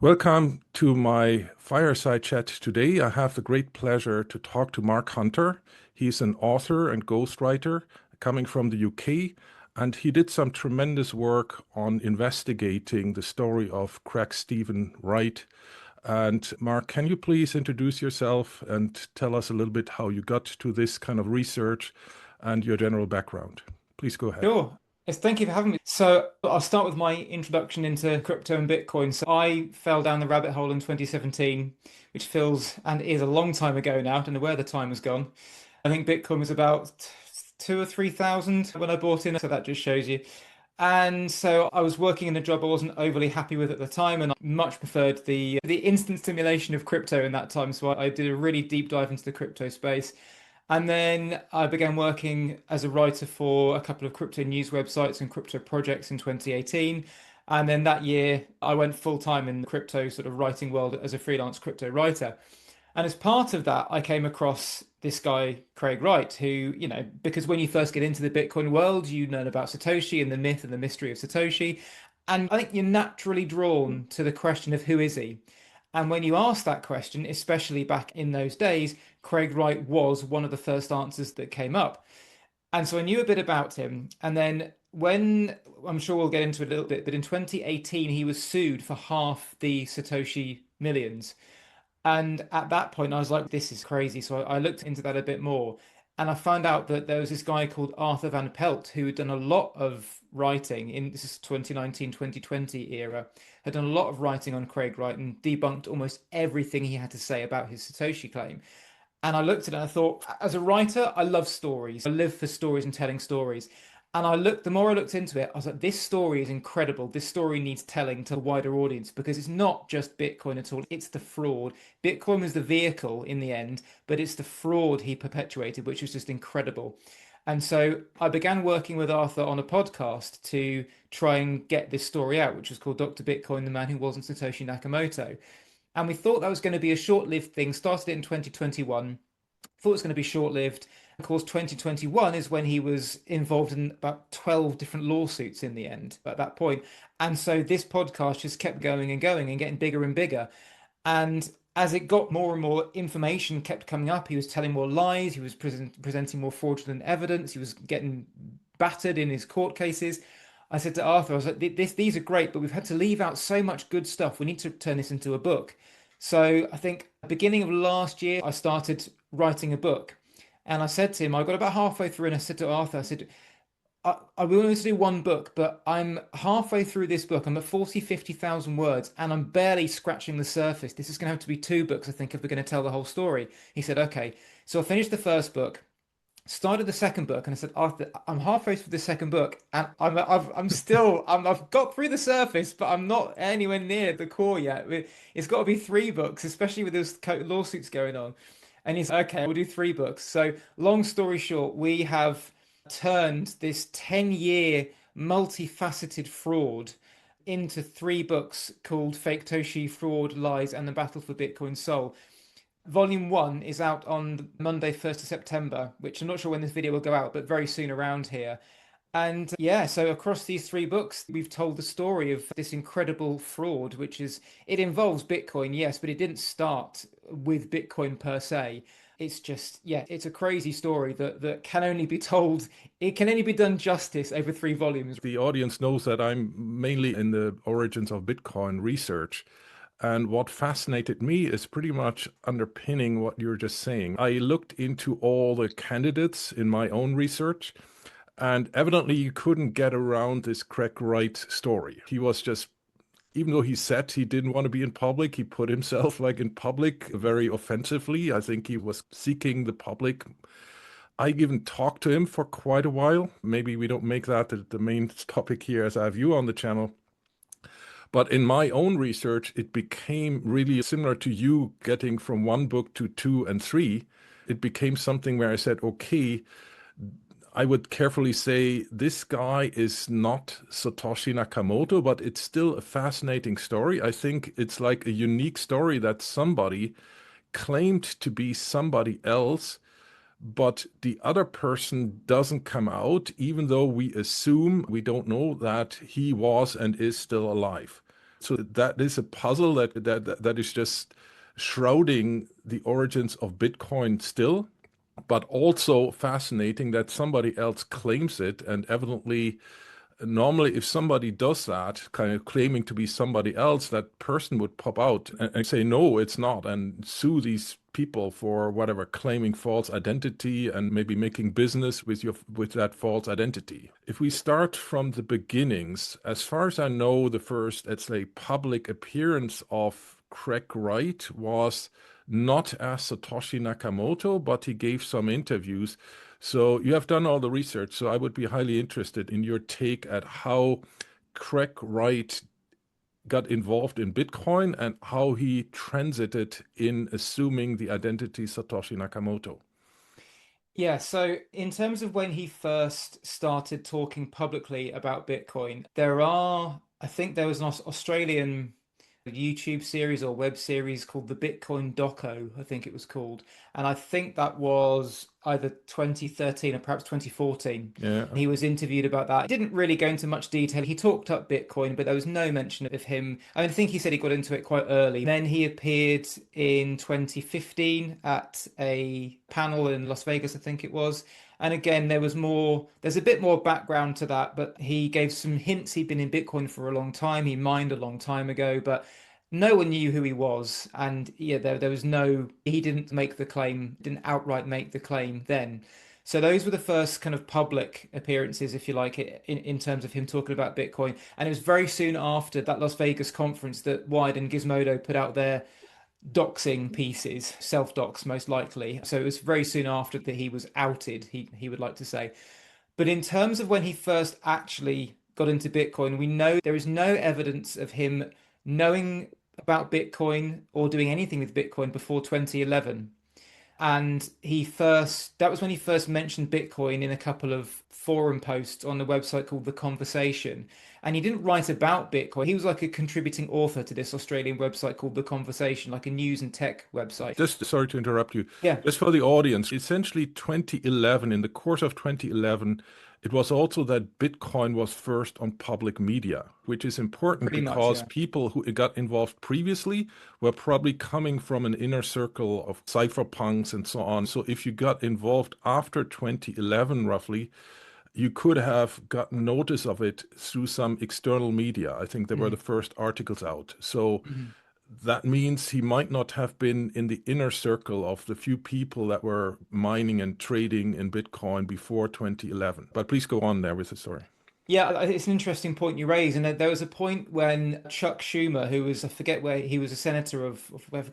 Welcome to my fireside chat today. I have the great pleasure to talk to Mark Hunter. He's an author and ghostwriter coming from the UK, and he did some tremendous work on investigating the story of Craig Stephen Wright. And Mark, can you please introduce yourself and tell us a little bit how you got to this kind of research and your general background? Please go ahead. Sure. Yes, thank you for having me. So I'll start with my introduction into crypto and Bitcoin. So I fell down the rabbit hole in 2017, which feels and is a long time ago now. I don't know where the time has gone. I think Bitcoin was about two or 3,000 when I bought in, so that just shows you. And so I was working in a job I wasn't overly happy with at the time, and I much preferred the instant stimulation of crypto in that time. So I did a really deep dive into the crypto space. And then I began working as a writer for a couple of crypto news websites and crypto projects in 2018. And then that year, I went full time in the crypto sort of writing world as a freelance crypto writer. And as part of that, I came across this guy, Craig Wright, who, because when you first get into the Bitcoin world, you learn about Satoshi and the myth and the mystery of Satoshi. And I think you're naturally drawn to the question of who is he? And when you ask that question, especially back in those days, Craig Wright was one of the first answers that came up. And so I knew a bit about him. And then when I'm sure we'll get into it a little bit, but in 2018, he was sued for half the Satoshi millions. And at that point, I was like, this is crazy. So I looked into that a bit more. And I found out that there was this guy called Arthur van Pelt who had done a lot of writing in this is 2019, 2020 era, had done a lot of writing on Craig Wright and debunked almost everything he had to say about his Satoshi claim. And I looked at it and I thought, as a writer, I love stories. I live for stories and telling stories. And the more I looked into it, I was like, this story is incredible. This story needs telling to a wider audience because it's not just Bitcoin at all. It's the fraud. Bitcoin was the vehicle in the end, but it's the fraud he perpetuated, which was just incredible. And so I began working with Arthur on a podcast to try and get this story out, which was called Dr. Bitcoin, the Man Who Wasn't Satoshi Nakamoto. And we thought that was going to be a short-lived thing. Started it in 2021. Thought it was going to be short-lived. Of course, 2021 is when he was involved in about 12 different lawsuits in the end at that point. And so this podcast just kept going and going and getting bigger and bigger. And as it got more and more information kept coming up, he was telling more lies, he was presenting more fraudulent evidence, he was getting battered in his court cases. I said to Arthur, I was like, these are great, but we've had to leave out so much good stuff. We need to turn this into a book. So I think beginning of last year, I started writing a book. And I said to him, I got about halfway through and I said to Arthur, I said, I will only do one book, but I'm halfway through this book. I'm at 40, 50,000 words and I'm barely scratching the surface. This is going to have to be two books, I think, if we're going to tell the whole story. He said, okay. So I finished the first book, started the second book, and I said, Arthur, I'm halfway through the second book and I've got through the surface, but I'm not anywhere near the core yet. It's got to be three books, especially with those lawsuits going on. And he's okay, we'll do three books. So long story short, we have turned this 10-year multifaceted fraud into three books called Fake Toshi, Fraud, Lies, and the Battle for Bitcoin Soul. Volume one is out on Monday, 1st of September, which I'm not sure when this video will go out, but very soon around here. And yeah, so across these three books, we've told the story of this incredible fraud, it involves Bitcoin, yes, but it didn't start with Bitcoin per se. It's just, yeah, it's a crazy story that can only be told, it can only be done justice over three volumes. The audience knows that I'm mainly in the origins of Bitcoin research. And what fascinated me is pretty much underpinning what you're just saying. I looked into all the candidates in my own research, and evidently you couldn't get around this Craig Wright story. He was just, even though he said he didn't want to be in public, he put himself like in public very offensively. I think he was seeking the public. I even talked to him for quite a while. Maybe we don't make that the main topic here as I have you on the channel. But in my own research, it became really similar to you getting from one book to two and three. It became something where I said, okay, I would carefully say this guy is not Satoshi Nakamoto, but it's still a fascinating story. I think it's like a unique story that somebody claimed to be somebody else, but the other person doesn't come out, even though we assume we don't know that he was and is still alive. So that is a puzzle that is just shrouding the origins of Bitcoin still, but also fascinating that somebody else claims it. And evidently, normally, if somebody does that, kind of claiming to be somebody else, that person would pop out and say, no, it's not, and sue these people for whatever, claiming false identity and maybe making business with that false identity. If we start from the beginnings, as far as I know, the first, let's say, public appearance of Craig Wright was not as Satoshi Nakamoto, but he gave some interviews. So you have done all the research, so I would be highly interested in your take at how Craig Wright got involved in Bitcoin and how he transited in assuming the identity Satoshi Nakamoto. Yeah, so in terms of when he first started talking publicly about Bitcoin, I think there was an Australian YouTube series or web series called the Bitcoin Doco, I think it was called. And I think that was either 2013 or perhaps 2014. Yeah. He was interviewed about that. He didn't really go into much detail. He talked up Bitcoin, but there was no mention of him. I mean, I think he said he got into it quite early. Then he appeared in 2015 at a panel in Las Vegas, I think it was. And again, there's a bit more background to that, but he gave some hints. He'd been in Bitcoin for a long time. He mined a long time ago, but no one knew who he was. And yeah, there was he didn't make the claim, didn't outright make the claim then. So those were the first kind of public appearances, if you like, in terms of him talking about Bitcoin. And it was very soon after that Las Vegas conference that Wired and Gizmodo put out their doxing pieces, self-dox most likely. So it was very soon after that he was outed, he would like to say. But in terms of when he first actually got into Bitcoin, we know there is no evidence of him knowing about Bitcoin or doing anything with Bitcoin before 2011. And that was when he first mentioned Bitcoin in a couple of forum posts on the website called The Conversation. And he didn't write about Bitcoin. He was like a contributing author to this Australian website called The Conversation, like a news and tech website. Just sorry to interrupt you. Yeah. Just for the audience, essentially 2011, in the course of 2011, it was also that Bitcoin was first on public media, which is important Pretty much, because yeah. people who got involved previously were probably coming from an inner circle of cypherpunks and so on. So if you got involved after 2011, roughly, you could have gotten notice of it through some external media. I think there were the first articles out. So that means he might not have been in the inner circle of the few people that were mining and trading in Bitcoin before 2011. But please go on there with the story. Yeah, it's an interesting point you raise. And there was a point when Chuck Schumer, who was, I forget where he was, a senator of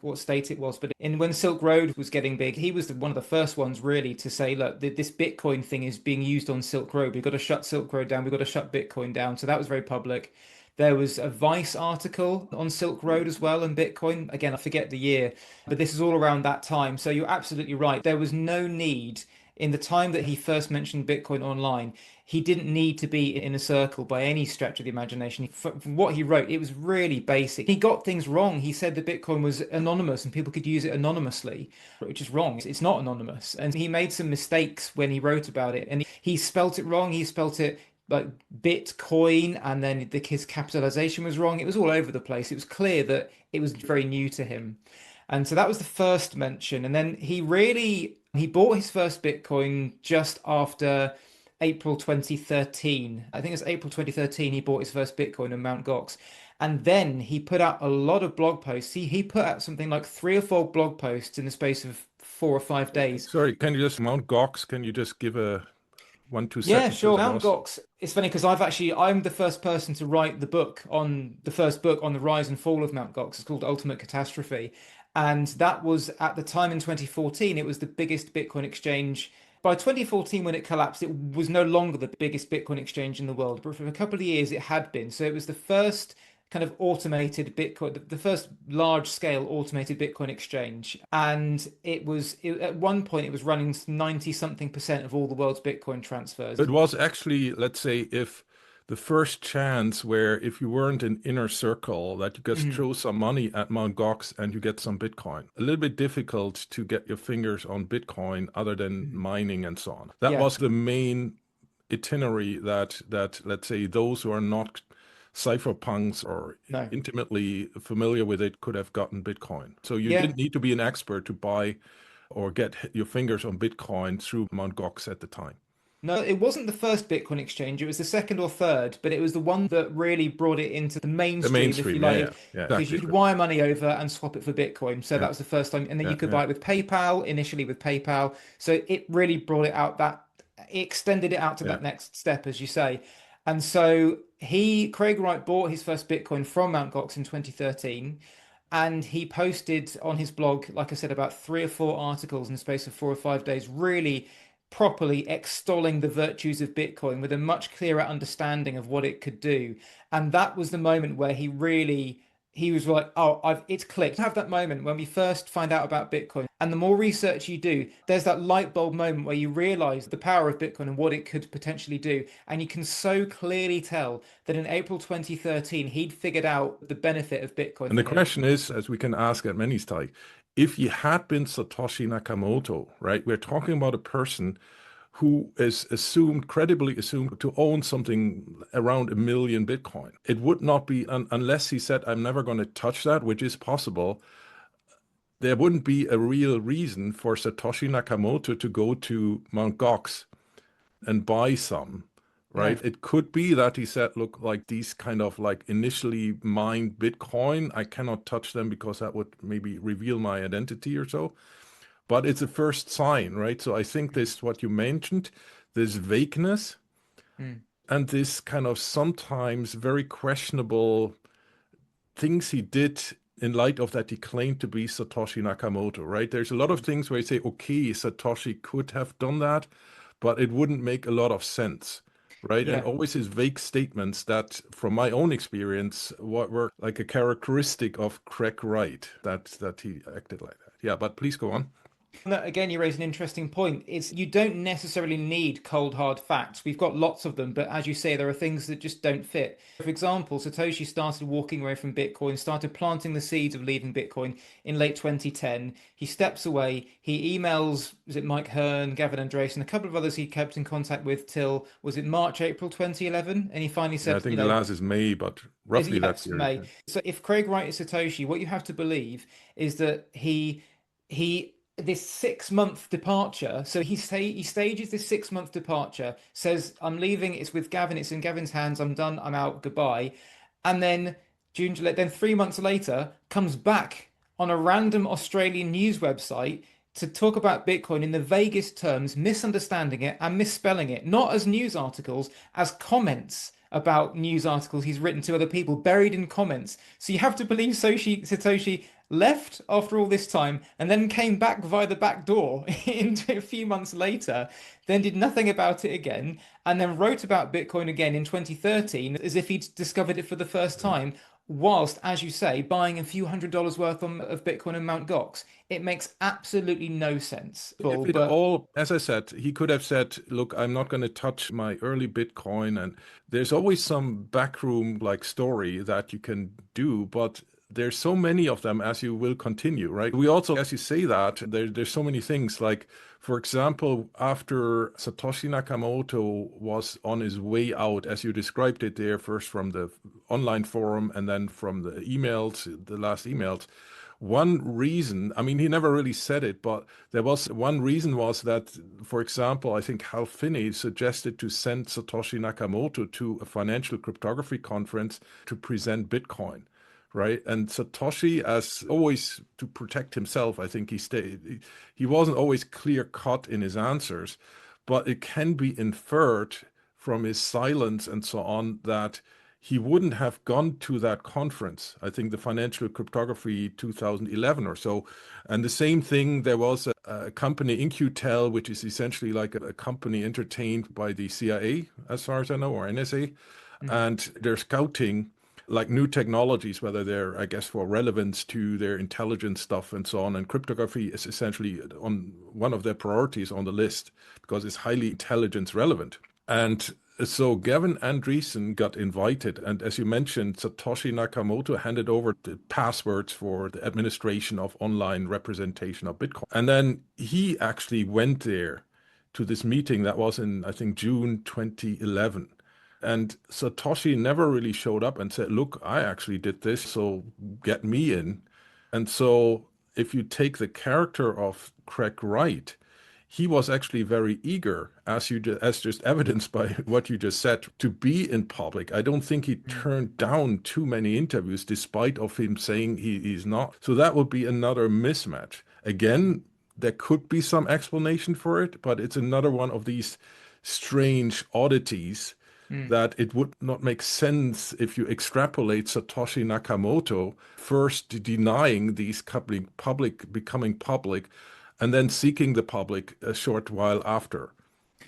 what state it was, but when Silk Road was getting big, he was one of the first ones really to say, look, this Bitcoin thing is being used on Silk Road. We've got to shut Silk Road down. We've got to shut Bitcoin down. So that was very public. There was a Vice article on Silk Road as well and Bitcoin. Again, I forget the year, but this is all around that time. So you're absolutely right. There was no need in the time that he first mentioned Bitcoin online. He didn't need to be in a circle by any stretch of the imagination. From what he wrote, it was really basic. He got things wrong. He said that Bitcoin was anonymous and people could use it anonymously, which is wrong. It's not anonymous. And he made some mistakes when he wrote about it. And he spelt it wrong. He spelt it like Bitcoin, and then his capitalization was wrong. It was all over the place. It was clear that it was very new to him. And so that was the first mention. And then he bought his first Bitcoin just after April 2013. I think it's April 2013 he bought his first Bitcoin on Mt. Gox. And then he put out a lot of blog posts. He put out something like 3 or 4 blog posts in the space of 4 or 5 days. Sorry, can you just, Mt. Gox, can you just give a 1, 2 Yeah, sentences sure. of Mt. us? Gox. It's funny because I'm the first person to write the first book on the rise and fall of Mt. Gox. It's called Ultimate Catastrophe. And that was at the time in 2014, it was the biggest Bitcoin exchange. By 2014, when it collapsed, it was no longer the biggest Bitcoin exchange in the world. But for a couple of years, it had been. So it was the first kind of automated Bitcoin, the first large scale automated Bitcoin exchange. And at one point, it was running 90 something percent of all the world's Bitcoin transfers. It was actually, let's say, if the first chance where if you weren't in inner circle that you just throw some money at Mt. Gox and you get some Bitcoin. A little bit difficult to get your fingers on Bitcoin other than mining and so on. That Yeah. was the main itinerary that let's say those who are not cypherpunks or No. intimately familiar with it could have gotten Bitcoin. So you Yeah. didn't need to be an expert to buy or get your fingers on Bitcoin through Mt. Gox at the time. No, it wasn't the first Bitcoin exchange. It was the second or third, but it was the one that really brought it into the The mainstream, if you mainstream, yeah, yeah, like, yeah, because you exactly. could wire money over and swap it for Bitcoin. So Yeah, that was the first time. And then yeah, you could yeah, buy it with PayPal, initially with PayPal. So it really brought it out that, it extended it out to yeah. that next step, as you say. And so Craig Wright bought his first Bitcoin from Mt. Gox in 2013. And he posted on his blog, like I said, about 3 or 4 articles in the space of 4 or 5 days, really properly extolling the virtues of Bitcoin with a much clearer understanding of what it could do. And that was the moment where he was like, oh, it's clicked. Have that moment when we first find out about Bitcoin. And the more research you do, there's that light bulb moment where you realize the power of Bitcoin and what it could potentially do. And you can so clearly tell that in April 2013, he'd figured out the benefit of Bitcoin And for the him. question is, as we can ask at many times, if you had been Satoshi Nakamoto, right? We're talking about a person who is assumed, credibly assumed, to own something around 1 million Bitcoin. It would not be, unless he said, I'm never going to touch that, which is possible, there wouldn't be a real reason for Satoshi Nakamoto to go to Mt. Gox and buy some, No. right? It could be that he said, look, like these kind of like initially mined Bitcoin, I cannot touch them because that would maybe reveal my identity or so. But it's a first sign, right? So I think this, what you mentioned, this vagueness Mm. and this kind of sometimes very questionable things he did in light of that he claimed to be Satoshi Nakamoto, right? There's a lot of things where you say, okay, Satoshi could have done that, but it wouldn't make a lot of sense, right? And Yeah. always his vague statements that, from my own experience, were like a characteristic of Craig Wright, that he acted like that. Yeah, but please go on. No, again, you raise an interesting point. It's you don't necessarily need cold hard facts. We've got lots of them, but as you say, there are things that just don't fit. For example, Satoshi started walking away from Bitcoin, started planting the seeds of leaving Bitcoin in late 2010. He steps away. He emails, was it Mike Hearn, Gavin Andresen, and a couple of others he kept in contact with till, was it March, April 2011? And he finally Yeah, I said, think the last is May, but roughly that yes, period. May. So if Craig Wright is Satoshi, what you have to believe is that he this 6 month departure. So he stages this 6 month departure, says, I'm leaving, it's with Gavin, it's in Gavin's hands, I'm done, I'm out, goodbye. And then June, July, then 3 months later, comes back on a random Australian news website to talk about Bitcoin in the vaguest terms, misunderstanding it and misspelling it, not as news articles, as comments about news articles he's written to other people, buried in comments. So you have to believe Satoshi left after all this time and then came back via the back door into a few months later, then did nothing about it again, and then wrote about Bitcoin again in 2013 as if he'd discovered it for the first time, whilst, as you say, buying a few $100s worth of Bitcoin in Mt. Gox. It makes absolutely no sense. If it But all, as I said, he could have said, look, I'm not going to touch my early Bitcoin. And there's always some backroom like story that you can do, but there's so many of them as you will continue, right? We also, as you say that, there's so many things like, for example, after Satoshi Nakamoto was on his way out, as you described it there, first from the online forum and then from the emails, the last emails, one reason, I mean, he never really said it, but there was one reason was that, for example, I think Hal Finney suggested to send Satoshi Nakamoto to a financial cryptography conference to present Bitcoin, right? And Satoshi, as always, to protect himself, I think he wasn't always clear cut in his answers, but it can be inferred from his silence and so on that he wouldn't have gone to that conference. I think the Financial Cryptography 2011 or so. And the same thing, there was a company, InQtel, which is essentially like a company entertained by the CIA, as far as I know, or NSA. And they're scouting like new technologies, whether they're, I guess, for relevance to their intelligence stuff and so on. And cryptography is essentially on one of their priorities on the list because it's highly intelligence relevant. And so Gavin Andresen got invited, and as you mentioned, Satoshi Nakamoto handed over the passwords for the administration of online representation of Bitcoin. And then he actually went there to this meeting that was in, I think, June 2011. And Satoshi never really showed up and said, look, I actually did this, so get me in. And so if you take the character of Craig Wright, he was actually very eager, as just evidenced by what you just said, to be in public. I don't think he Mm. turned down too many interviews, despite of him saying he's not. So that would be another mismatch. Again, there could be some explanation for it, but it's another one of these strange oddities Mm. that it would not make sense if you extrapolate Satoshi Nakamoto first denying these becoming public and then seeking the public a short while after.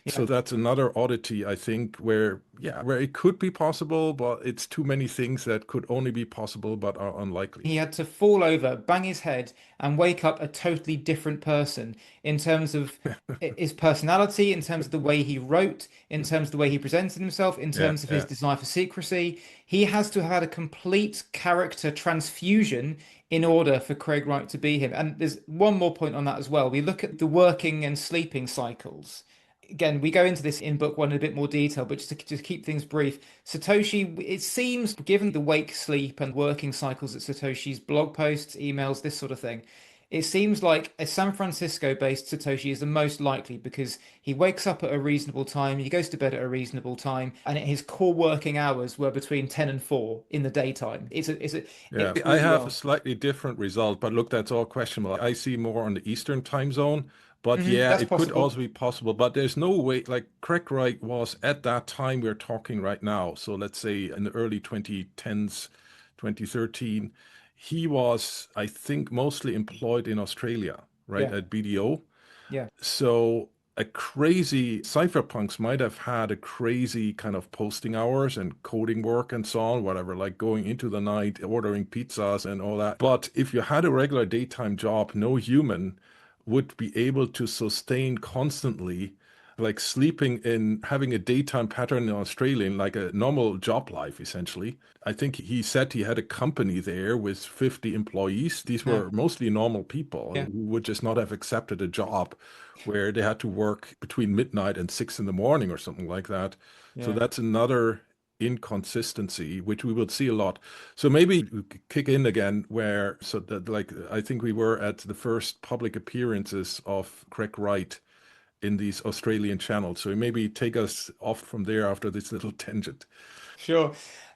Yeah. So that's another oddity, I think, where it could be possible, but it's too many things that could only be possible but are unlikely. He had to fall over, bang his head, and wake up a totally different person in terms of his personality, in terms of the way he wrote, in terms of the way he presented himself, in Yeah, terms of his yeah, desire for secrecy. He has to have had a complete character transfusion in order for Craig Wright to be him. And there's one more point on that as well. We look at the working and sleeping cycles. Again, we go into this in book one in a bit more detail, but just to keep things brief, Satoshi, it seems, given the wake, sleep, and working cycles at Satoshi's blog posts, emails, this sort of thing, it seems like a San Francisco-based Satoshi is the most likely because he wakes up at a reasonable time, he goes to bed at a reasonable time, and his core working hours were between 10 and 4 in the daytime. yeah. It I really have a well. slightly different result, but look, that's all questionable. I see more on the Eastern time zone, but yeah, That's it could possible. also be possible, but there's no way, like Craig Wright was at that time we're talking right now. So let's say in the early 2010s, 2013, he was, I think, mostly employed in Australia, right, Yeah, at BDO. yeah, So a crazy cypherpunks might have had a crazy kind of posting hours and coding work and so on, whatever, like going into the night, ordering pizzas and all that. But if you had a regular daytime job, no human would be able to sustain constantly, like sleeping in having a daytime pattern in Australia, like a normal job life, essentially. I think he said he had a company there with 50 employees. These no, were mostly normal people yeah, who would just not have accepted a job where they had to work between midnight and 6 in the morning or something like that. So yeah. that's another inconsistency, which we will see a lot. So maybe we could kick in again where, so that like, I think we were at the first public appearances of Craig Wright in these Australian channels. So maybe take us off from there after this little tangent. Sure.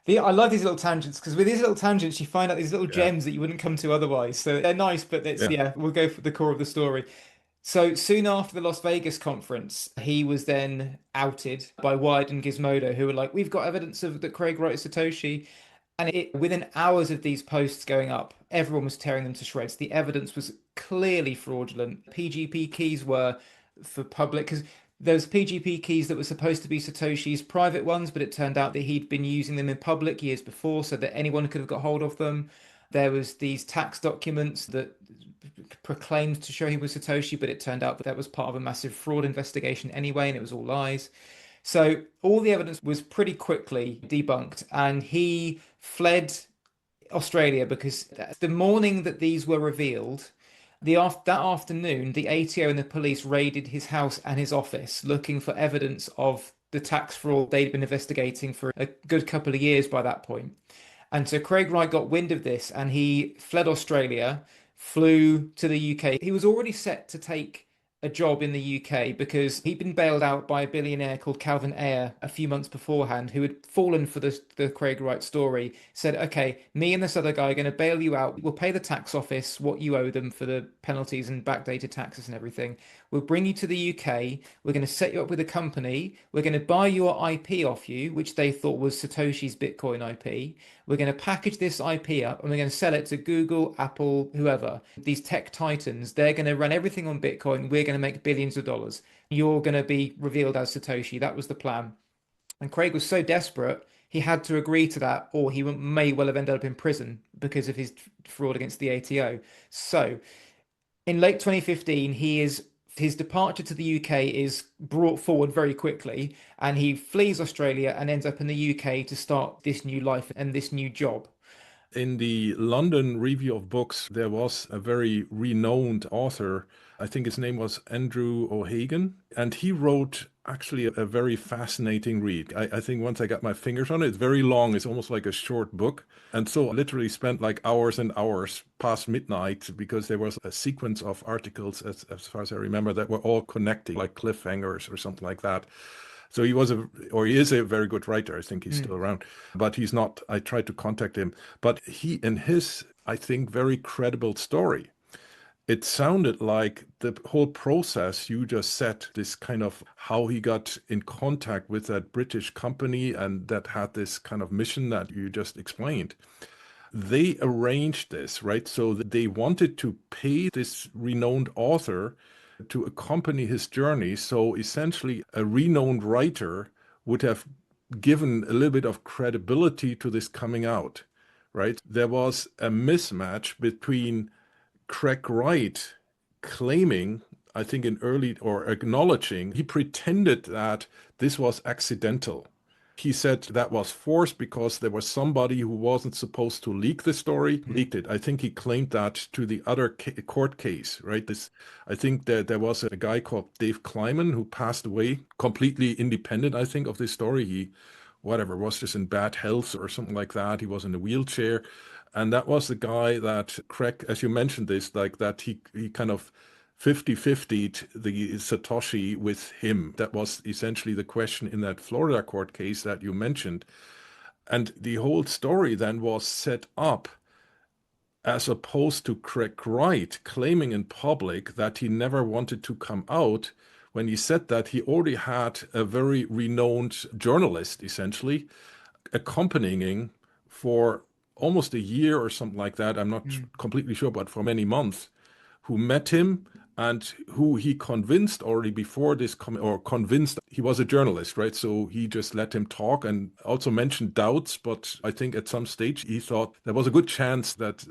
I love these little tangents because with these little tangents, you find out these little Yeah, gems that you wouldn't come to otherwise. So they're nice, but it's, yeah. yeah, we'll go for the core of the story. So soon after the Las Vegas conference, he was then outed by Wired and Gizmodo, who were like, "We've got evidence of that Craig wrote Satoshi." And within hours of these posts going up, everyone was tearing them to shreds. The evidence was clearly fraudulent. PGP keys were for public because those PGP keys that were supposed to be Satoshi's private ones, but it turned out that he'd been using them in public years before so that anyone could have got hold of them. There was these tax documents that proclaimed to show he was Satoshi, but it turned out that that was part of a massive fraud investigation anyway, and it was all lies. So all the evidence was pretty quickly debunked, and he fled Australia because the morning that these were revealed, that afternoon, the ATO and the police raided his house and his office looking for evidence of the tax fraud they'd been investigating for a good couple of years by that point. And so Craig Wright got wind of this and he fled Australia, flew to the UK. He was already set to take a job in the UK because he'd been bailed out by a billionaire called Calvin Ayre a few months beforehand, who had fallen for the Craig Wright story. Said, "Okay, me and this other guy are going to bail you out. We'll pay the tax office what you owe them for the penalties and backdated taxes and everything. We'll bring you to the UK. We're going to set you up with a company. We're going to buy your IP off you, which they thought was Satoshi's Bitcoin IP. We're going to package this IP up and we're going to sell it to Google, Apple, whoever. These tech titans, they're going to run everything on Bitcoin. We're going to make billions of dollars. You're going to be revealed as Satoshi." That was the plan. And Craig was so desperate, he had to agree to that, or he may well have ended up in prison because of his fraud against the ATO. So in late 2015, his departure to the UK is brought forward very quickly, and he flees Australia and ends up in the UK to start this new life and this new job. In the London Review of Books, there was a very renowned author. I think his name was Andrew O'Hagan, and he wrote actually a very fascinating read. I think once I got my fingers on it, it's very long. It's almost like a short book. And so I literally spent like hours and hours past midnight because there was a sequence of articles, as far as I remember, that were all connecting, like cliffhangers or something like that. So he is a very good writer. I think he's Mm. still around, but he's not. I tried to contact him, but he, in his, I think, very credible story, it sounded like the whole process you just said, this kind of how he got in contact with that British company and that had this kind of mission that you just explained. They arranged this, right? So they wanted to pay this renowned author to accompany his journey. So essentially, a renowned writer would have given a little bit of credibility to this coming out, right? There was a mismatch between Craig Wright claiming, I think in early or acknowledging, he pretended that this was accidental. He said that was forced because there was somebody who wasn't supposed to leak the story, leaked it. I think he claimed that to the other court case, right? I think that there was a guy called Dave Kleiman who passed away, completely independent, I think, of this story. He, whatever, was just in bad health or something like that. He was in a wheelchair. And that was the guy that Craig, as you mentioned this, like that he kind of 50-50'd the Satoshi with him. That was essentially the question in that Florida court case that you mentioned. And the whole story then was set up as opposed to Craig Wright claiming in public that he never wanted to come out. When he said that, he already had a very renowned journalist, essentially, accompanying for almost a year or something like that. I'm not Mm. completely sure, but for many months, who met him and who he convinced already before this or convinced he was a journalist, right? So he just let him talk and also mentioned doubts. But I think at some stage he thought there was a good chance that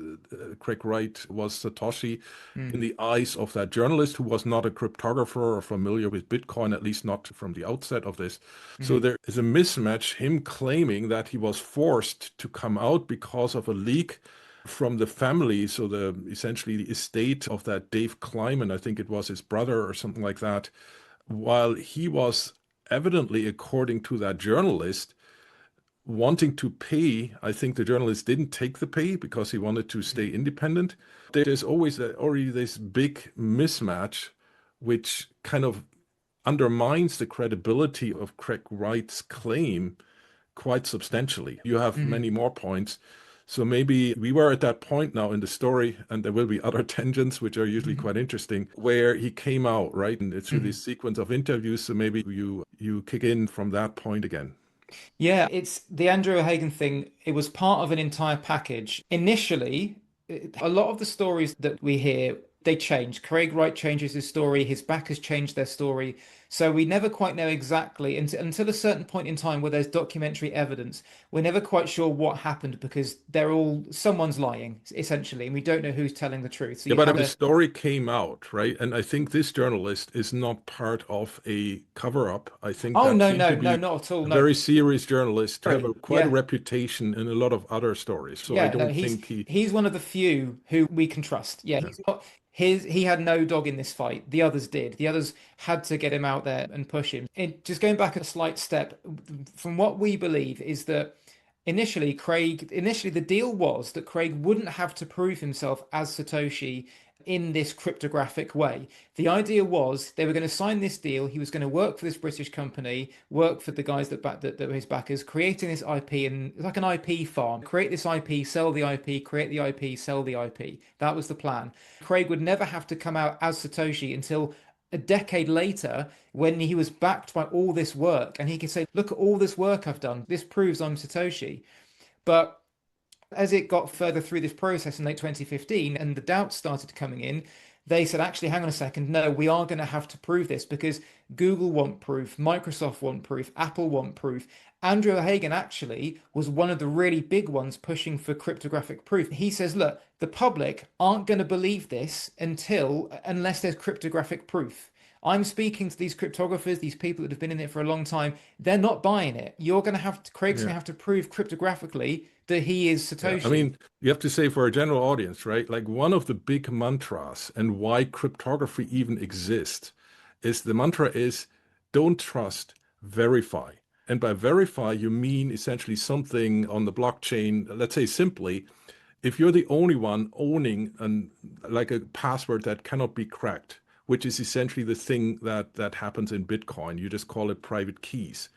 Craig Wright was Satoshi in Mm. the eyes of that journalist who was not a cryptographer or familiar with Bitcoin, at least not from the outset of this. So Mm. there is a mismatch, him claiming that he was forced to come out because of a leak from the family, so the essentially the estate of that Dave Kleiman, I think it was his brother or something like that, while he was evidently, according to that journalist, wanting to pay. I think the journalist didn't take the pay because he wanted to stay independent. There's always already this big mismatch, which kind of undermines the credibility of Craig Wright's claim quite substantially. You have Mm. many more points. So maybe we were at that point now in the story, and there will be other tangents, which are usually Mm. quite interesting, where he came out, right? And it's through Mm. this sequence of interviews. So maybe you kick in from that point again. Yeah, it's the Andrew O'Hagan thing. It was part of an entire package. Initially, a lot of the stories that we hear, they change. Craig Wright changes his story, his backers change their story. So we never quite know exactly until a certain point in time where there's documentary evidence. We're never quite sure what happened because someone's lying, essentially, and we don't know who's telling the truth. So Yeah, you but have the a story came out, right? And I think this journalist is not part of a cover-up. I think oh that no, seemed no, to no, be not at all. a No. very serious journalist to have Sorry. quite a Yeah. reputation in a lot of other stories. So I Yeah, no, don't think he, he's one of the few who we can trust. Yeah, yeah. he's not he had no dog in this fight. The others did. The others had to get him out there and push him. Just going back a slight step, from what we believe is that initially the deal was that Craig wouldn't have to prove himself as Satoshi in this cryptographic way. The idea was they were going to sign this deal. He was going to work for this British company, work for the guys that were his backers, creating this IP and like an IP farm. Create this IP, sell the IP, create the IP, sell the IP. That was the plan. Craig would never have to come out as Satoshi until a decade later when he was backed by all this work and he could say, look at all this work I've done. This proves I'm Satoshi. But as it got further through this process in late 2015 and the doubts started coming in, they said, actually, hang on a second. No, we are going to have to prove this because Google want proof, Microsoft want proof, Apple want proof. Andrew O'Hagan actually was one of the really big ones pushing for cryptographic proof. He says, look, the public aren't going to believe this unless there's cryptographic proof. I'm speaking to these cryptographers, these people that have been in it for a long time. They're not buying it. Craig's going Yeah. to have to prove cryptographically that he is Yeah, I Satoshi. mean, you have to say for a general audience, right? Like one of the big mantras and why cryptography even exists is the mantra is don't trust, verify. And by verify, you mean essentially something on the blockchain, let's say simply, if you're the only one owning like a password that cannot be cracked, which is essentially the thing that happens in Bitcoin, you just call it private keys,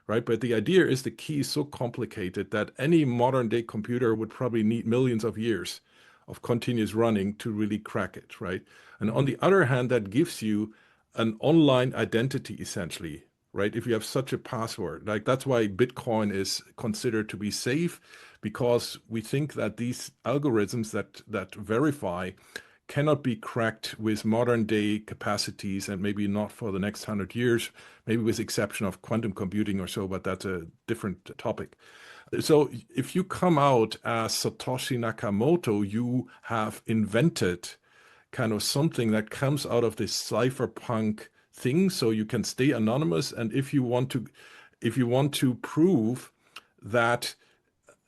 right? But the idea is the key is so complicated that any modern day computer would probably need millions of years of continuous running to really crack it, right? And on the other hand, that gives you an online identity essentially, right? If you have such a password, like that's why Bitcoin is considered to be safe, because we think that these algorithms that verify cannot be cracked with modern day capacities, and maybe not for the next 100 years, maybe with exception of quantum computing or so, but that's a different topic. So if you come out as Satoshi Nakamoto, you have invented kind of something that comes out of this cypherpunk thing, so you can stay anonymous. And if you want to prove that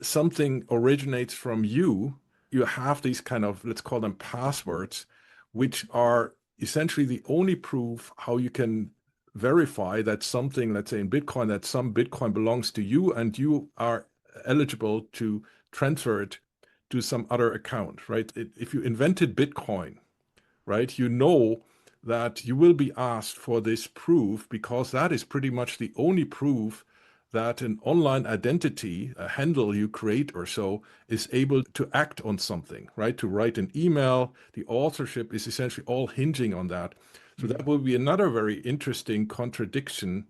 something originates from you, you have these kind of, let's call them passwords, which are essentially the only proof how you can verify that something, let's say in Bitcoin, that some Bitcoin belongs to you and you are eligible to transfer it to some other account, right? If you invented Bitcoin, right, you know that you will be asked for this proof, because that is pretty much the only proof that an online identity, a handle you create or so, is able to act on something, right? To write an email, the authorship is essentially all hinging on that. So that will be another very interesting contradiction,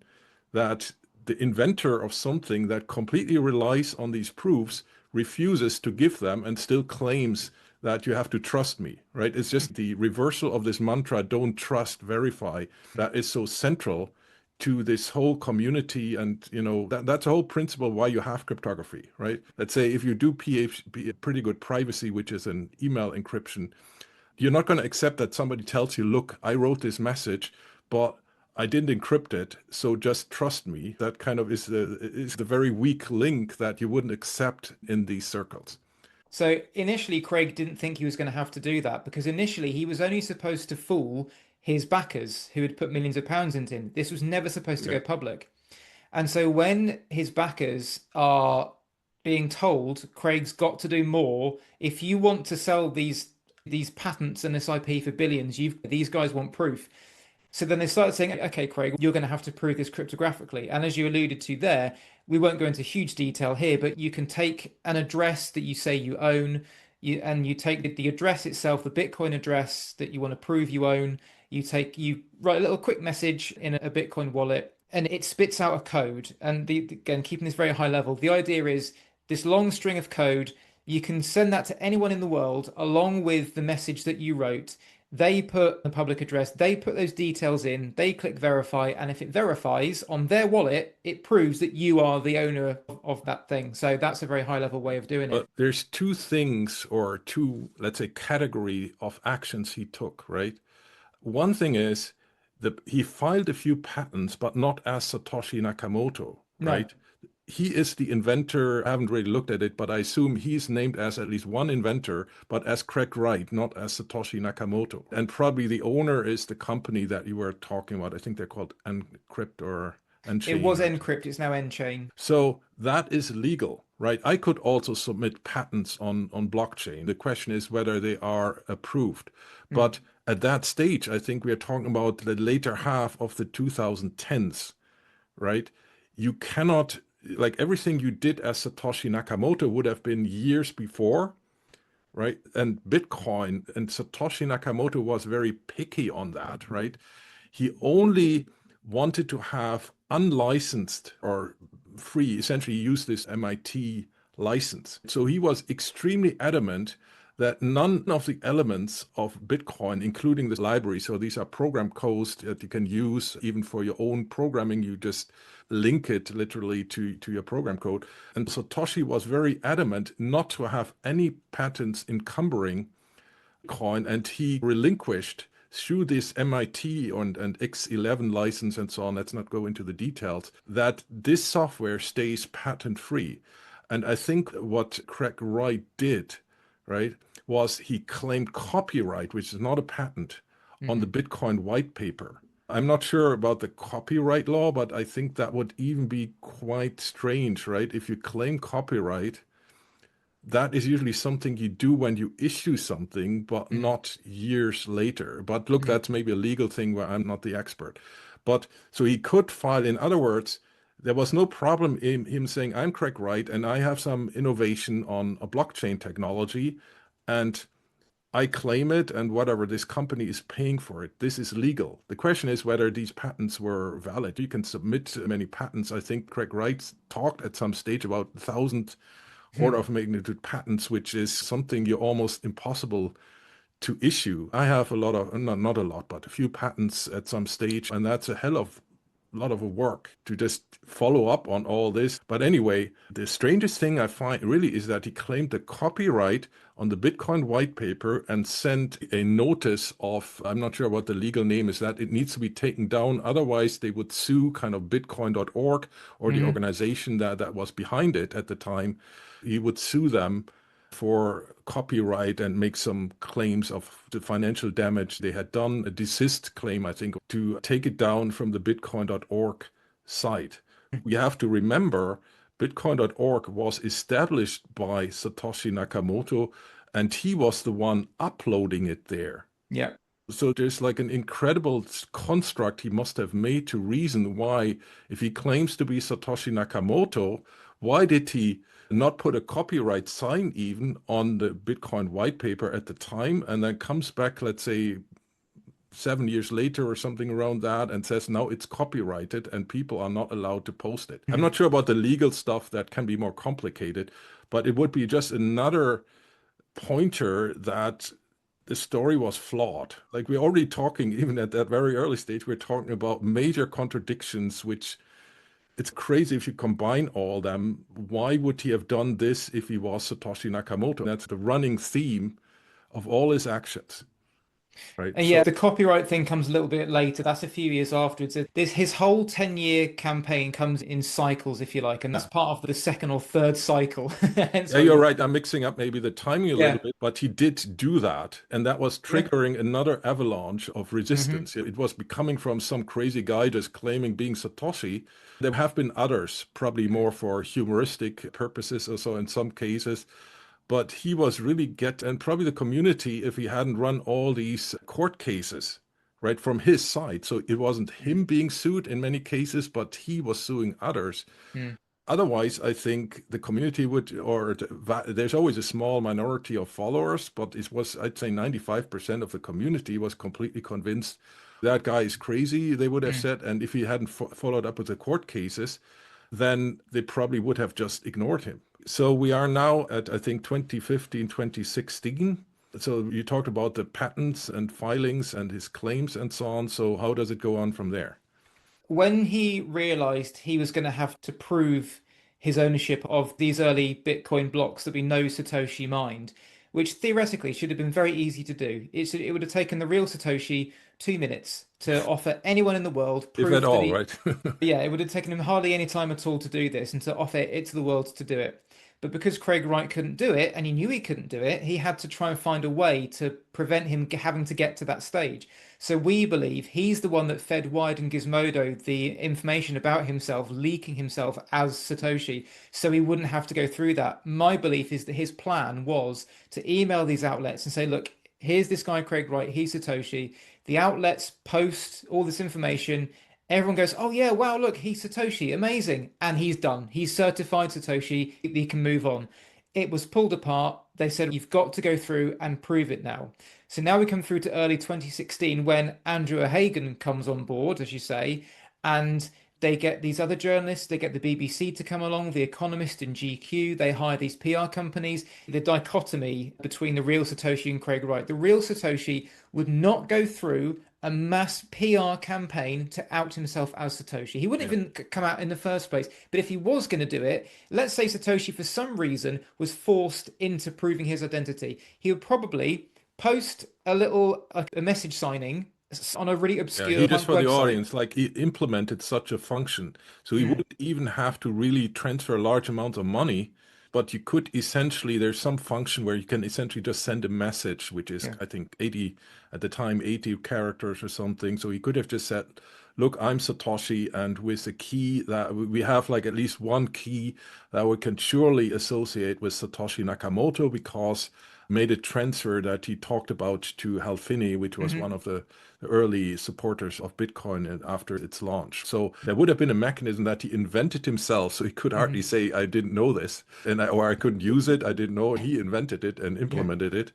that the inventor of something that completely relies on these proofs refuses to give them and still claims that you have to trust me, right? It's just the reversal of this mantra, don't trust, verify, that is so central to this whole community. And that's a whole principle why you have cryptography, right? Let's say if you do PHP, pretty good privacy, which is an email encryption, you're not going to accept that somebody tells you, look, I wrote this message, but I didn't encrypt it, so just trust me. That kind of is the very weak link that you wouldn't accept in these circles. So initially, Craig didn't think he was going to have to do that, because initially he was only supposed to fool his backers who had put millions of pounds into him. This was never supposed to Okay. go public. And so when his backers are being told, Craig's got to do more, if you want to sell these patents and this IP for billions, these guys want proof. So then they started saying, okay, Craig, you're going to have to prove this cryptographically. And as you alluded to there, we won't go into huge detail here, but you can take an address that you say you own, and you take the address itself, the Bitcoin address that you want to prove you own. You write a little quick message in a Bitcoin wallet, and it spits out a code. And again, keeping this very high level, the idea is this long string of code. You can send that to anyone in the world along with the message that you wrote. They put the public address, they put those details in, they click verify, and if it verifies on their wallet, it proves that you are the owner of that thing. So that's a very high level way of doing it. But there's two things, or two, let's say, category of actions he took, right? One thing is that he filed a few patents, but not as Satoshi Nakamoto, No, right? He is the inventor. I haven't really looked at it, but I assume he's named as at least one inventor, but as Craig Wright, not as Satoshi Nakamoto. And probably the owner is the company that you were talking about. I think they're called Encrypt or it Nchain was or Encrypt, it's now Nchain. so that is legal, right? I could also submit patents on blockchain. The question is whether they are approved. Mm. But at that stage, I think we are talking about the later half of the 2010s, right? You cannot, like everything you did as Satoshi Nakamoto would have been years before, right? And Bitcoin and Satoshi Nakamoto was very picky on that, right? He only wanted to have unlicensed or free, essentially use this MIT license. So he was extremely adamant that none of the elements of Bitcoin, including this library, so these are program codes that you can use even for your own programming, you just link it literally to your program code. And Satoshi was very adamant not to have any patents encumbering coin, and he relinquished through this MIT and X11 license and so on, let's not go into the details, that this software stays patent free. And I think what Craig Wright did, right, was he claimed copyright, which is not a patent, on the Mhm. Bitcoin white paper. I'm not sure about the copyright law, but I think that would even be quite strange, right? If you claim copyright, that is usually something you do when you issue something, but Mm, not years later. But look, mm, that's maybe a legal thing where I'm not the expert. But so he could file, in other words, there was no problem in him saying, I'm Craig Wright and I have some innovation on a blockchain technology and I claim it, and whatever this company is paying for it, this is legal. The question is whether these patents were valid. You can submit many patents. I think Craig Wright talked at some stage about 1,000 order mm, of magnitude patents, which is something you're almost impossible to issue. I have a lot of, not a lot, but a few patents at some stage, and that's a hell of lot of work to just follow up on all this. But anyway, the strangest thing I find really is that he claimed the copyright on the Bitcoin white paper and sent a notice of, I'm not sure what the legal name is, that it needs to be taken down. Otherwise, they would sue kind of bitcoin.org or the mm. organization that was behind it at the time. He would sue them for copyright and make some claims of the financial damage they had done, a desist claim, I think, to take it down from the bitcoin.org site. We have to remember bitcoin.org was established by Satoshi Nakamoto, and he was the one uploading it there. Yeah. So there's like an incredible construct he must have made to reason why, if he claims to be Satoshi Nakamoto, why did he not put a copyright sign even on the Bitcoin white paper at the time, and then comes back, let's say, 7 years later or something around that, and says now it's copyrighted and people are not allowed to post it. I'm Mm. not sure about the legal stuff, that can be more complicated, but it would be just another pointer that the story was flawed. Like we're already talking, even at that very early stage, we're talking about major contradictions, which it's crazy if you combine all them. Why would he have done this if he was Satoshi Nakamoto? That's the running theme of all his actions, right? And yeah, So the copyright thing comes a little bit later. That's a few years afterwards. This his whole 10-year campaign comes in cycles, if you like, and that's yeah. part of the second or third cycle. Hence Yeah, why you're you right. I'm mixing up maybe the timing a little yeah. bit, but he did do that. And that was Yeah. triggering another avalanche of Hmm. resistance. It was becoming from some crazy guy just claiming being Satoshi. There have been others, probably more for humoristic purposes or so in some cases. But he was really and probably the community, if he hadn't run all these court cases, right, from his side. So it wasn't him being sued in many cases, but he was suing others. Mm. Otherwise, I think the community would, there's always a small minority of followers, but it was, I'd say 95% of the community was completely convinced that guy is crazy, they would have Mm. said. And if he hadn't followed up with the court cases, then they probably would have just ignored him. So we are now at, I think, 2015, 2016. So you talked about the patents and filings and his claims and so on. So how does it go on from there? When he realized he was going to have to prove his ownership of these early Bitcoin blocks that we know Satoshi mined, which theoretically should have been very easy to do. It would have taken the real Satoshi 2 minutes to offer anyone in the world If at proof that all, he, right? yeah, it would have taken him hardly any time at all to do this and to offer it to the world to do it. But because Craig Wright couldn't do it, and he knew he couldn't do it, he had to try and find a way to prevent him having to get to that stage. So we believe he's the one that fed Wired and Gizmodo the information about himself, leaking himself as Satoshi, so he wouldn't have to go through that. My belief is that his plan was to email these outlets and say, look, here's this guy, Craig Wright, he's Satoshi. The outlets post all this information. Everyone goes, oh yeah, wow, look, he's Satoshi, amazing. And he's done. He's certified Satoshi. He can move on. It was pulled apart. They said, you've got to go through and prove it now. So now we come through to early 2016 when Andrew O'Hagan comes on board, as you say, and they get these other journalists, they get the BBC to come along, The Economist and GQ, they hire these PR companies. The dichotomy between the real Satoshi and Craig Wright. The real Satoshi would not go through a mass PR campaign to out himself as Satoshi. He wouldn't Yeah. even come out in the first place. But if he was going to do it, let's say Satoshi for some reason was forced into proving his identity, he would probably post a message signing on a really Yeah, obscure he just punk for the website. audience, like he implemented such a function. So he Mm, wouldn't even have to really transfer large amounts of money but you could essentially, there's some function where you can essentially just send a message, which is, Yeah. I think, 80 at the time, 80 characters or something. So he could have just said, look, I'm Satoshi, and with a key that we have like at least one key that we can surely associate with Satoshi Nakamoto because made a transfer that he talked about to Hal Finney, which was one of the early supporters of Bitcoin after its launch. So there would have been a mechanism that he invented himself. So he could hardly say, I didn't know this, or I couldn't use it. I didn't know. He invented it and Yeah. implemented it.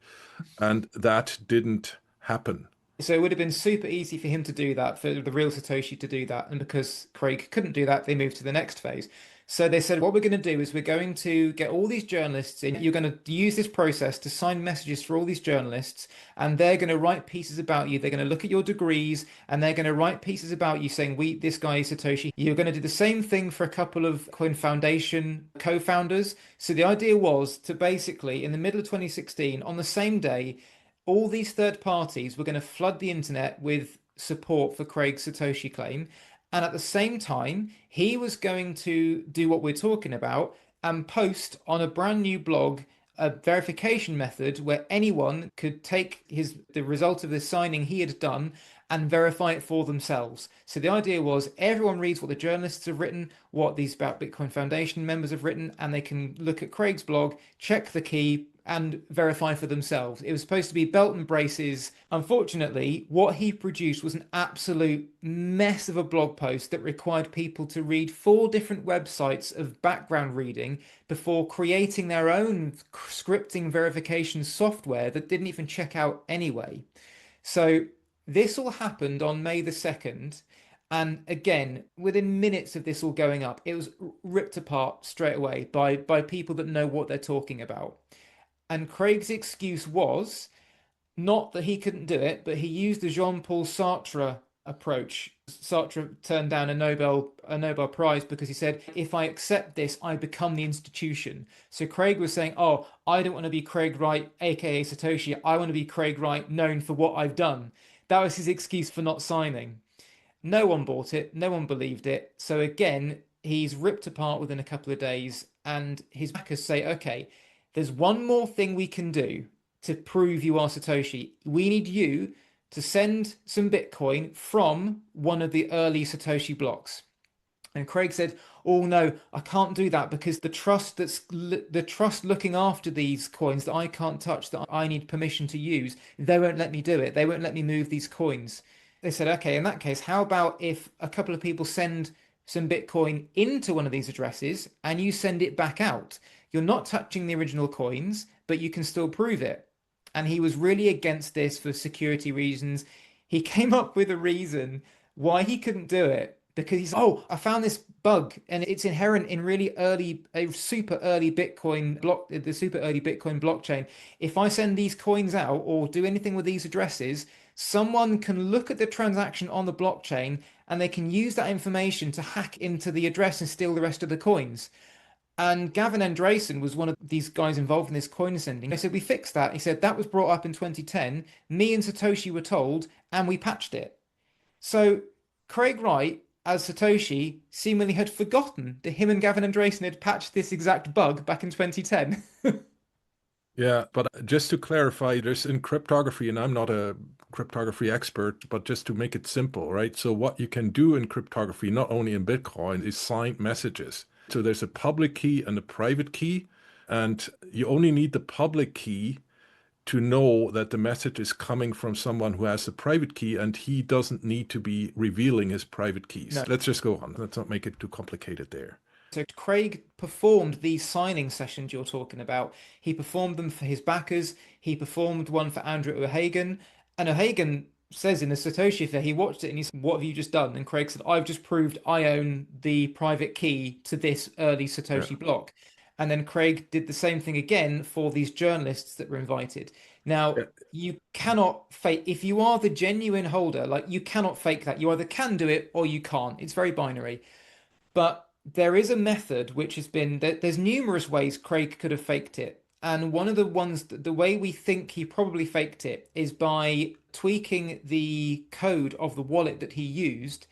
And that didn't happen. So it would have been super easy for him to do that, for the real Satoshi to do that. And because Craig couldn't do that, they moved to the next phase. So they said, what we're going to do is we're going to get all these journalists in. You're going to use this process to sign messages for all these journalists, and they're going to write pieces about you. They're going to look at your degrees, and they're going to write pieces about you saying, this guy is Satoshi. You're going to do the same thing for a couple of Coin Foundation co-founders. So the idea was to basically, in the middle of 2016, on the same day, all these third parties were going to flood the internet with support for Craig's Satoshi claim. And at the same time, he was going to do what we're talking about and post on a brand new blog a verification method where anyone could take the result of the signing he had done and verify it for themselves. So the idea was everyone reads what the journalists have written, what these about Bitcoin Foundation members have written, and they can look at Craig's blog, check the key, and verify for themselves. It was supposed to be belt and braces. Unfortunately, what he produced was an absolute mess of a blog post that required people to read 4 different websites of background reading before creating their own scripting verification software that didn't even check out anyway. So this all happened on May the 2nd. And again, within minutes of this all going up, it was ripped apart straight away by people that know what they're talking about. And Craig's excuse was not that he couldn't do it, but he used the Jean-Paul Sartre approach. Sartre turned down a Nobel Prize because he said, if I accept this, I become the institution. So Craig was saying, oh, I don't want to be Craig Wright, aka Satoshi. I want to be Craig Wright, known for what I've done. That was his excuse for not signing. No one bought it. No one believed it. So again, he's ripped apart within a couple of days, and his backers say, okay, there's one more thing we can do to prove you are Satoshi. We need you to send some Bitcoin from one of the early Satoshi blocks. And Craig said, oh no, I can't do that because the trust looking after these coins that I can't touch, that I need permission to use, they won't let me do it. They won't let me move these coins. They said, okay, in that case, how about if a couple of people send some Bitcoin into one of these addresses and you send it back out? You're not touching the original coins, but you can still prove it. And he was really against this for security reasons. He came up with a reason why he couldn't do it because he's, oh, I found this bug and it's inherent in really early, a super early Bitcoin block, the super early Bitcoin blockchain. If I send these coins out or do anything with these addresses, someone can look at the transaction on the blockchain and they can use that information to hack into the address and steal the rest of the coins. And Gavin Andresen was one of these guys involved in this coin sending. I said, we fixed that. He said, that was brought up in 2010. Me and Satoshi were told, and we patched it. So Craig Wright, as Satoshi, seemingly had forgotten that him and Gavin Andresen had patched this exact bug back in 2010. Yeah, but just to clarify, there's in cryptography, and I'm not a cryptography expert, but just to make it simple, right? So what you can do in cryptography, not only in Bitcoin, is sign messages. So there's a public key and a private key, and you only need the public key to know that the message is coming from someone who has a private key, and he doesn't need to be revealing his private keys. No. Let's just go on. Let's not make it too complicated there. So Craig performed these signing sessions you're talking about. He performed them for his backers. He performed one for Andrew O'Hagan. And O'Hagan says in the Satoshi affair, he watched it and he said, what have you just done? And Craig said, I've just proved I own the private key to this early Satoshi Yeah. block. And then Craig did the same thing again for these journalists that were invited. Now, Yeah. you cannot fake, if you are the genuine holder, like you cannot fake that. You either can do it or you can't. It's very binary. But there is a method which has been, there's numerous ways Craig could have faked it. And one of the ones, the way we think he probably faked it is by tweaking the code of the wallet that he used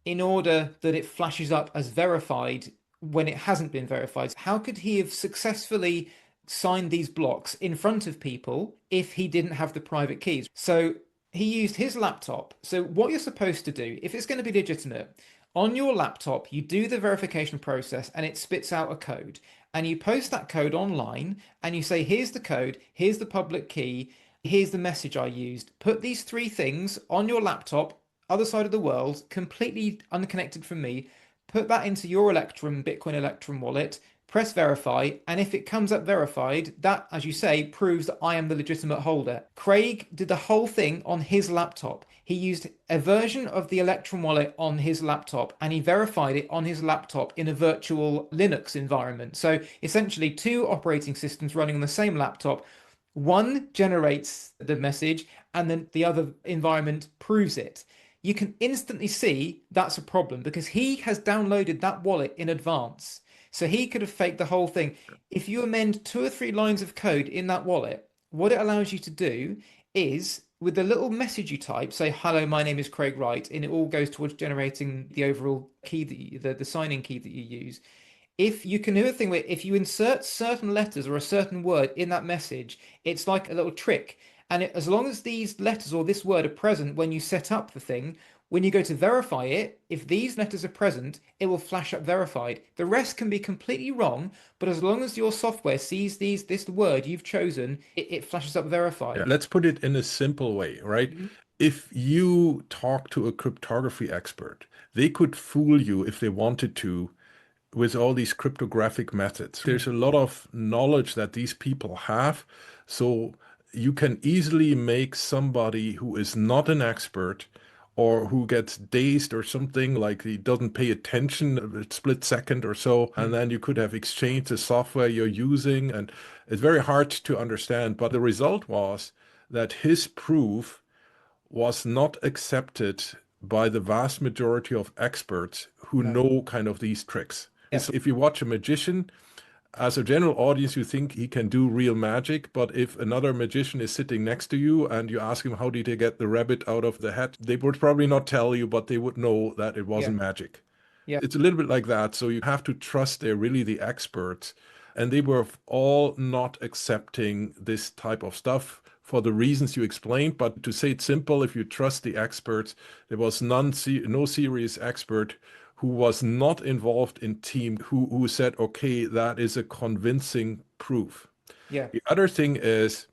in order that it flashes up as verified when it hasn't been verified. How could he have successfully signed these blocks in front of people if he didn't have the private keys? So he used his laptop. So what you're supposed to do, if it's going to be legitimate, on your laptop, you do the verification process and it spits out a code. And you post that code online and you say, here's the code, here's the public key, here's the message I used. Put these three things on your laptop, other side of the world, completely unconnected from me. Put that into your Electrum, Bitcoin Electrum wallet, press verify, and if it comes up verified, that, as you say, proves that I am the legitimate holder. Craig did the whole thing on his laptop. He used a version of the Electrum wallet on his laptop and he verified it on his laptop in a virtual Linux environment. So essentially, two operating systems running on the same laptop. One generates the message and then the other environment proves it. You can instantly see that's a problem because he has downloaded that wallet in advance. So he could have faked the whole thing. If you amend 2 or 3 lines of code in that wallet, what it allows you to do is with the little message you type, say, hello, my name is Craig Wright, and it all goes towards generating the overall key that the signing key that you use. If you can do a thing where if you insert certain letters or a certain word in that message, it's like a little trick. And as long as these letters or this word are present when you set up the thing, when you go to verify it, if these letters are present, it will flash up verified. The rest can be completely wrong, but as long as your software sees this word you've chosen, it flashes up verified. Yeah, let's put it in a simple way, right? Mhm. If you talk to a cryptography expert, they could fool you if they wanted to with all these cryptographic methods. There's a lot of knowledge that these people have, so you can easily make somebody who is not an expert or who gets dazed or something, like he doesn't pay attention a split second or so, and then you could have exchanged the software you're using, and it's very hard to understand. But the result was that his proof was not accepted by the vast majority of experts who No. know kind of these tricks. Yeah. If you watch a magician, as a general audience, you think he can do real magic, but if another magician is sitting next to you and you ask him how did he get the rabbit out of the hat, they would probably not tell you, but they would know that it Yeah. wasn't magic. Yeah. It's a little bit like that. So you have to trust they're really the experts. And they were all not accepting this type of stuff for the reasons you explained. But to say it simple, if you trust the experts, there was no serious expert who was not involved in team who said, okay, that is a convincing proof. Yeah. The other thing is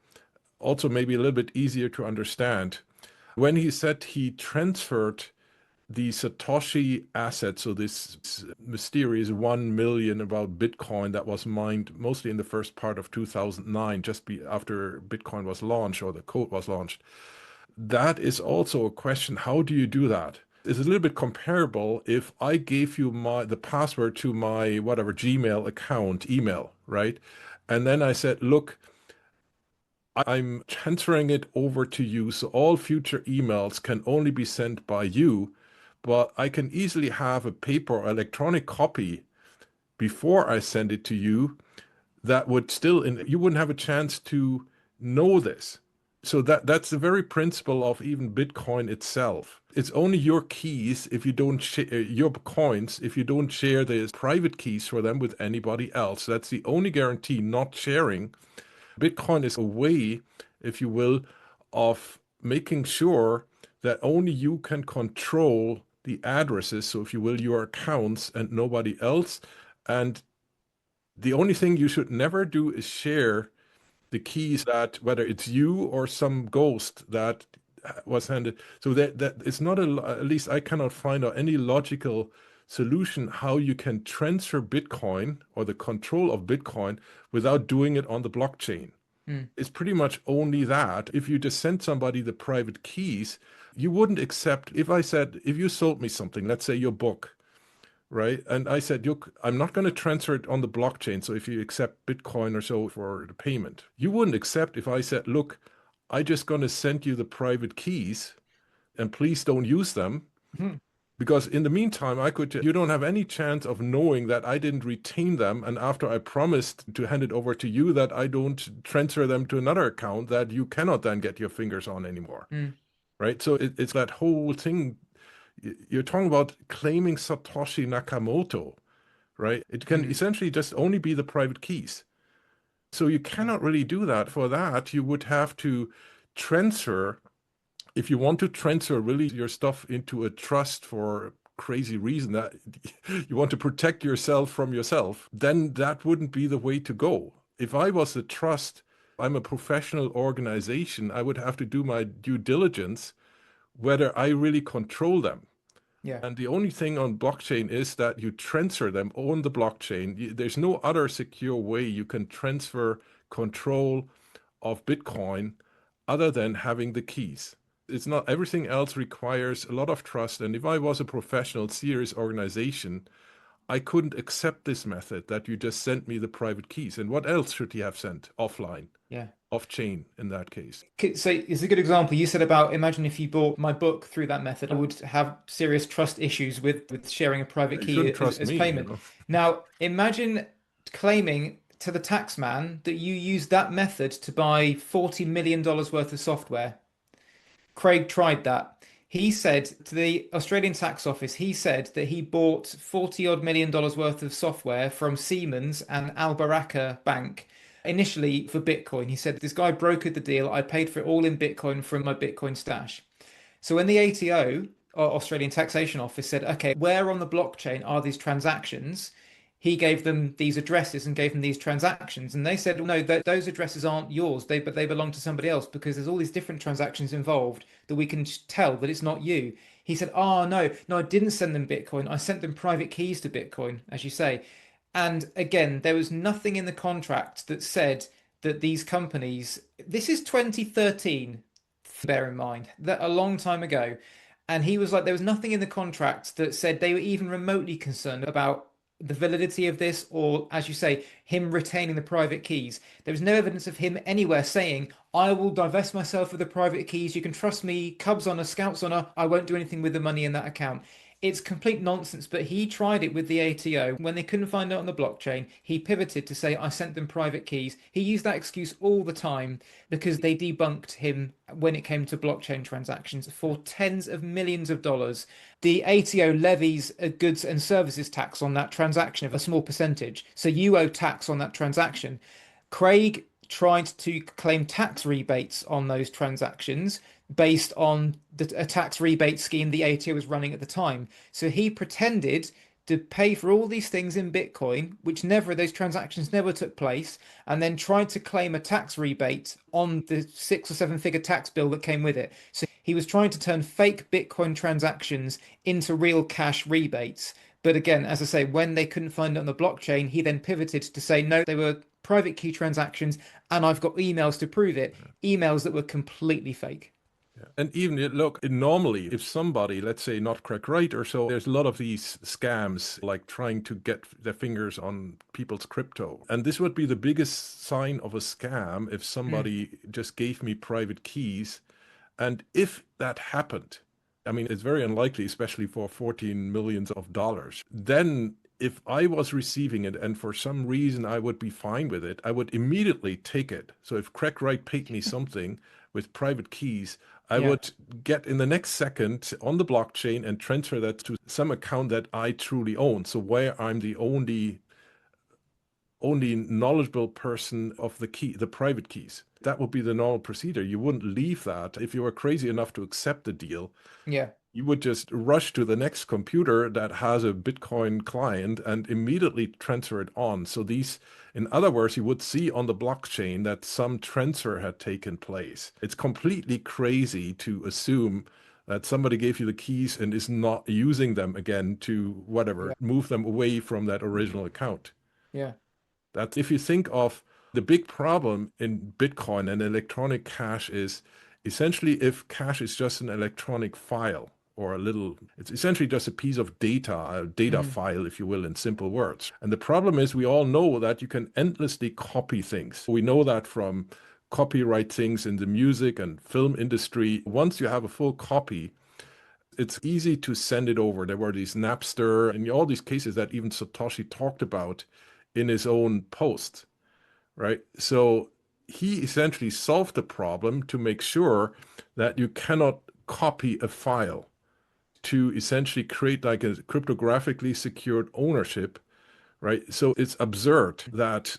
also maybe a little bit easier to understand. When he said he transferred the Satoshi asset, so this mysterious 1 million about Bitcoin that was mined mostly in the first part of 2009, after Bitcoin was launched or the code was launched. That is also a question. How do you do that? It's a little bit comparable if I gave you the password to my whatever Gmail account, email, right? And then I said, look, I'm transferring it over to you, so all future emails can only be sent by you, but I can easily have a paper or electronic copy before I send it to you that would still, you wouldn't have a chance to know this. So that's the very principle of even Bitcoin itself. It's only your keys if you don't share your coins, if you don't share the private keys for them with anybody else. That's the only guarantee, not sharing. Bitcoin is a way, if you will, of making sure that only you can control the addresses, so if you will, your accounts and nobody else. And the only thing you should never do is share the keys that whether it's you or some ghost that was handed. So that it's not at least I cannot find out any logical solution how you can transfer Bitcoin or the control of Bitcoin without doing it on the blockchain. Mm. It's pretty much only that. If you just send somebody the private keys, you wouldn't accept, if I said, if you sold me something, let's say your book, right? And I said, look, I'm not going to transfer it on the blockchain. So if you accept Bitcoin or so for the payment, you wouldn't accept if I said, look, I just going to send you the private keys and please don't use them. Mm. Because in the meantime, you don't have any chance of knowing that I didn't retain them. And after I promised to hand it over to you, that I don't transfer them to another account that you cannot then get your fingers on anymore. Mm. Right? So it's that whole thing. You're talking about claiming Satoshi Nakamoto, right? It can essentially just only be the private keys. So you cannot really do that. For that, you would have to transfer, if you want to transfer really your stuff into a trust for crazy reason that you want to protect yourself from yourself, then that wouldn't be the way to go. If I was a trust, I'm a professional organization, I would have to do my due diligence whether I really control them. Yeah. And the only thing on blockchain is that you transfer them on the blockchain. There's no other secure way you can transfer control of Bitcoin other than having the keys. It's not, everything else requires a lot of trust. And if I was a professional, serious organization, I couldn't accept this method that you just sent me the private keys. And what else should he have sent offline, Yeah. off chain in that case? So it's a good example. You said about imagine if you bought my book through that method, I would have serious trust issues with sharing a private You key shouldn't trust as me, you payment. know. Now, imagine claiming to the tax man that you used that method to buy $40 million worth of software. Craig tried that. He said to the Australian tax office, he said that he bought 40 odd million dollars worth of software from Siemens and Al Baraka Bank initially for Bitcoin. He said this guy brokered the deal. I paid for it all in Bitcoin from my Bitcoin stash. So when the ATO, or Australian Taxation Office, said, okay, where on the blockchain are these transactions? He gave them these addresses and gave them these transactions. And they said, well, no, those addresses aren't yours. But they belong to somebody else because there's all these different transactions involved that we can tell that it's not you. He said, oh, no, I didn't send them Bitcoin. I sent them private keys to Bitcoin, as you say. And again, there was nothing in the contract that said that these companies, this is 2013, bear in mind, that a long time ago. And he was like, there was nothing in the contract that said they were even remotely concerned about the validity of this, or as you say, him retaining the private keys. There was no evidence of him anywhere saying, I will divest myself of the private keys. You can trust me, Cubs on a Scouts on a, I won't do anything with the money in that account. It's complete nonsense, but he tried it with the ATO. When they couldn't find it on the blockchain, he pivoted to say, I sent them private keys. He used that excuse all the time because they debunked him when it came to blockchain transactions for tens of millions of dollars. The ATO levies a goods and services tax on that transaction of a small percentage. So you owe tax on that transaction. Craig tried to claim tax rebates on those transactions based on a tax rebate scheme the ATO was running at the time. So he pretended to pay for all these things in Bitcoin, which never, those transactions never took place, and then tried to claim a tax rebate on the 6 or 7 figure tax bill that came with it. So he was trying to turn fake Bitcoin transactions into real cash rebates. But again, as I say, when they couldn't find it on the blockchain, he then pivoted to say, no, they were private key transactions, and I've got emails to prove it, emails that were completely fake. And even look, normally, if somebody, let's say not Craig Wright or so, there's a lot of these scams like trying to get their fingers on people's crypto. And this would be the biggest sign of a scam if somebody just gave me private keys. And if that happened, I mean, it's very unlikely, especially for 14 millions of dollars. Then if I was receiving it and for some reason I would be fine with it, I would immediately take it. So if Craig Wright paid me something with private keys, I would get in the next second on the blockchain and transfer that to some account that I truly own. So where I'm the only knowledgeable person of the key, the private keys. That would be the normal procedure. You wouldn't leave that. If you were crazy enough to accept the deal, Yeah. you would just rush to the next computer that has a Bitcoin client and immediately transfer it on. So these, in other words, you would see on the blockchain that some transfer had taken place. It's completely crazy to assume that somebody gave you the keys and is not using them again to whatever, move them away from that original account. Yeah. That if you think of the big problem in Bitcoin and electronic cash is essentially if cash is just an electronic file or it's essentially just a piece of data, a data file, if you will, in simple words. And the problem is we all know that you can endlessly copy things. We know that from copyright things in the music and film industry. Once you have a full copy, it's easy to send it over. There were these Napster and all these cases that even Satoshi talked about in his own post, right? So he essentially solved the problem to make sure that you cannot copy a file to essentially create like a cryptographically secured ownership right? So it's absurd that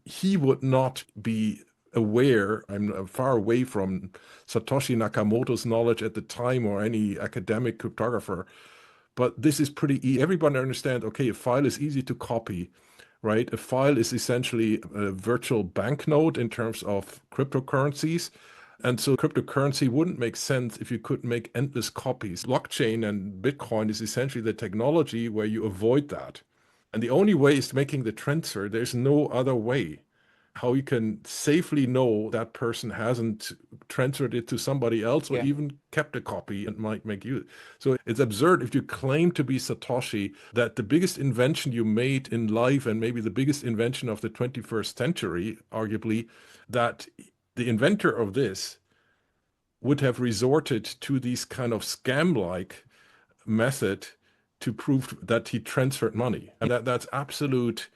he would not be aware. I'm far away from Satoshi Nakamoto's knowledge at the time or any academic cryptographer, but this is pretty easy. Everybody understands, okay, a file is easy to copy, right? A file is essentially a virtual banknote in terms of cryptocurrencies. And so cryptocurrency wouldn't make sense if you could make endless copies. Blockchain and Bitcoin is essentially the technology where you avoid that. And the only way is making the transfer. There's no other way how you can safely know that person hasn't transferred it to somebody else or Yeah. even kept a copy and might make use. So it's absurd if you claim to be Satoshi that the biggest invention you made in life and maybe the biggest invention of the 21st century, arguably, that the inventor of this would have resorted to these kind of scam-like method to prove that he transferred money. And that's absolute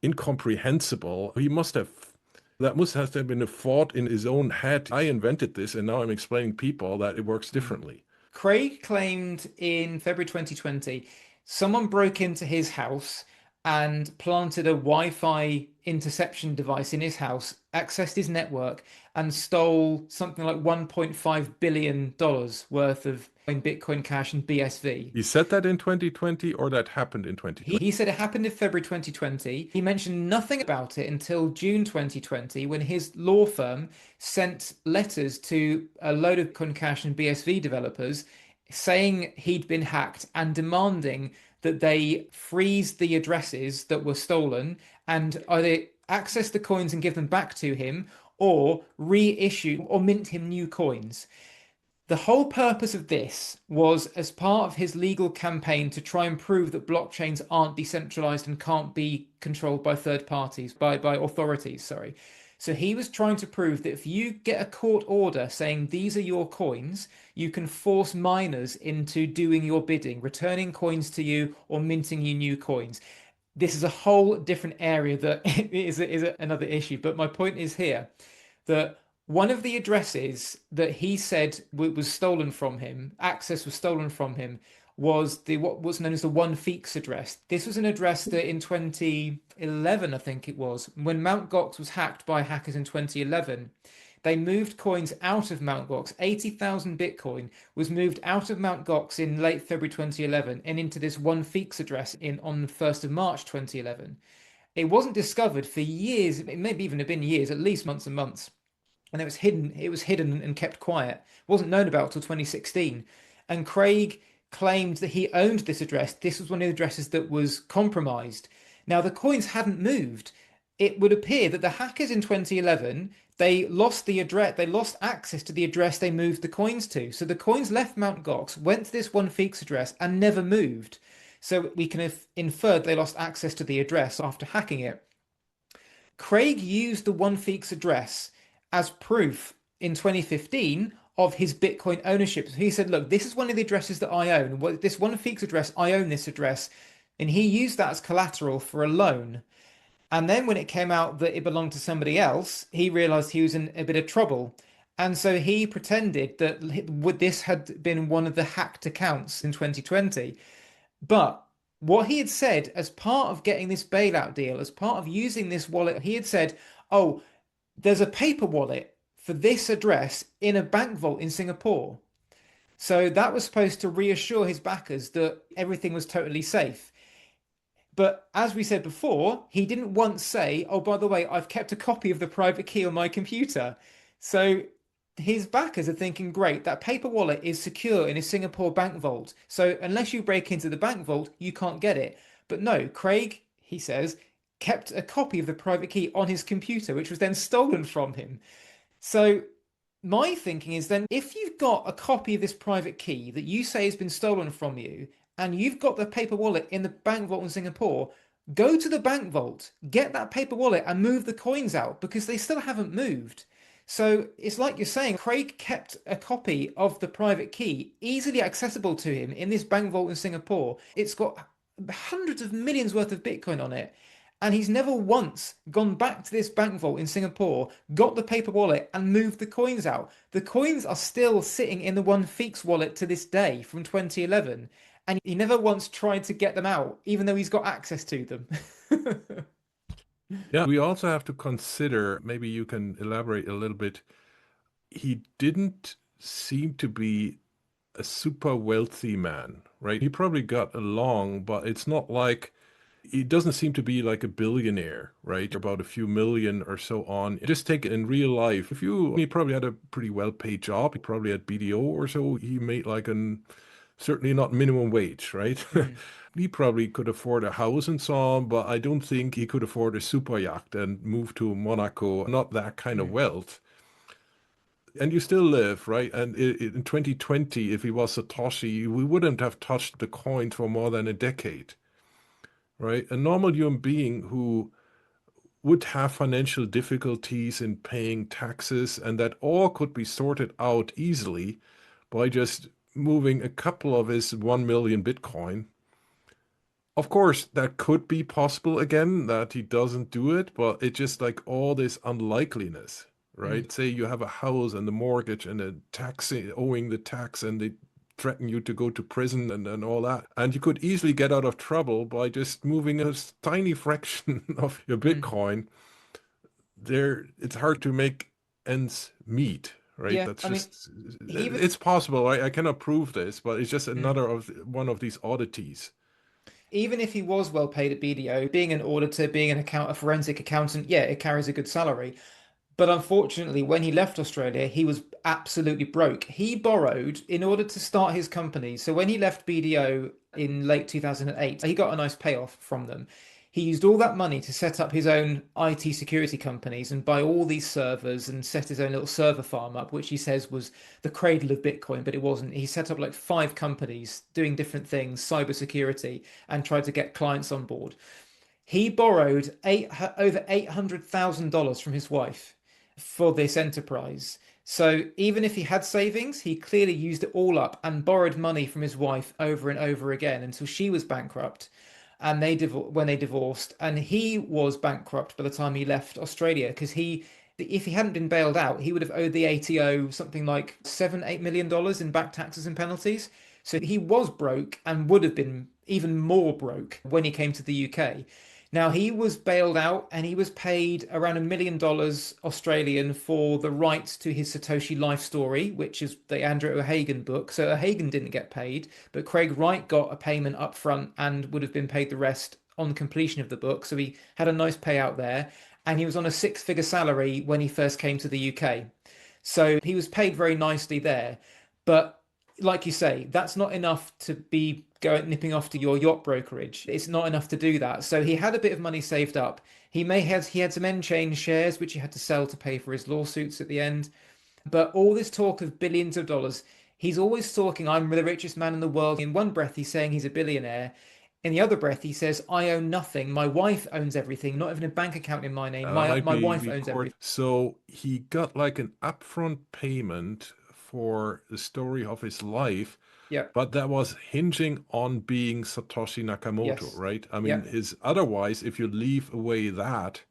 incomprehensible. That must have been a thought in his own head. I invented this, and now I'm explaining people that it works differently. Craig claimed in February 2020 someone broke into his house and planted a Wi-Fi interception device in his house, accessed his network, and stole something like $1.5 billion worth of Bitcoin Cash and BSV. He said that in 2020, or that happened in 2020? He said it happened in February 2020. He mentioned nothing about it until June 2020 when his law firm sent letters to a load of Concash and BSV developers saying he'd been hacked and demanding that they freeze the addresses that were stolen and either access the coins and give them back to him or reissue or mint him new coins. The whole purpose of this was as part of his legal campaign to try and prove that blockchains aren't decentralized and can't be controlled by third parties, by authorities, sorry. So he was trying to prove that if you get a court order saying these are your coins, you can force miners into doing your bidding, returning coins to you or minting you new coins. This is a whole different area that is another issue. But my point is here that one of the addresses that he said was stolen from him, access was stolen from him, was the what was known as the One Feeks address. This was an address that in 2011, I think it was, when Mt. Gox was hacked by hackers in 2011, they moved coins out of Mt. Gox. 80,000 Bitcoin was moved out of Mt. Gox in late February 2011 and into this One Feeks address on the 1st of March 2011. It wasn't discovered for years, it maybe even have been years, at least months and months. And it was hidden and kept quiet. It wasn't known about till 2016. And Craig claimed that he owned this address. This was one of the addresses that was compromised. Now, the coins hadn't moved. It would appear that the hackers in 2011, they lost the address, they lost access to the address they moved the coins to. So the coins left Mt. Gox, went to this One Feeks address and never moved. So we can infer they lost access to the address after hacking it. Craig used the One Feeks address as proof in 2015 of his Bitcoin ownership. So he said, look, this is one of the addresses that I own. This One Feeks address, I own this address. And he used that as collateral for a loan. And then when it came out that it belonged to somebody else, he realized he was in a bit of trouble. And so he pretended that this had been one of the hacked accounts in 2020. But what he had said as part of getting this bailout deal, as part of using this wallet, he had said, oh, there's a paper wallet for this address in a bank vault in Singapore. So that was supposed to reassure his backers that everything was totally safe. But as we said before, he didn't once say, oh, by the way, I've kept a copy of the private key on my computer. So his backers are thinking, great, that paper wallet is secure in a Singapore bank vault. So unless you break into the bank vault, you can't get it. But no, Craig, he says, kept a copy of the private key on his computer, which was then stolen from him. So my thinking is then, if you've got a copy of this private key that you say has been stolen from you, and you've got the paper wallet in the bank vault in Singapore, go to the bank vault, get that paper wallet and move the coins out because they still haven't moved. So it's like you're saying, Craig kept a copy of the private key easily accessible to him in this bank vault in Singapore. It's got hundreds of millions worth of Bitcoin on it. And he's never once gone back to this bank vault in Singapore, got the paper wallet and moved the coins out. The coins are still sitting in the One Feeks wallet to this day from 2011. and he never once tried to get them out, even though he's got access to them. Yeah, we also have to consider, maybe you can elaborate a little bit. He didn't seem to be a super wealthy man, right? He probably got along, but it's not like he doesn't seem to be like a billionaire, right? About a few million or so on. Just take it in real life. He probably had a pretty well-paid job. He probably had BDO or so. He made like an, certainly not minimum wage, right? Mm, He probably could afford a house and so on, but I don't think he could afford a super yacht and move to Monaco. Not that kind of mm. wealth. And you still live, right? And in 2020, if he was Satoshi, we wouldn't have touched the coin for more than a decade, right? A normal human being who would have financial difficulties in paying taxes, and that all could be sorted out easily by just moving a couple of his 1 million Bitcoin. Of course, that could be possible again, that he doesn't do it, but it's just like all this unlikeliness, Mm, right? Say you have a house and the mortgage and a tax, owing the tax, and they threaten you to go to prison and all that. And you could easily get out of trouble by just moving a tiny fraction of your mm. Bitcoin. There, it's hard to make ends meet, right? Yeah, That's I mean, just, he even it's possible. I cannot prove this, but it's just mm. another of one of these oddities. Even if he was well paid at BDO, being an auditor, being a forensic accountant, yeah, it carries a good salary. But unfortunately, when he left Australia, he was absolutely broke. He borrowed in order to start his company. So when he left BDO in late 2008, he got a nice payoff from them. He used all that money to set up his own IT security companies and buy all these servers and set his own little server farm up, which he says was the cradle of Bitcoin, but it wasn't. He set up like 5 companies doing different things, cybersecurity, and tried to get clients on board. He borrowed over $800,000 from his wife for this enterprise. So even if he had savings, he clearly used it all up and borrowed money from his wife over and over again until she was bankrupt. And when they divorced, and he was bankrupt by the time he left Australia because if he hadn't been bailed out, he would have owed the ATO something like $7, $8 million in back taxes and penalties. So he was broke and would have been even more broke when he came to the UK. Now he was bailed out and he was paid around $1 million Australian for the rights to his Satoshi life story, which is the Andrew O'Hagan book. So O'Hagan didn't get paid, but Craig Wright got a payment up front and would have been paid the rest on completion of the book. So he had a nice payout there. And he was on a 6-figure salary when he first came to the UK. So he was paid very nicely there. But like you say, that's not enough to be going nipping off to your yacht brokerage. It's not enough to do that. So he had a bit of money saved up. He had some Nchain shares which he had to sell to pay for his lawsuits at the end. But all this talk of billions of dollars, he's always talking, I'm the richest man in the world. In one breath, he's saying he's a billionaire. In the other breath, he says, I own nothing. My wife owns everything, not even a bank account in my name. That My might my wife be owns court. everything. So he got like an upfront payment for the story of his life, Yeah. but that was hinging on being Satoshi Nakamoto, Yes. right? I Yeah. mean, his otherwise, if you leave away that,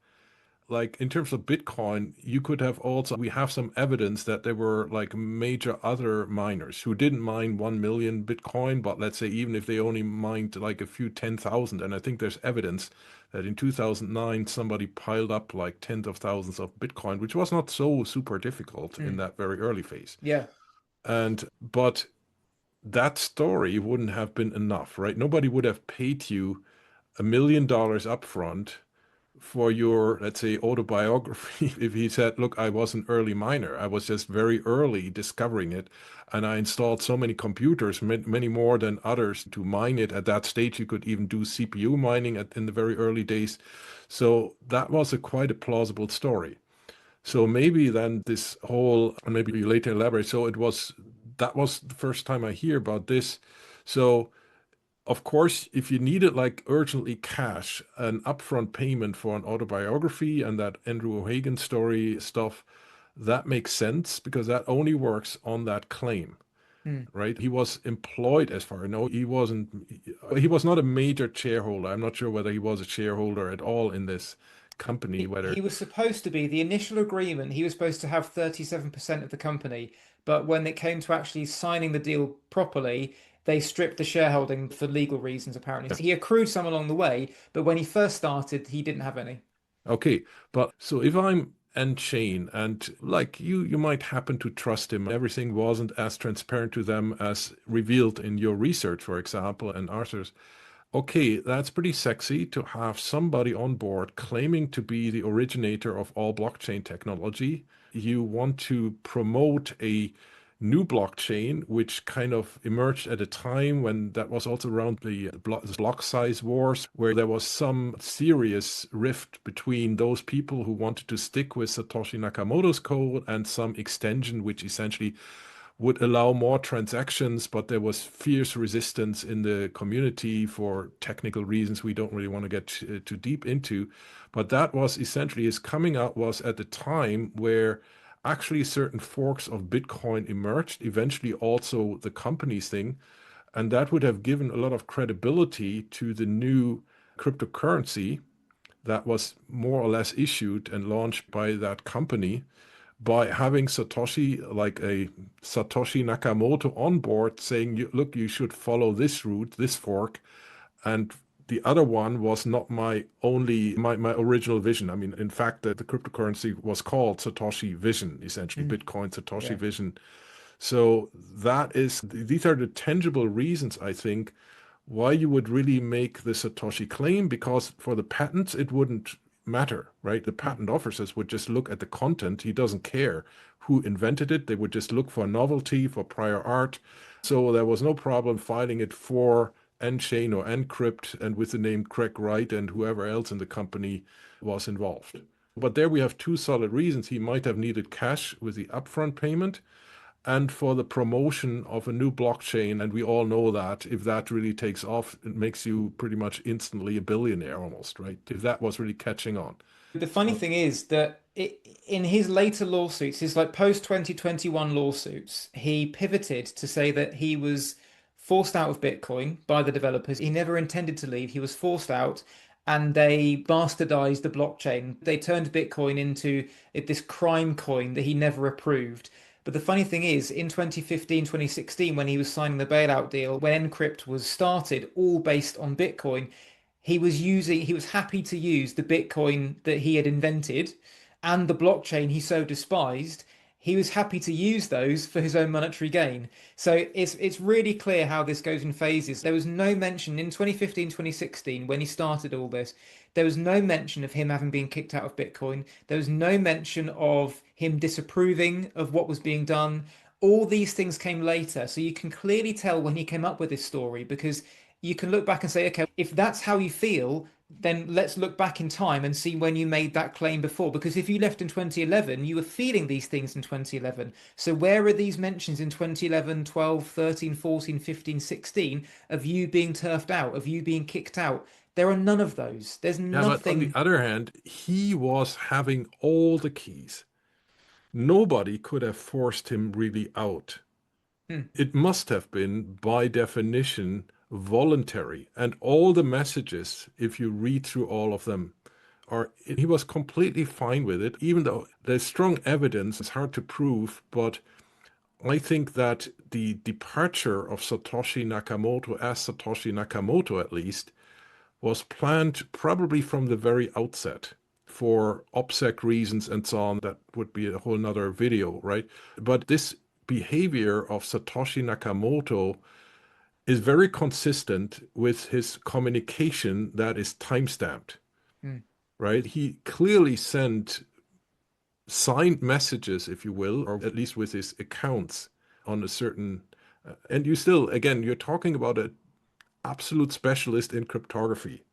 like in terms of Bitcoin, you could have also, we have some evidence that there were like major other miners who didn't mine 1 million Bitcoin, but let's say even if they only mined like a few 10,000, and I think there's evidence that in 2009 somebody piled up like tens of thousands of Bitcoin, which was not so super difficult in Mm. that very early phase. Yeah. But that story wouldn't have been enough, right? Nobody would have paid you $1 million upfront for your, let's say, autobiography. If he said, look, I was an early miner, I was just very early discovering it, and I installed so many computers, many more than others, to mine it. At that stage, you could even do CPU mining in the very early days. So that was quite a plausible story. So maybe then this whole, and maybe you later elaborate. So that was the first time I hear about this. So of course, if you needed like urgently cash, an upfront payment for an autobiography and that Andrew O'Hagan story stuff, that makes sense because that only works on that claim, Mm. right? He was employed, as far as I know. He was not a major shareholder. I'm not sure whether he was a shareholder at all in this company, He was supposed to be the initial agreement. He was supposed to have 37% of the company, but when it came to actually signing the deal properly, they stripped the shareholding for legal reasons, apparently. So he accrued some along the way, but when he first started, he didn't have any. Okay, but so if I'm Nchain and like you might happen to trust him, everything wasn't as transparent to them as revealed in your research, for example, and Arthur's. Okay, that's pretty sexy to have somebody on board claiming to be the originator of all blockchain technology. You want to promote a new blockchain, which kind of emerged at a time when that was also around the block size wars, where there was some serious rift between those people who wanted to stick with Satoshi Nakamoto's code and some extension, which essentially would allow more transactions, but there was fierce resistance in the community for technical reasons we don't really want to get too deep into. But that was essentially his coming out was at the time where actually certain forks of Bitcoin emerged, eventually also the company's thing. And that would have given a lot of credibility to the new cryptocurrency that was more or less issued and launched by that company by having Satoshi, like a Satoshi Nakamoto on board saying, look, you should follow this route, this fork. And the other one was not my original vision. I mean, in fact, the cryptocurrency was called Satoshi Vision, essentially, Mm. Bitcoin Satoshi Yeah. Vision. So these are the tangible reasons, I think, why you would really make the Satoshi claim, because for the patents, it wouldn't matter, right? The Mm. patent officers would just look at the content. He doesn't care who invented it. They would just look for novelty, for prior art. So there was no problem filing it for Nchain or Encrypt and with the name Craig Wright and whoever else in the company was involved. But there we have two solid reasons. He might have needed cash with the upfront payment and for the promotion of a new blockchain. And we all know that if that really takes off, it makes you pretty much instantly a billionaire almost, right? If that was really catching on. The funny So, thing is that in his later lawsuits, his like post 2021 lawsuits, he pivoted to say that he was forced out of Bitcoin by the developers. He never intended to leave. He was forced out, and they bastardized the blockchain. They turned Bitcoin into this crime coin that he never approved. But the funny thing is, in 2015, 2016, when he was signing the bailout deal, when Encrypt was started, all based on Bitcoin, he was happy to use the Bitcoin that he had invented and the blockchain he so despised. He was happy to use those for his own monetary gain. So it's really clear how this goes in phases. There was no mention in 2015, 2016, when he started all this, there was no mention of him having been kicked out of Bitcoin. There was no mention of him disapproving of what was being done. All these things came later. So you can clearly tell when he came up with this story, because you can look back and say, okay, if that's how you feel, then let's look back in time and see when you made that claim before. Because if you left in 2011, you were feeling these things in 2011. So where are these mentions in 2011, 12, 13, 14, 15, 16 of you being turfed out, of you being kicked out? There are none of those. There's yeah, but on the nothing. other hand, he was having all the keys. Nobody could have forced him really out. Hmm. It must have been, by definition, voluntary. And all the messages, if you read through all of them, he was completely fine with it, even though there's strong evidence, it's hard to prove, but I think that the departure of Satoshi Nakamoto, as Satoshi Nakamoto at least, was planned probably from the very outset for OPSEC reasons and so on. That would be a whole nother video, right? But this behavior of Satoshi Nakamoto is very consistent with his communication that is time-stamped, Hmm. right? He clearly sent signed messages, if you will, or at least with his accounts on a certain, and you still, again, you're talking about an absolute specialist in cryptography.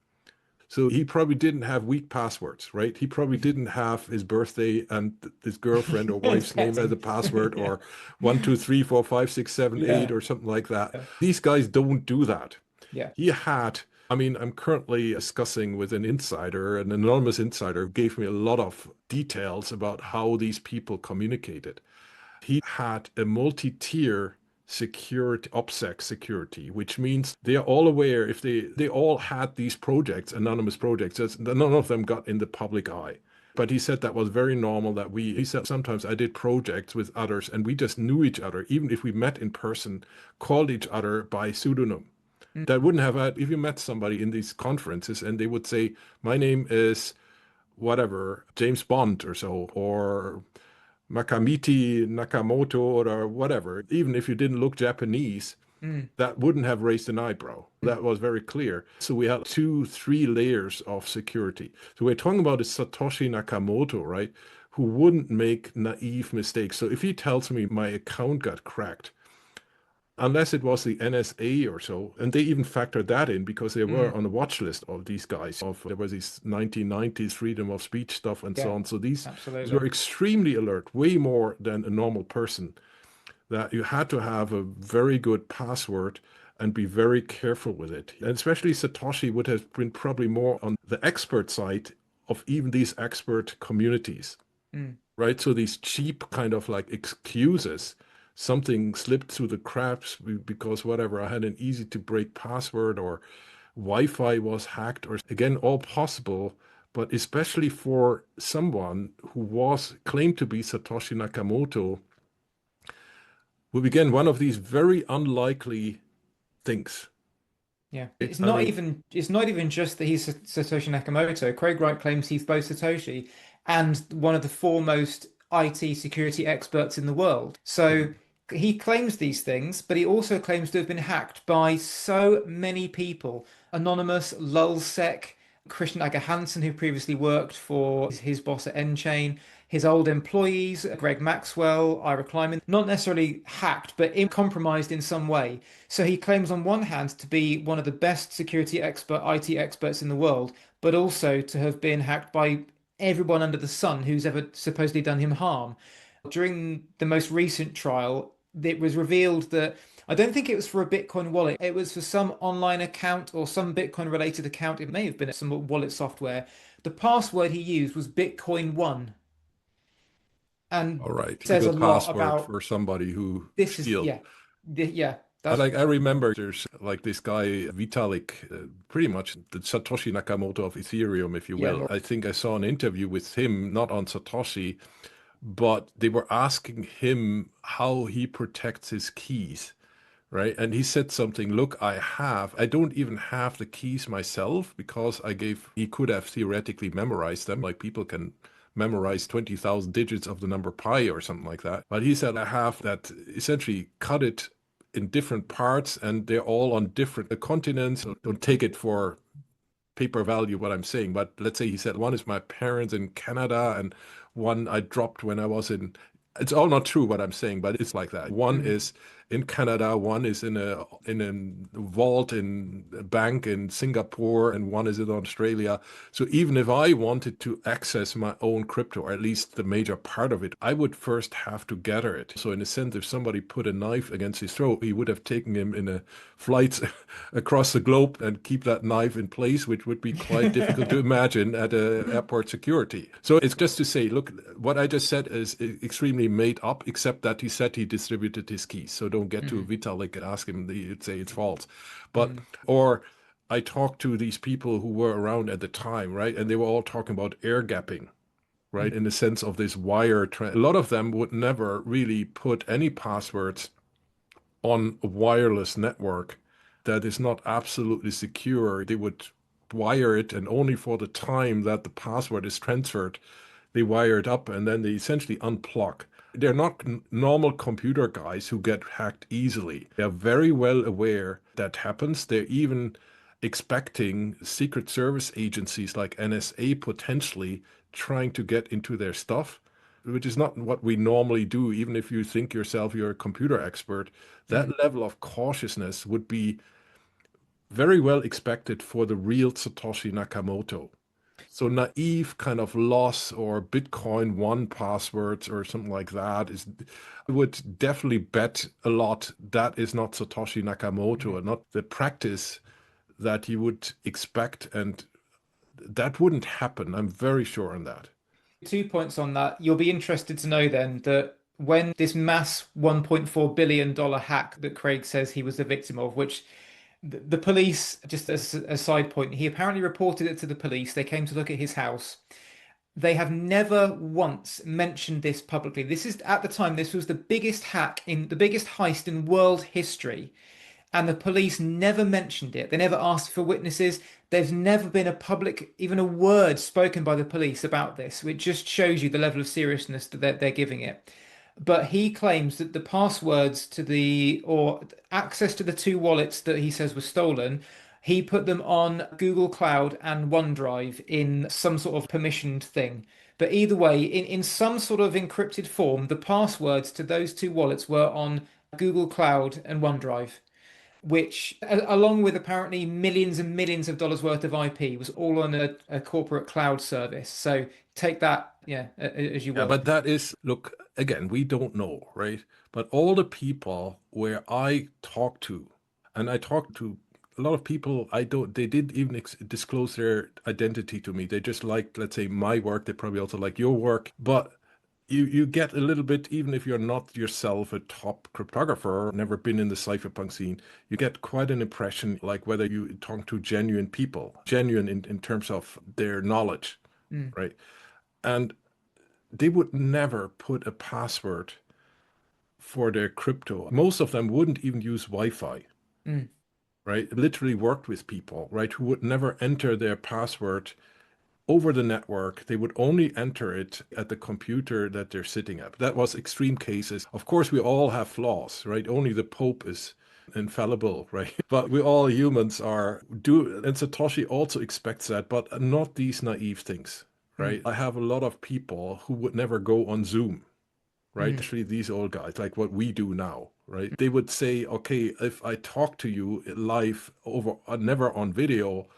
So he probably didn't have weak passwords, right? He probably didn't have his birthday and his girlfriend or It's wife's name as a petting. password Yeah. or 1, 2, 3, 4, 5, 6, 7, 8 Yeah. or something like that. Yeah. These guys don't do that. Yeah. He had, I mean, I'm currently discussing with an insider, an anonymous insider, who gave me a lot of details about how these people communicated. He had a multi-tier security, OPSEC security, which means they are all aware if they all had these projects, anonymous projects, none of them got in the public eye. But he said that was very normal that he said sometimes I did projects with others and we just knew each other, even if we met in person, called each other by pseudonym. Mm. That wouldn't have had if you met somebody in these conferences and they would say, my name is whatever, James Bond or so, or Makamiti Nakamoto or whatever. Even if you didn't look Japanese, Mm. that wouldn't have raised an eyebrow. That was very clear. So we had two, three layers of security. So we're talking about a Satoshi Nakamoto, right? Who wouldn't make naive mistakes. So if he tells me my account got cracked, unless it was the NSA or so, and they even factored that in because they were Mm. on the watch list of these guys. There was these 1990s freedom of speech stuff and so Yeah, on. So these were absolutely. extremely alert, way more than a normal person. That you had to have a very good password and be very careful with it. And especially Satoshi would have been probably more on the expert side of even these expert communities, Mm. right? So these cheap kind of like excuses, something slipped through the cracks because whatever, I had an easy to break password or Wi-Fi was hacked or again, all possible. But especially for someone who was claimed to be Satoshi Nakamoto, will begin one of these very unlikely things. Yeah, Right? it's I not mean, even just that he's Satoshi Nakamoto. Craig Wright claims he's both Satoshi and one of the foremost IT security experts in the world. So he claims these things, but he also claims to have been hacked by so many people. Anonymous, Lulzsec, Christian Aga Hansen, who previously worked for his boss at Nchain, his old employees, Greg Maxwell, Ira Kleiman, not necessarily hacked, but compromised in some way. So he claims on one hand to be one of the best security IT experts in the world, but also to have been hacked by everyone under the sun who's ever supposedly done him harm. During the most recent trial, it was revealed that I don't think it was for a Bitcoin wallet. It was for some online account or some Bitcoin related account. It may have been some wallet software. The password he used was Bitcoin One. And all right, says typical a lot password about for somebody who this is, steal. yeah, yeah, I that's, like I remember there's like this guy Vitalik, pretty much the Satoshi Nakamoto of Ethereum, if you yeah, will. I think I saw an interview with him, not on Satoshi, but they were asking him how he protects his keys, right? And he said something, look, I don't even have the keys myself because he could have theoretically memorized them, like people can memorize 20,000 digits of the number pi or something like that. But he said, I have that essentially cut it in different parts and they're all on different continents. So don't take it for paper value what I'm saying, but let's say he said one is my parents in Canada and one I dropped when I was in. It's all not true what I'm saying, but it's like that. One mm, is in Canada, one is in a vault in a bank in Singapore, and one is in Australia. So even if I wanted to access my own crypto, or at least the major part of it, I would first have to gather it. So in a sense, if somebody put a knife against his throat, he would have taken him in a flight across the globe and keep that knife in place, which would be quite difficult to imagine at airport security. So it's just to say, look, what I just said is extremely made up, except that he said he distributed his keys. So don't get to mm, Vitalik and ask him, he'd say it's false. But, mm, or I talked to these people who were around at the time, right? And they were all talking about air gapping, right? mm, In the sense of this wire. A lot of them would never really put any passwords on a wireless network that is not absolutely secure. They would wire it, and only for the time that the password is transferred, they wire it up and then they essentially unplug. They're not normal computer guys who get hacked easily. They're very well aware that happens. They're even expecting Secret Service agencies like NSA potentially trying to get into their stuff, which is not what we normally do. Even if you think yourself you're a computer expert, that mm. level of cautiousness would be very well expected for the real Satoshi Nakamoto. So naive kind of loss or Bitcoin one passwords or something like that is, I would definitely bet a lot that is not Satoshi Nakamoto and not the practice that you would expect. And that wouldn't happen. I'm very sure on that. 2 points on that. You'll be interested to know then that when this mass $1.4 billion hack that Craig says he was the victim of, which the police, just as a side point, he apparently reported it to the police. They came to look at his house. They have never once mentioned this publicly. This is at the time, this was the biggest hack in the biggest heist in world history. And the police never mentioned it. They never asked for witnesses. There's never been a public, even a word spoken by the police about this, which just shows you the level of seriousness that they're giving it. But he claims that the passwords to the, or access to the two wallets that he says were stolen, he put them on Google Cloud and OneDrive in some sort of permissioned thing. But either way, in some sort of encrypted form, the passwords to those two wallets were on Google Cloud and OneDrive, which, along with apparently millions and millions of dollars worth of IP, was all on a corporate cloud service. So take that, yeah, as you Yeah, will. but that is, look, again, we don't know, right? But all the people where I talk to, and I talked to a lot of people, I don't, they didn't even disclose their identity to me. They just liked, let's say, my work. They probably also like your work. But you get a little bit, even if you're not yourself a top cryptographer, never been in the cypherpunk scene, you get quite an impression, like whether you talk to genuine people, genuine in terms of their knowledge, Mm, right? And they would never put a password for their crypto. Most of them wouldn't even use Wi-Fi, mm, right? Literally worked with people, right, who would never enter their password over the network. They would only enter it at the computer that they're sitting at. That was extreme cases. Of course, we all have flaws, right? Only the Pope is infallible, right? But we all humans are do, and Satoshi also expects that, but not these naive things, mm, right? I have a lot of people who would never go on Zoom, right? mm, Especially these old guys, like what we do now, right? They would say, okay, if I talk to you live over, never on video,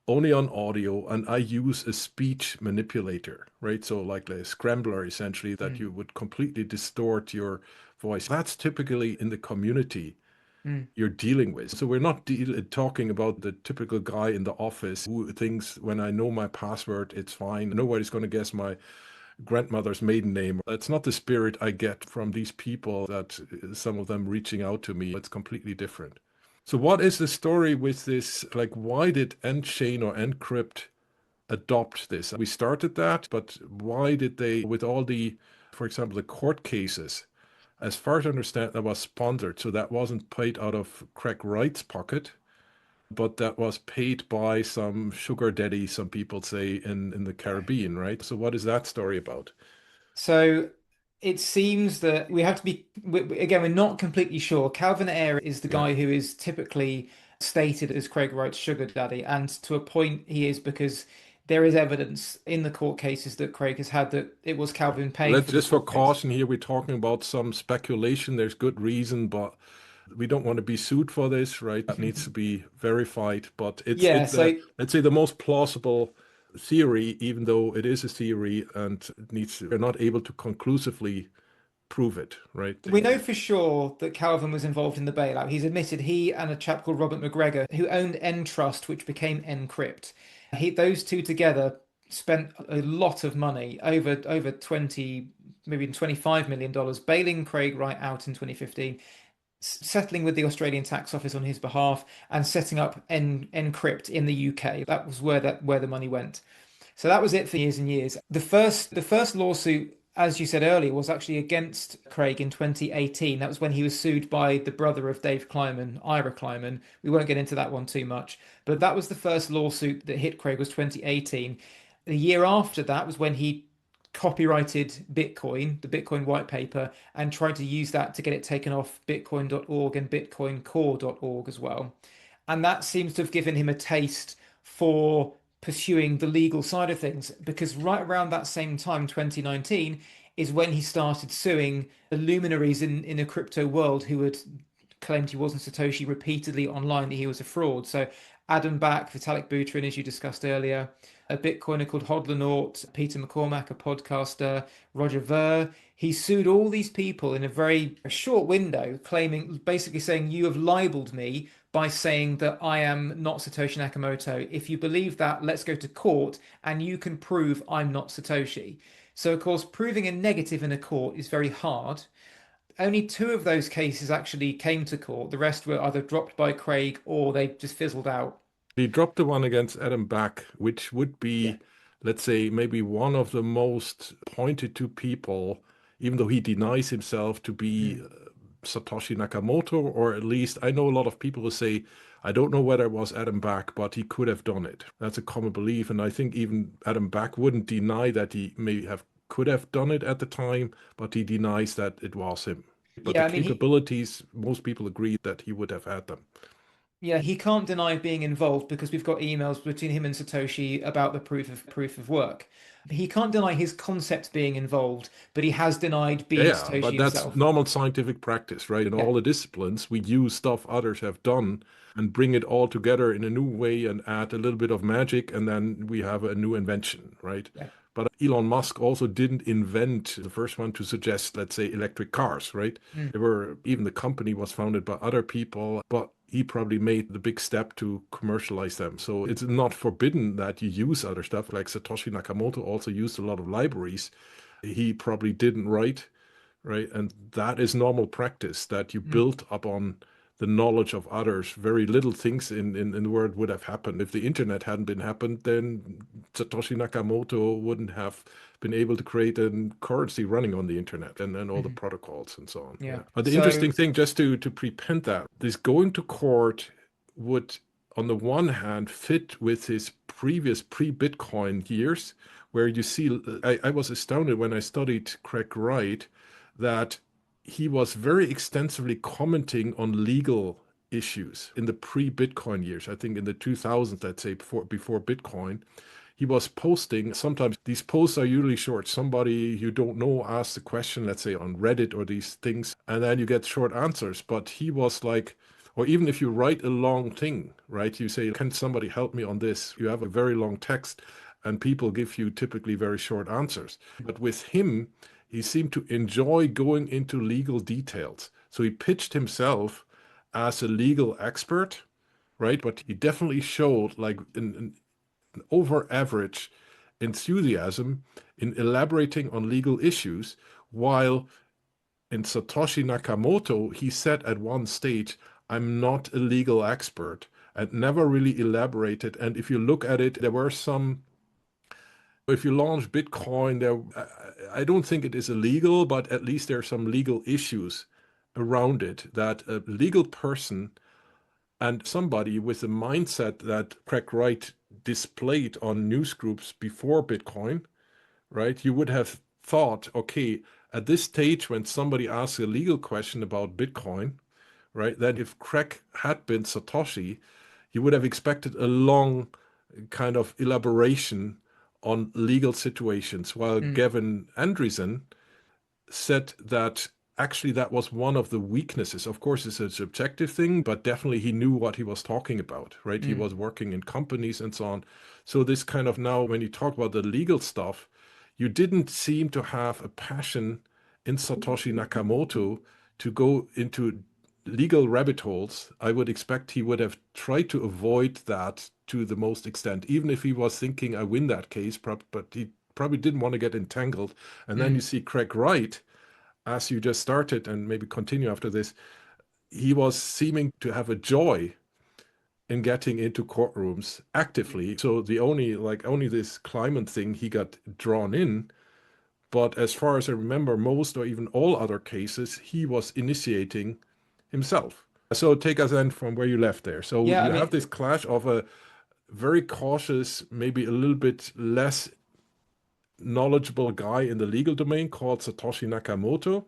only on audio, and I use a speech manipulator, right? So like a scrambler, essentially, that mm, you would completely distort your voice. That's typically in the community mm. you're dealing with. So we're not talking about the typical guy in the office who thinks when I know my password, it's fine. Nobody's going to guess my grandmother's maiden name. That's not the spirit I get from these people, that some of them reaching out to me. It's completely different. So what is the story with this? Like, why did Nchain or Encrypt adopt this? We started that, but why did they, with all the, for example, the court cases, as far as I understand, that was sponsored. So that wasn't paid out of Craig Wright's pocket, but that was paid by some sugar daddy, some people say, in the Caribbean, right? So what is that story about? So it seems that we have to be, again, we're not completely sure. Calvin Ayre is the Yeah. guy who is typically stated as Craig Wright's sugar daddy. And to a point, he is, because there is evidence in the court cases that Craig has had that it was Calvin paying Let's for the just for court case. caution here, we're talking about some speculation. There's good reason, but we don't want to be sued for this, right? That needs to be verified. But Yeah, it's so let's say the most plausible theory, even though it is a theory and it needs we're not able to conclusively prove it, right? we know for sure that Calvin was involved in the bailout. He's admitted he and a chap called Robert McGregor, who owned Entrust, which became Encrypt. Those two together spent a lot of money, over 20, maybe $25 million, bailing Craig Wright out in 2015, settling with the Australian Tax Office on his behalf, and setting up Encrypt in the UK. That was where the money went. So that was it for years and years. The first lawsuit, as you said earlier, was actually against Craig in 2018. That was when he was sued by the brother of Dave Kleiman, Ira Kleiman. We won't get into that one too much, but that was the first lawsuit that hit Craig, was 2018. The year after that was when he copyrighted Bitcoin, the Bitcoin white paper, and tried to use that to get it taken off bitcoin.org and bitcoincore.org as well. And that seems to have given him a taste for pursuing the legal side of things, because right around that same time, 2019, is when he started suing the luminaries in the crypto world who had claimed he wasn't Satoshi repeatedly online, that he was a fraud. So Adam Back, Vitalik Buterin, as you discussed earlier, a Bitcoiner called Hodlonaut, Peter McCormack, a podcaster, Roger Ver. He sued all these people in a very short window, claiming, basically saying, you have libeled me by saying that I am not Satoshi Nakamoto. If you believe that, let's go to court and you can prove I'm not Satoshi. So, of course, proving a negative in a court is very hard. Only two of those cases actually came to court. The rest were either dropped by Craig or they just fizzled out. He dropped the one against Adam Back, which would Yeah. be let's say, maybe one of the most pointed to people, even though he denies himself to be Mm. Satoshi Nakamoto, or at least I know a lot of people who say, I don't know whether it was Adam Back, but he could have done it. That's a common belief. And I think even Adam Back wouldn't deny that he may have could have done it at the time, but he denies that it was him. But the Yeah, I mean, capabilities, most people agree that he would have had them. yeah, he can't deny being involved because we've got emails between him and Satoshi about the proof of work. He can't deny his concept being involved, but he has denied being Yeah, Satoshi but that's himself. normal scientific practice, right? In Yeah, all the disciplines, we use stuff others have done and bring it all together in a new way and add a little bit of magic, and then we have a new invention, right? yeah. But Elon Musk also didn't invent the first one to suggest, let's say, electric cars, right? Mm, There were even the company was founded by other people, but he probably made the big step to commercialize them. So it's not forbidden that you use other stuff. Like Satoshi Nakamoto also used a lot of libraries he probably didn't write, right? And that is normal practice that you mm, build upon the knowledge of others. Very little things in the world would have happened. If the internet hadn't been happened, then Satoshi Nakamoto wouldn't have been able to create a currency running on the internet and all the mhm. protocols and so on. Yeah. Yeah. But the So, interesting thing, just to prepend that, this going to court would, on the one hand, fit with his previous pre-Bitcoin years, where you see, I was astounded when I studied Craig Wright that he was very extensively commenting on legal issues in the pre-Bitcoin years. I think in the 2000s, let's say before Bitcoin, he was posting. Sometimes these posts are usually short. Somebody you don't know asks a question, let's say on Reddit or these things, and then you get short answers. But he was like, or even if you write a long thing, right? You say, can somebody help me on this? You have a very long text, and people give you typically very short answers. But with him, he seemed to enjoy going into legal details. So he pitched himself as a legal expert, right? But he definitely showed like an over average enthusiasm in elaborating on legal issues, while in Satoshi Nakamoto, he said at one stage, I'm not a legal expert and never really elaborated. And if you look at it, there were some, if you launch Bitcoin, there, I don't think it is illegal, but at least there are some legal issues around it that a legal person and somebody with the mindset that Craig Wright displayed on news groups before Bitcoin, right? You would have thought, okay, at this stage, when somebody asks a legal question about Bitcoin, right, that if Craig had been Satoshi, you would have expected a long kind of elaboration on legal situations, while mm, Gavin Andresen said that actually that was one of the weaknesses. Of course, it's a subjective thing, but definitely he knew what he was talking about, right? He mm, was working in companies and so on. So this kind of now, when you talk about the legal stuff, you didn't seem to have a passion in Satoshi Nakamoto to go into legal rabbit holes. I would expect he would have tried to avoid that to the most extent, even if he was thinking, I win that case, but he probably didn't want to get entangled. And then you mm, see Craig Wright, as you just started, and maybe continue after this, he was seeming to have a joy in getting into courtrooms actively. So the only, like, only this climate thing he got drawn in. But as far as I remember, most or even all other cases, he was initiating himself. So take us then from where you left there. So yeah. I you have mean, this clash of a very cautious, maybe a little bit less knowledgeable guy in the legal domain called Satoshi Nakamoto,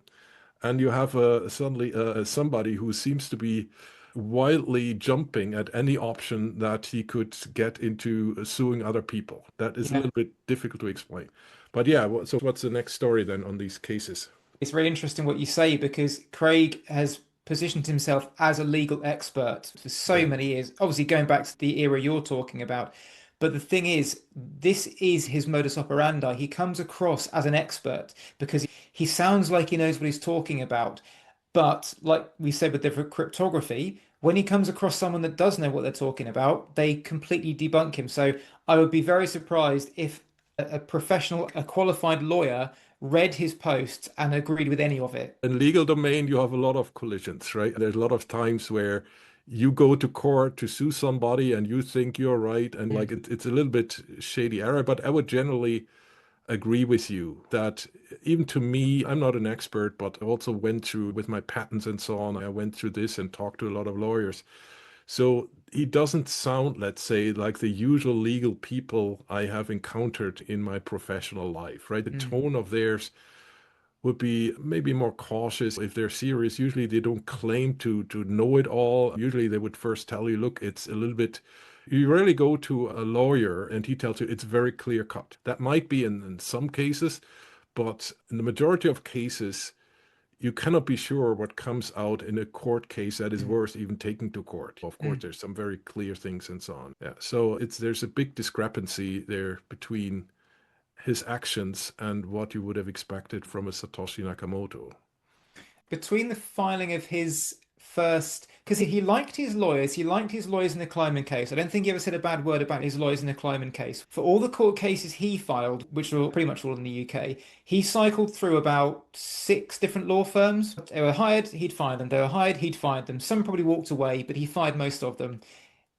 and you have suddenly somebody who seems to be wildly jumping at any option that he could get into suing other people. That is a yeah. little bit difficult to explain. But yeah, so what's the next story then on these cases? It's really interesting what you say because Craig has positioned himself as a legal expert for so Yeah. many years, obviously going back to the era you're talking about. But the thing is, this is his modus operandi. He comes across as an expert because he sounds like he knows what he's talking about. But like we said with the cryptography, when he comes across someone that does know what they're talking about, they completely debunk him. So I would be very surprised if a professional, a qualified lawyer read his posts and agreed with any of it. In legal domain, you have a lot of collisions, right? There's a lot of times where you go to court to sue somebody and you think you're right, and Mm. like it's a little bit shady area, but I would generally agree with you that even to me, I'm not an expert, but I also went through with my patents and so on. I went through this and talked to a lot of lawyers. So he doesn't sound, let's say, like the usual legal people I have encountered in my professional life, right? The Mm. tone of theirs would be maybe more cautious. If they're serious, usually they don't claim to know it all. Usually they would first tell you, look, it's a little bit. You rarely go to a lawyer and he tells you it's very clear cut. That might be in some cases, but in the majority of cases, you cannot be sure what comes out in a court case that is Mm. worth even taking to court. Of course, Mm. there's some very clear things and so on. Yeah. So there's a big discrepancy there between his actions and what you would have expected from a Satoshi Nakamoto. Between the filing of his first, because he liked his lawyers in the Kleiman case. I don't think he ever said a bad word about his lawyers in the Kleiman case. For all the court cases he filed, which were pretty much all in the UK, he cycled through about 6 different law firms. They were hired, he'd fire them. They were hired, he'd fired them. Some probably walked away, but he fired most of them.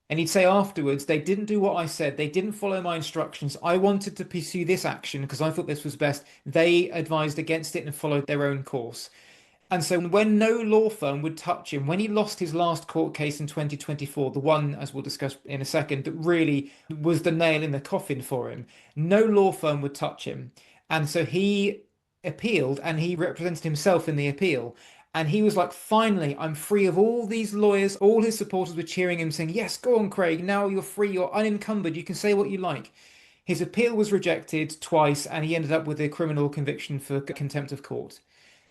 And he'd say afterwards, they didn't do what I said. They didn't follow my instructions. I wanted to pursue this action because I thought this was best. They advised against it and followed their own course. And so when no law firm would touch him, when he lost his last court case in 2024, the one, as we'll discuss in a second, that really was the nail in the coffin for him, no law firm would touch him. And so he appealed and he represented himself in the appeal. And he was like, finally, I'm free of all these lawyers. All his supporters were cheering him, saying, yes, go on, Craig. Now you're free. You're unencumbered. You can say what you like. His appeal was rejected twice, and he ended up with a criminal conviction for contempt of court.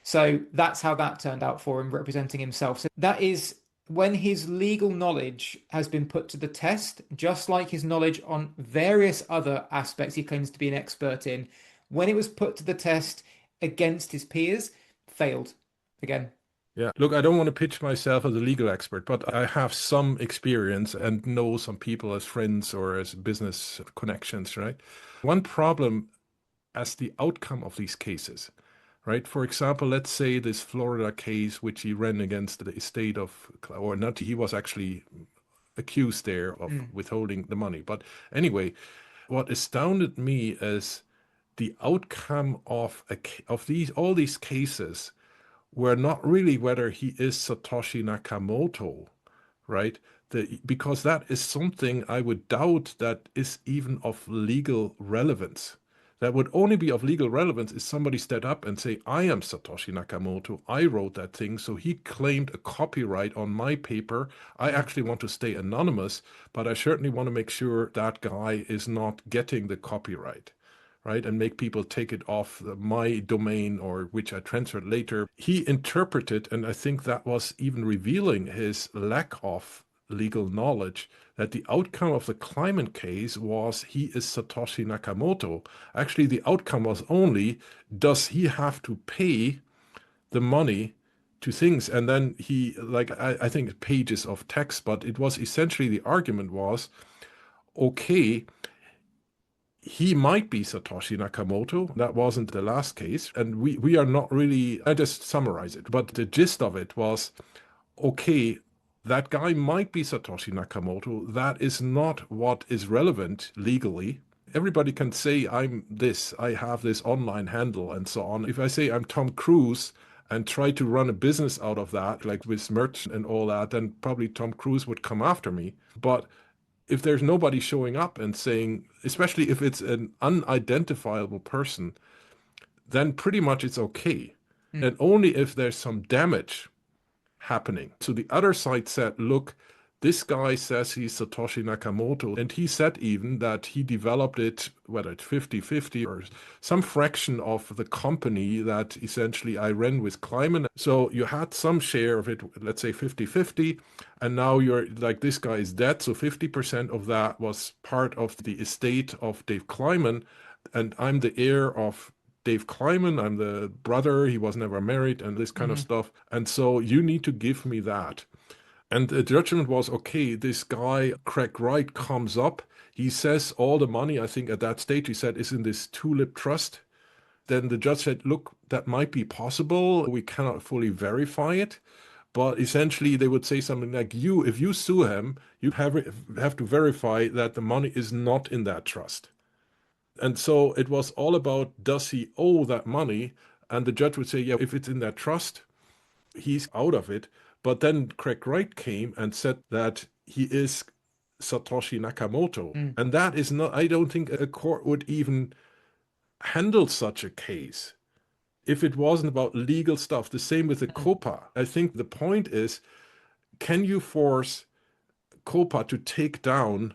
So that's how that turned out for him, representing himself. So that is when his legal knowledge has been put to the test, just like his knowledge on various other aspects he claims to be an expert in, when it was put to the test against his peers, failed again. Yeah, look, I don't want to pitch myself as a legal expert, but I have some experience and know some people as friends or as business connections, right? One problem as the outcome of these cases, right? For example, let's say this Florida case, which he ran against the estate of, or not, he was actually accused there of Mm. withholding the money. But anyway, what astounded me is the outcome of these all these cases were not really whether he is Satoshi Nakamoto, right? Because that is something I would doubt that is even of legal relevance. That would only be of legal relevance if somebody stepped up and say, I am Satoshi Nakamoto. I wrote that thing. So he claimed a copyright on my paper. I Mm. actually want to stay anonymous, but I certainly want to make sure that guy is not getting the copyright, right? And make people take it off my domain or which I transferred later. He interpreted, and I think that was even revealing his lack of legal knowledge, that the outcome of the climate case was he is Satoshi Nakamoto. Actually, the outcome was only, does he have to pay the money to things? And then he, like, I think pages of text, but it was essentially the argument was, okay, he might be Satoshi Nakamoto. That wasn't the last case. And we are not really, I just summarize it. But the gist of it was, okay, that guy might be Satoshi Nakamoto. That is not what is relevant legally. Everybody can say, I'm this, I have this online handle and so on. If I say I'm Tom Cruise and try to run a business out of that, like with merch and all that, then probably Tom Cruise would come after me. But if there's nobody showing up and saying, especially if it's an unidentifiable person, then pretty much it's okay. Mm. And only if there's some damage happening. So the other side said, look, this guy says he's Satoshi Nakamoto, and he said even that he developed it, whether it's 50-50 or some fraction of the company that essentially I ran with Kleiman. So you had some share of it, let's say 50-50, and now you're like, this guy is dead. So 50% of that was part of the estate of Dave Kleiman, and I'm the heir of Dave Kleiman. I'm the brother. He was never married and this kind of Mhm. stuff. And so you need to give me that. And the judgment was, okay, this guy, Craig Wright, comes up. He says all the money, I think at that stage, he said, is in this tulip trust. Then the judge said, look, that might be possible. We cannot fully verify it. But essentially, they would say something like, if you sue him, you have to verify that the money is not in that trust. And so it was all about, does he owe that money? And the judge would say, yeah, if it's in that trust, he's out of it. But then Craig Wright came and said that he is Satoshi Nakamoto. Mm. And that is not, I don't think a court would even handle such a case if it wasn't about legal stuff. The same with the COPA. I think the point is, can you force COPA to take down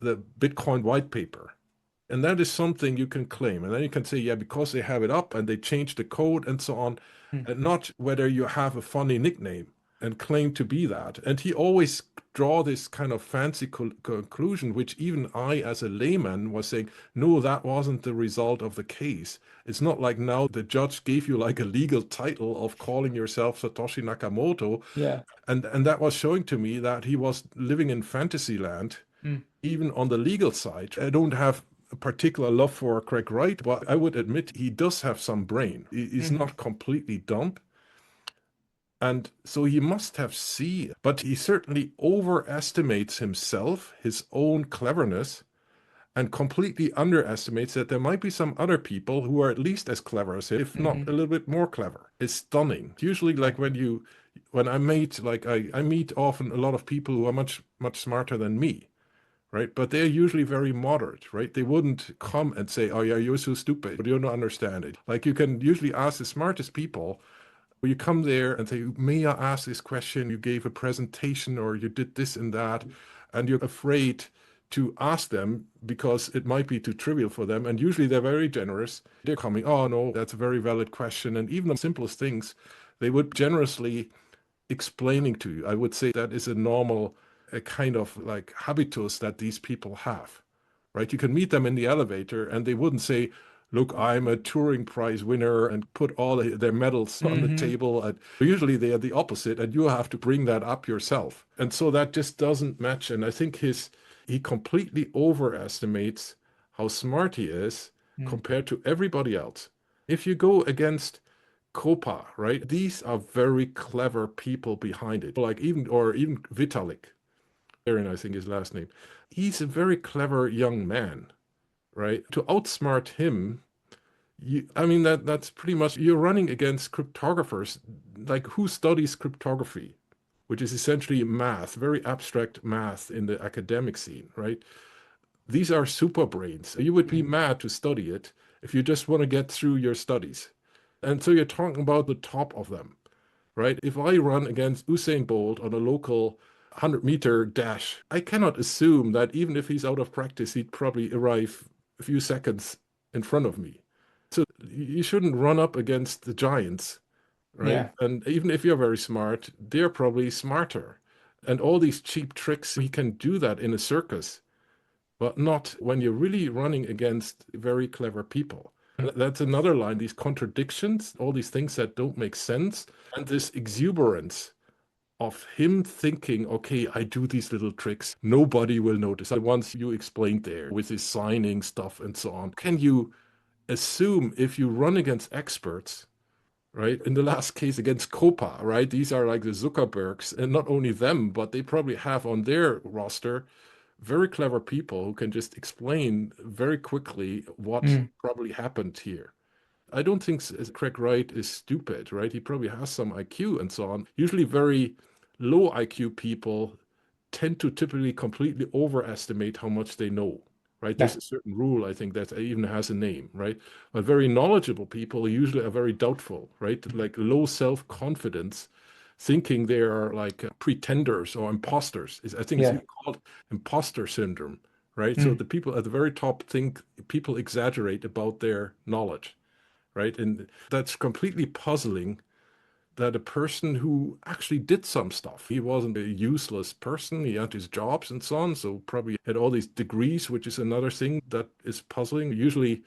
the Bitcoin white paper? And that is something you can claim. And then you can say, yeah, because they have it up and they changed the code and so on, and not whether you have a funny nickname and claim to be that. And he always draw this kind of fancy conclusion, which even I, as a layman, was saying, no, that wasn't the result of the case. It's not like now the judge gave you like a legal title of calling yourself Satoshi Nakamoto. Yeah. And that was showing to me that he was living in fantasy land, even on the legal side. I don't have a particular love for Craig Wright, but I would admit he does have some brain. He's not completely dumb. And so he must have seen, but he certainly overestimates himself, his own cleverness, and completely underestimates that there might be some other people who are at least as clever as him, if not a little bit more clever. It's stunning. Usually, like when I meet, like I meet often a lot of people who are much, much smarter than me, right? But they're usually very moderate, right? They wouldn't come and say, oh yeah, you're so stupid, but you don't understand it. Like you can usually ask the smartest people, you come there and say, may I ask this question? You gave a presentation or you did this and that, and you're afraid to ask them because it might be too trivial for them. And usually they're very generous. They're coming, oh no, that's a very valid question. And even the simplest things, they would generously explaining to you. I would say that is a normal a kind of like habitus that these people have, right? You can meet them in the elevator and they wouldn't say, look, I'm a Turing Prize winner and put all their medals on the table. And usually they are the opposite, and you have to bring that up yourself. And so that just doesn't match. And I think he completely overestimates how smart he is compared to everybody else. If you go against Copa, right? These are very clever people behind it. Like even Vitalik, very nice, I think his last name. He's a very clever young man, right? To outsmart him, I mean that's pretty much you're running against cryptographers. Like who studies cryptography, which is essentially math, very abstract math in the academic scene, right? These are super brains. You would be mad to study it if you just want to get through your studies. And so you're talking about the top of them, right? If I run against Usain Bolt on a local 100-meter dash, I cannot assume that even if he's out of practice, he'd probably arrive a few seconds in front of me. So you shouldn't run up against the giants, right? Yeah. And even if you're very smart, they're probably smarter. And all these cheap tricks, he can do that in a circus, but not when you're really running against very clever people. And that's another line, these contradictions, all these things that don't make sense, and this exuberance of him thinking, okay, I do these little tricks, nobody will notice. The ones you explained there with his signing stuff and so on. Can you assume if you run against experts, right? In the last case against Copa, right? These are like the Zuckerbergs, and not only them, but they probably have on their roster very clever people who can just explain very quickly what probably happened here. I don't think Craig Wright is stupid, right? He probably has some IQ and so on. Usually very low IQ people tend to typically completely overestimate how much they know, right? Yeah. There's a certain rule, I think, that even has a name, right? But very knowledgeable people usually are very doubtful, right? Like low self-confidence, thinking they are like pretenders or imposters. I think it's Yeah. called imposter syndrome, right? So the people at the very top think people exaggerate about their knowledge, right? And that's completely puzzling that a person who actually did some stuff, he wasn't a useless person, he had his jobs and so on, so probably had all these degrees, which is another thing that is puzzling. Usually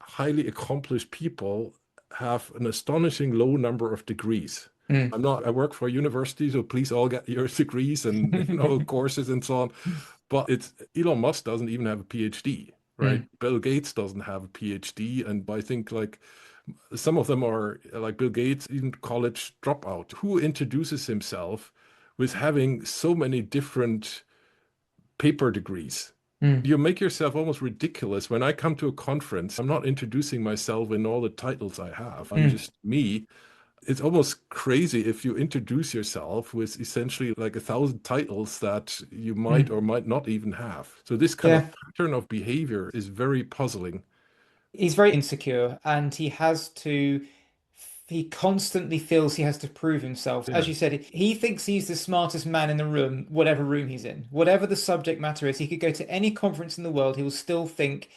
highly accomplished people have an astonishing low number of degrees. I work for a university, so please all get your degrees and courses and so on. But Elon Musk doesn't even have a PhD, right? Bill Gates doesn't have a PhD, and I think like Some of them are like Bill Gates, even college dropout, who introduces himself with having so many different paper degrees. Mm, You make yourself almost ridiculous. When I come to a conference, I'm not introducing myself in all the titles I have. I'm mm, just me. It's almost crazy if you introduce yourself with essentially like 1,000 titles that you might mm. or might not even have. So this kind of Yeah. pattern of behavior is very puzzling. He's very insecure and he constantly feels he has to prove himself. As Yeah. you said, he thinks he's the smartest man in the room, whatever room he's in. Whatever the subject matter is, he could go to any conference in the world, he will still think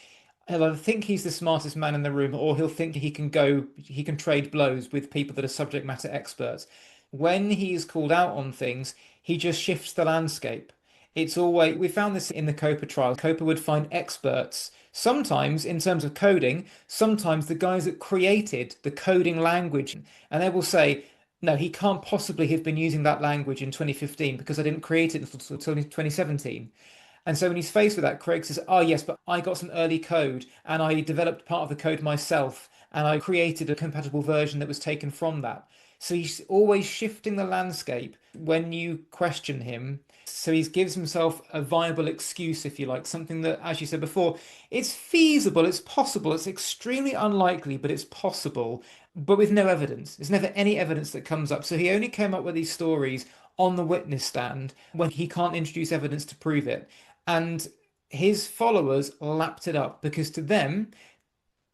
he'll either think he's the smartest man in the room, or he'll think he can trade blows with people that are subject matter experts. When he is called out on things, he just shifts the landscape. It's always, we found this in the Copa trial. Copa would find experts, sometimes in terms of coding, sometimes the guys that created the coding language, and they will say, no, he can't possibly have been using that language in 2015 because I didn't create it until 2017. And so when he's faced with that, Craig says, oh, yes, but I got some early code and I developed part of the code myself and I created a compatible version that was taken from that. So he's always shifting the landscape when you question him. So he gives himself a viable excuse, if you like, something that, as you said before, it's feasible, it's possible, it's extremely unlikely, but it's possible, but with no evidence. There's never any evidence that comes up. So he only came up with these stories on the witness stand when he can't introduce evidence to prove it. And his followers lapped it up because to them,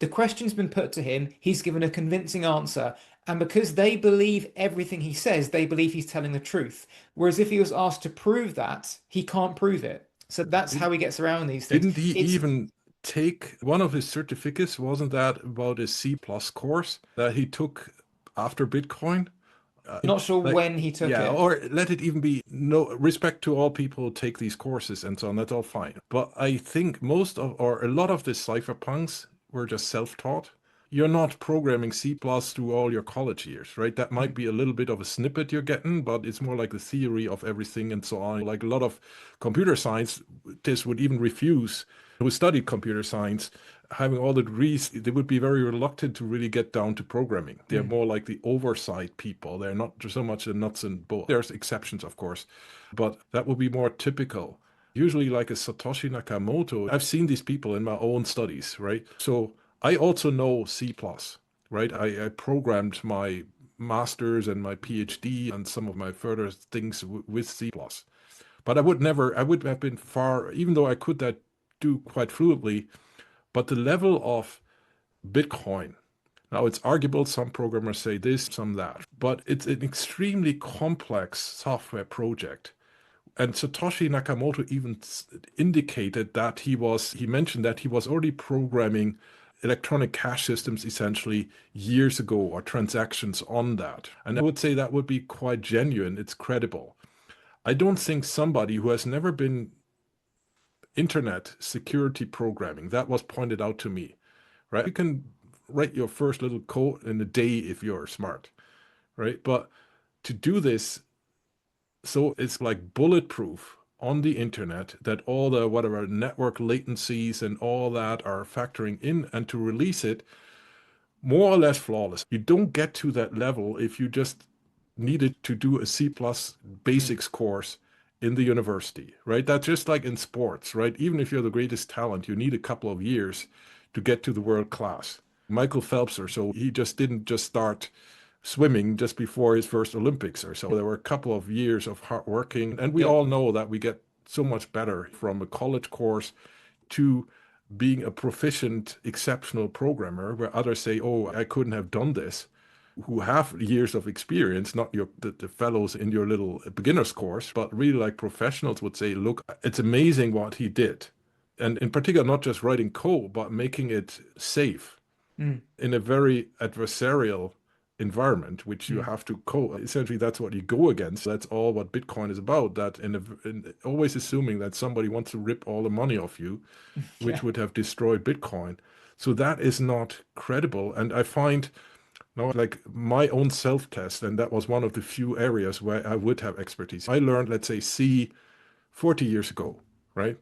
the question's been put to him, he's given a convincing answer. And because they believe everything he says, they believe he's telling the truth. Whereas if he was asked to prove that, he can't prove it. So that's how he gets around these things. Didn't he It's even take one of his certificates? Wasn't that about a C plus course that he took after Bitcoin? not sure Like, when he took yeah, it. or let it even be no respect to all people who take these courses and so on. That's all fine. But I think most of, or a lot of the cypherpunks were just self-taught. You're not programming C plus through all your college years, right? That might be a little bit of a snippet you're getting, but it's more like the theory of everything and so on. Like a lot of computer science, this would even refuse who studied computer science having all the degrees, they would be very reluctant to really get down to programming. They're Mm, more like the oversight people. They're not so much the nuts and bolts. There's exceptions, of course, but that would be more typical. Usually, like a Satoshi Nakamoto, I've seen these people in my own studies, right? So I also know C++, right? I programmed my master's and my PhD and some of my further things with C++. But I would have been far, even though I could that do quite fluently, but the level of Bitcoin, now it's arguable, some programmers say this, some that, but it's an extremely complex software project. And Satoshi Nakamoto even indicated that he mentioned that he was already programming electronic cash systems essentially years ago or transactions on that. And I would say that would be quite genuine, it's credible. I don't think somebody who has never been internet security programming, that was pointed out to me, right? You can write your first little code in a day if you're smart, right? But to do this, so it's like bulletproof on the internet that all the whatever network latencies and all that are factoring in and to release it more or less flawless. You don't get to that level if you just needed to do a C plus mm, basics course in the university, right? That's just like in sports, right? Even if you're the greatest talent, you need a couple of years to get to the world class. Michael Phelps or so, he just didn't just start swimming just before his first Olympics or so. There were a couple of years of hard working, and we yeah. all know that we get so much better from a college course to being a proficient, exceptional programmer, where others say, "Oh, I couldn't have done this," who have years of experience, not the fellows in your little beginner's course, but really like professionals would say, "Look, it's amazing what he did." And in particular, not just writing code, but making it safe Mm, in a very adversarial environment, which you mm, have to code. Essentially, that's what you go against. That's all what Bitcoin is about. That always assuming that somebody wants to rip all the money off you, which yeah. would have destroyed Bitcoin. So that is not credible. And I find now, like my own self-test, and that was one of the few areas where I would have expertise. I learned, let's say, C 40 years ago, right?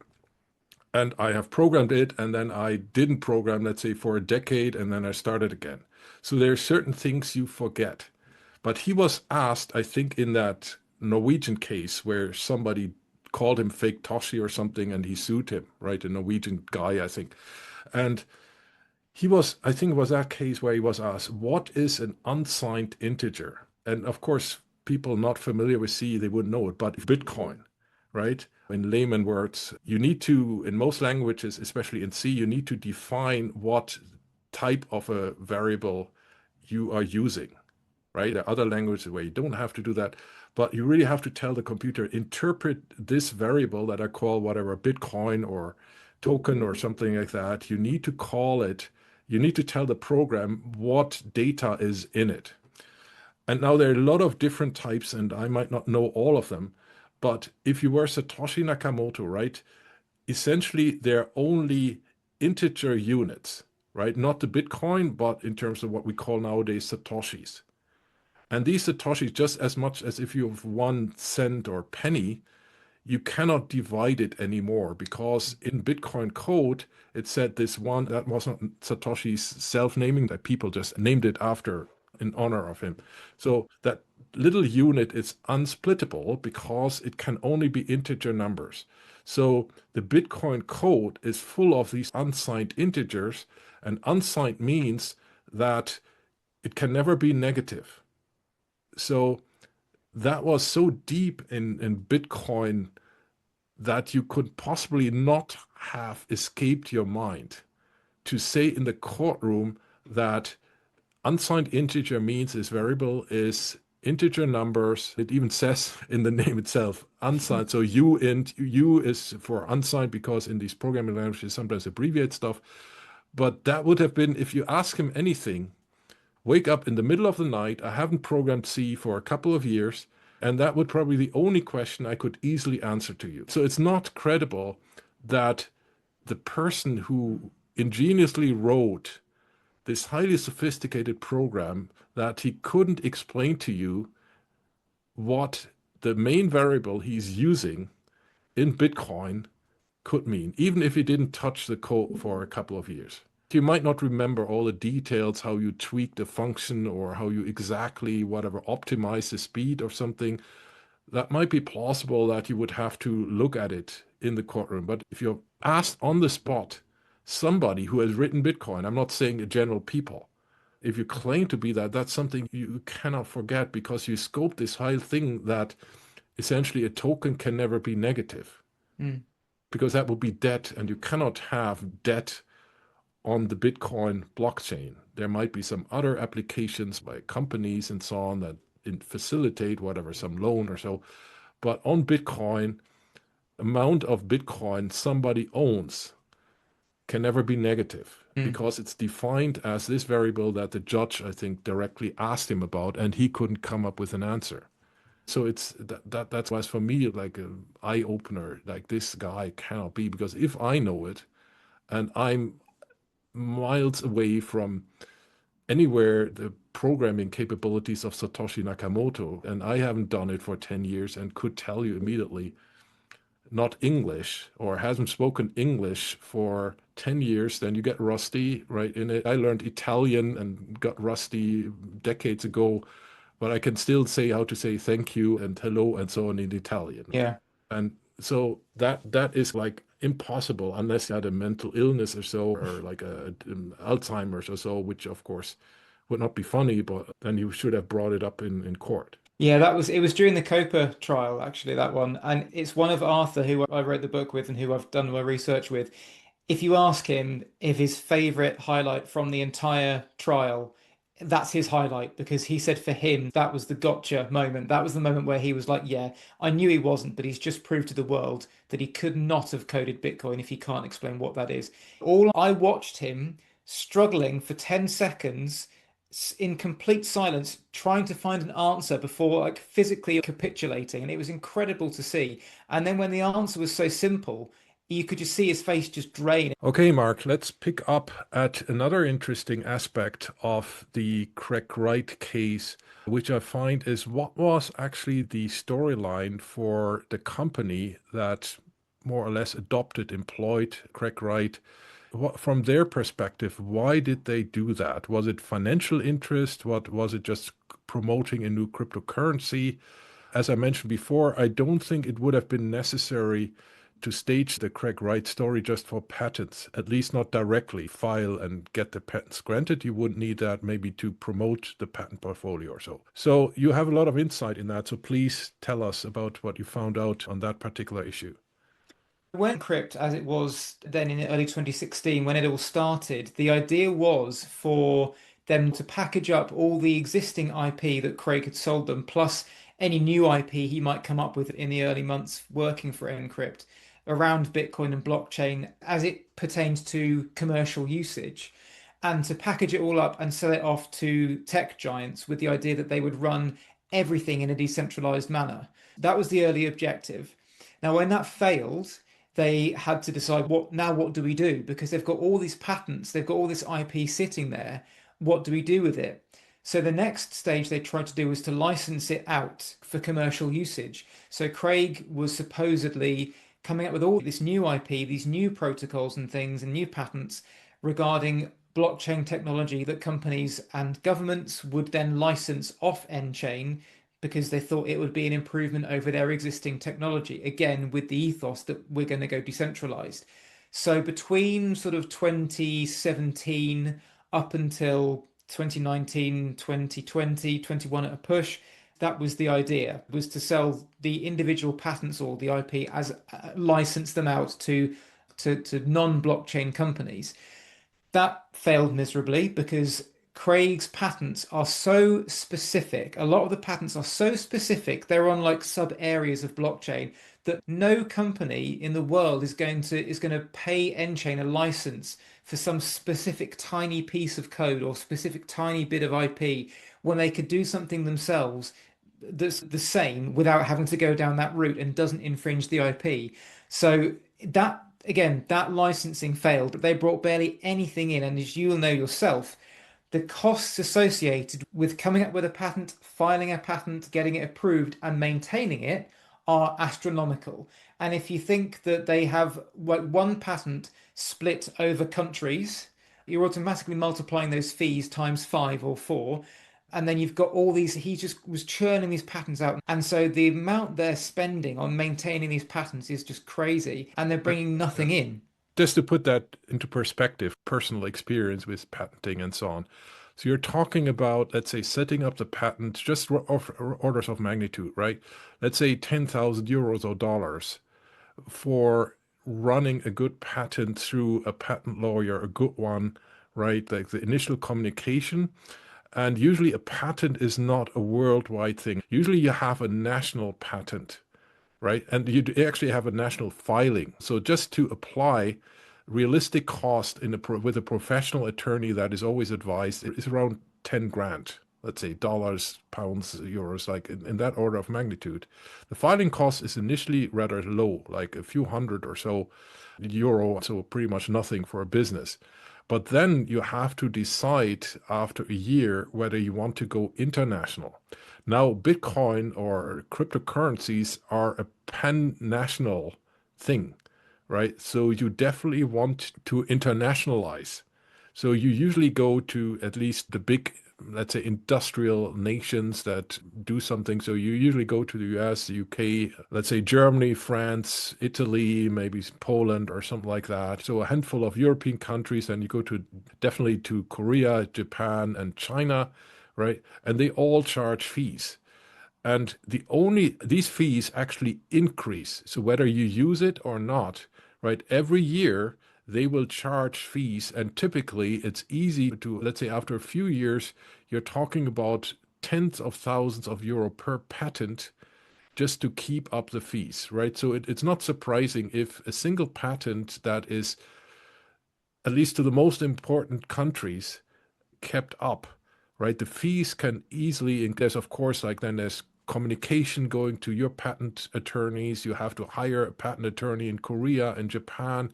and I have programmed it, and then I didn't program, let's say, for a decade, and then I started again. So there are certain things you forget. But he was asked, I think, in that Norwegian case where somebody called him fake Toshi or something, and he sued him, right? A Norwegian guy, I think. And he was, I think it was that case where he was asked, what is an unsigned integer? And of course, people not familiar with C, they wouldn't know it, but Bitcoin, right? In layman words, you need to, in most languages, especially in C, you need to define what type of a variable you are using, right? There are other languages where you don't have to do that, but you really have to tell the computer, interpret this variable that I call whatever, Bitcoin or token or something like that. You need to call it, you need to tell the program what data is in it. And now there are a lot of different types, and I might not know all of them, but if you were Satoshi Nakamoto, right, essentially they're only integer units, right? Not the Bitcoin, but in terms of what we call nowadays Satoshis. And these Satoshis, just as much as if you have 1 cent or penny, you cannot divide it anymore because in Bitcoin code, it said this one that was not Satoshi's self-naming, that people just named it after in honor of him. So that little unit is unsplittable because it can only be integer numbers. So the Bitcoin code is full of these unsigned integers, and unsigned means that it can never be negative. So that was so deep in Bitcoin that you could possibly not have escaped your mind to say in the courtroom that unsigned integer means this variable is integer numbers. It even says in the name itself, unsigned. So U is for unsigned because in these programming languages sometimes abbreviate stuff. But that would have been, if you ask him anything, wake up in the middle of the night. I haven't programmed C for a couple of years. And that would probably be the only question I could easily answer to you. So it's not credible that the person who ingeniously wrote this highly sophisticated program that he couldn't explain to you what the main variable he's using in Bitcoin could mean, even if he didn't touch the code for a couple of years. You might not remember all the details, how you tweak the function or how you exactly, whatever, optimize the speed or something. That might be plausible that you would have to look at it in the courtroom. But if you're asked on the spot, somebody who has written Bitcoin, I'm not saying a general people, if you claim to be that, that's something you cannot forget because you scope this whole thing that essentially a token can never be negative because that would be debt, and you cannot have debt on the Bitcoin blockchain. There might be some other applications by companies and so on that facilitate whatever, some loan or so. But on Bitcoin, amount of Bitcoin somebody owns can never be negative because it's defined as this variable that the judge, I think, directly asked him about, and he couldn't come up with an answer. So it's that was for me like an eye opener. Like this guy cannot be, because if I know it, and I'm miles away from anywhere the programming capabilities of Satoshi Nakamoto, and I haven't done it for 10 years and could tell you immediately, not English or hasn't spoken English for 10 years, then you get rusty, right, in it. I learned Italian and got rusty decades ago, but I can still say how to say thank you and hello and so on in Italian. Yeah. And so that is like impossible unless you had a mental illness or so, or like Alzheimer's or so, which of course would not be funny, but then you should have brought it up in court. Yeah, it was during the Copa trial, actually, that one. And it's one of Arthur, who I wrote the book with and who I've done my research with. If you ask him if his favorite highlight from the entire trial, that's his highlight, because he said for him that was the gotcha moment. That was the moment where he was like, yeah, I knew he wasn't, but he's just proved to the world that he could not have coded Bitcoin if he can't explain what that is. All I watched him struggling for 10 seconds in complete silence, trying to find an answer before like physically capitulating, and it was incredible to see. And then when the answer was so simple, you could just see his face just drain. Okay, Mark, let's pick up at another interesting aspect of the Craig Wright case, which I find is what was actually the storyline for the company that more or less adopted, employed Craig Wright. From their perspective, why did they do that? Was it financial interest? What was it, just promoting a new cryptocurrency? As I mentioned before, I don't think it would have been necessary to stage the Craig Wright story just for patents, at least not directly file and get the patents granted. You wouldn't need that maybe to promote the patent portfolio or so. So you have a lot of insight in that. So please tell us about what you found out on that particular issue. When Crypt, as it was then in early 2016, when it all started, the idea was for them to package up all the existing IP that Craig had sold them, plus any new IP he might come up with in the early months working for Encrypt around Bitcoin and blockchain as it pertains to commercial usage, and to package it all up and sell it off to tech giants with the idea that they would run everything in a decentralized manner. That was the early objective. Now, when that failed, they had to decide what do we do? Because they've got all these patents, they've got all this IP sitting there. What do we do with it? So the next stage they tried to do was to license it out for commercial usage. So Craig was supposedly coming up with all this new IP, these new protocols and things and new patents regarding blockchain technology that companies and governments would then license off Nchain because they thought it would be an improvement over their existing technology, again, with the ethos that we're going to go decentralized. So between sort of 2017 up until 2019, 2020, 21 at a push, that was the idea, was to sell the individual patents or the IP as license them out to non-blockchain companies. That failed miserably because Craig's patents are so specific. A lot of the patents are so specific, they're on like sub areas of blockchain that no company in the world is going to pay Nchain a license for some specific tiny piece of code or specific tiny bit of IP when they could do something themselves that's the same without having to go down that route and doesn't infringe the IP. So that again, that licensing failed, but they brought barely anything in. And as you'll know yourself, the costs associated with coming up with a patent, filing a patent, getting it approved, and maintaining it are astronomical. And if you think that they have like one patent split over countries, you're automatically multiplying those fees times 5 or 4. And then you've got all these, he just was churning these patents out. And so the amount they're spending on maintaining these patents is just crazy. And they're But bringing nothing in. just to put that into perspective, personal experience with patenting and so on. So you're talking about, let's say, setting up the patent, just orders of magnitude, right? Let's say 10,000 euros or dollars for running a good patent through a patent lawyer, a good one, right? Like the initial communication. And usually a patent is not a worldwide thing. Usually you have a national patent, right? And you actually have a national filing. So just to apply realistic cost with a professional attorney that is always advised is around 10 grand. Let's say dollars, pounds, euros, like in that order of magnitude. The filing cost is initially rather low, like a few hundred or so euro, so pretty much nothing for a business. But then you have to decide after a year whether you want to go international. Now, Bitcoin or cryptocurrencies are a pan-national thing, right? So you definitely want to internationalize. So you usually go to at least the big, let's say, industrial nations that do something. So you usually go to the US, the UK, let's say Germany, France, Italy, maybe Poland or something like that. So a handful of European countries, and you go to definitely to Korea, Japan, and China, right? And they all charge fees. And these fees actually increase. So whether you use it or not, right, every year they will charge fees. And typically it's easy to, let's say after a few years, you're talking about tens of thousands of euro per patent just to keep up the fees, right? So it's not surprising if a single patent that is, at least to the most important countries, kept up, right? The fees can easily, and there's of course like then there's communication going to your patent attorneys. You have to hire a patent attorney in Korea and Japan.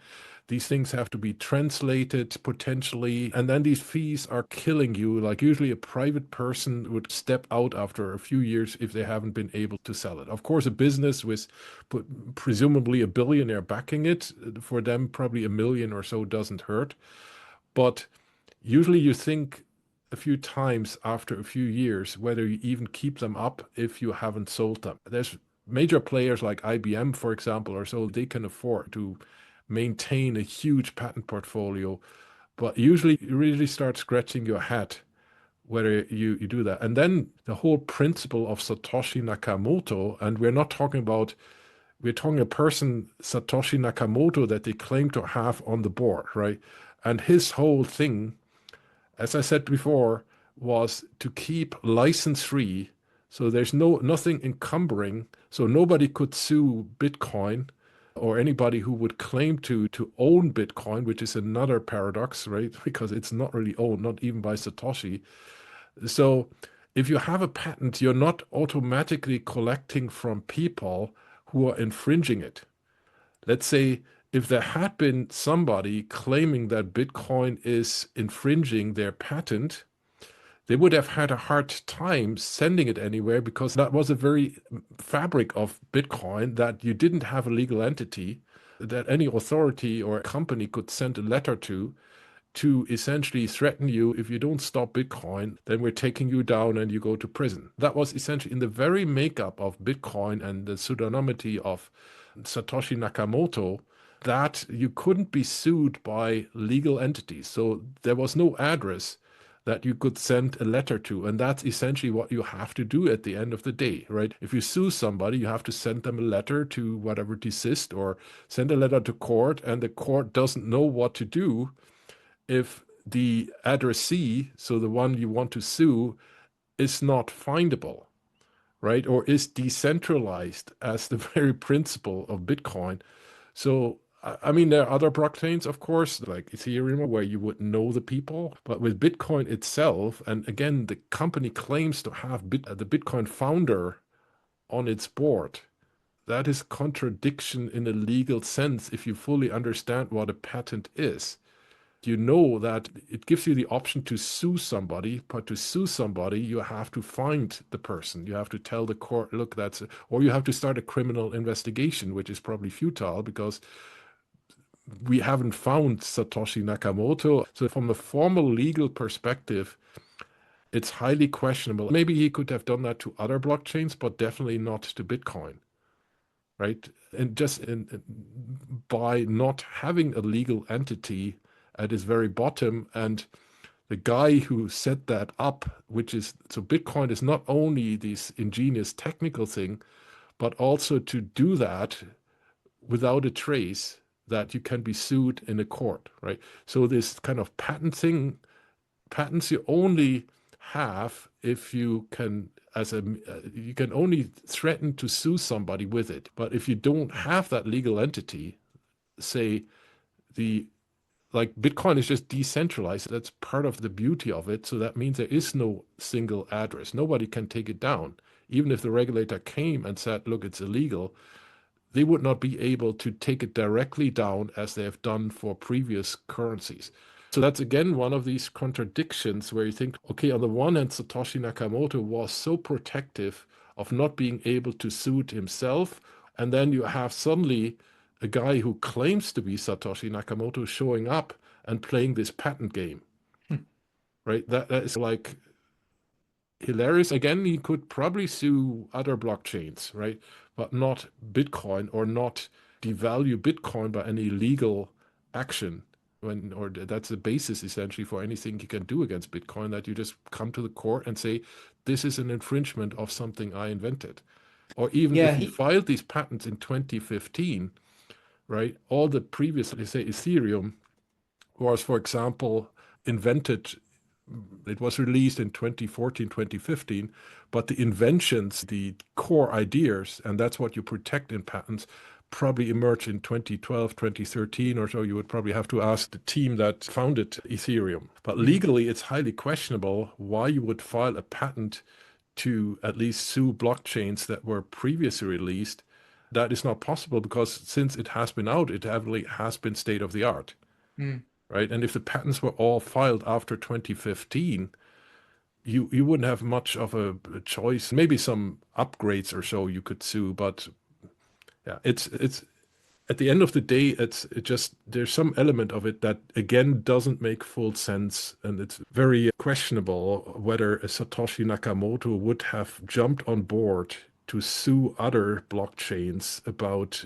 These things have to be translated potentially. And then these fees are killing you. Like usually a private person would step out after a few years if they haven't been able to sell it. Of course, a business with presumably a billionaire backing it, for them, probably 1 million or so doesn't hurt. But usually you think a few times after a few years whether you even keep them up if you haven't sold them. There's major players like IBM, for example, or so, they can afford to maintain a huge patent portfolio. But usually you really start scratching your head whether you do that. And then the whole principle of Satoshi Nakamoto, and we're talking a person, Satoshi Nakamoto, that they claim to have on the board, right? And his whole thing, as I said before, was to keep license free. So there's nothing encumbering. So nobody could sue Bitcoin or anybody who would claim to own Bitcoin, which is another paradox, right? Because it's not really owned, not even by Satoshi. So if you have a patent, you're not automatically collecting from people who are infringing it. Let's say if there had been somebody claiming that Bitcoin is infringing their patent, they would have had a hard time sending it anywhere, because that was a very fabric of Bitcoin, that you didn't have a legal entity that any authority or company could send a letter to essentially threaten you. If you don't stop Bitcoin, then we're taking you down and you go to prison. That was essentially in the very makeup of Bitcoin and the pseudonymity of Satoshi Nakamoto, that you couldn't be sued by legal entities. So there was no address that you could send a letter to. And that's essentially what you have to do at the end of the day, right? If you sue somebody, you have to send them a letter to whatever, desist, or send a letter to court, and the court doesn't know what to do if the addressee, so the one you want to sue, is not findable, right? Or is decentralized as the very principle of Bitcoin. So, I mean, there are other blockchains, of course, like Ethereum, where you would know the people. But with Bitcoin itself, and again, the company claims to have the Bitcoin founder on its board. That is contradiction in a legal sense if you fully understand what a patent is. You know that it gives you the option to sue somebody, but to sue somebody, you have to find the person. You have to tell the court, look, or you have to start a criminal investigation, which is probably futile because we haven't found Satoshi Nakamoto. So from a formal legal perspective, it's highly questionable. Maybe he could have done that to other blockchains, but definitely not to Bitcoin, right? And just by not having a legal entity at its very bottom. And the guy who set that up, so Bitcoin is not only this ingenious technical thing, but also to do that without a trace that you can be sued in a court, right? So this kind of patents you only have if you can, you can only threaten to sue somebody with it. But if you don't have that legal entity, say like Bitcoin is just decentralized. That's part of the beauty of it. So that means there is no single address. Nobody can take it down. Even if the regulator came and said, look, it's illegal, they would not be able to take it directly down as they have done for previous currencies. So that's again one of these contradictions where you think, okay, on the one hand, Satoshi Nakamoto was so protective of not being able to sue himself. And then you have suddenly a guy who claims to be Satoshi Nakamoto showing up and playing this patent game, right? That is like hilarious. Again, he could probably sue other blockchains, right? But not Bitcoin, or not devalue Bitcoin by any legal action. Or that's the basis essentially for anything you can do against Bitcoin, that you just come to the court and say, this is an infringement of something I invented. Or even if he filed these patents in 2015, right? All the previous, let's say Ethereum was, for example, invented, it was released in 2014, 2015, but the inventions, the core ideas, and that's what you protect in patents, probably emerged in 2012, 2013 or so. You would probably have to ask the team that founded Ethereum. But legally, it's highly questionable why you would file a patent to at least sue blockchains that were previously released, that is not possible because since it has been out, it heavily has been state of the art, Mm. right? And if the patents were all filed after 2015, you wouldn't have much of a choice. Maybe some upgrades or so you could sue, but yeah, it's at the end of the day, it just there's some element of it that again doesn't make full sense, and it's very questionable whether a Satoshi Nakamoto would have jumped on board to sue other blockchains about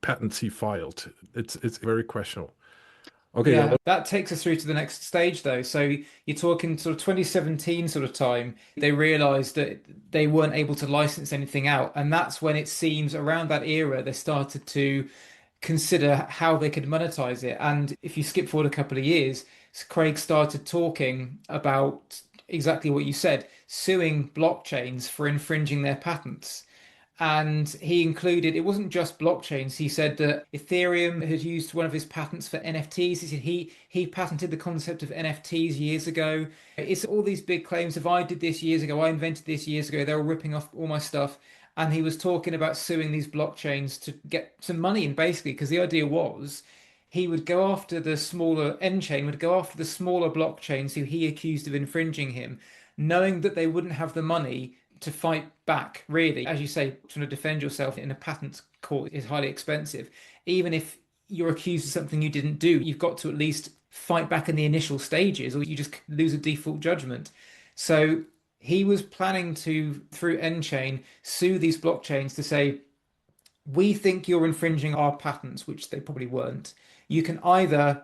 patents he filed. It's very questionable. Okay, Yeah, that takes us through to the next stage, though. So you're talking sort of 2017 sort of time. They realized that they weren't able to license anything out. And that's when it seems around that era, they started to consider how they could monetize it. And if you skip forward a couple of years, Craig started talking about exactly what you said, suing blockchains for infringing their patents. And he included, it wasn't just blockchains. He said that Ethereum had used one of his patents for NFTs. He said he patented the concept of NFTs years ago. It's all these big claims of I did this years ago, I invented this years ago. They were ripping off all my stuff. And he was talking about suing these blockchains to get some money in, basically, because the idea was he would go after the smaller Nchain, would go after the smaller blockchains who he accused of infringing him, knowing that they wouldn't have the money to fight back, really. As you say, trying to defend yourself in a patent court is highly expensive. Even if you're accused of something you didn't do, you've got to at least fight back in the initial stages, or you just lose a default judgment. So he was planning to, through Nchain, sue these blockchains to say, we think you're infringing our patents, which they probably weren't. You can either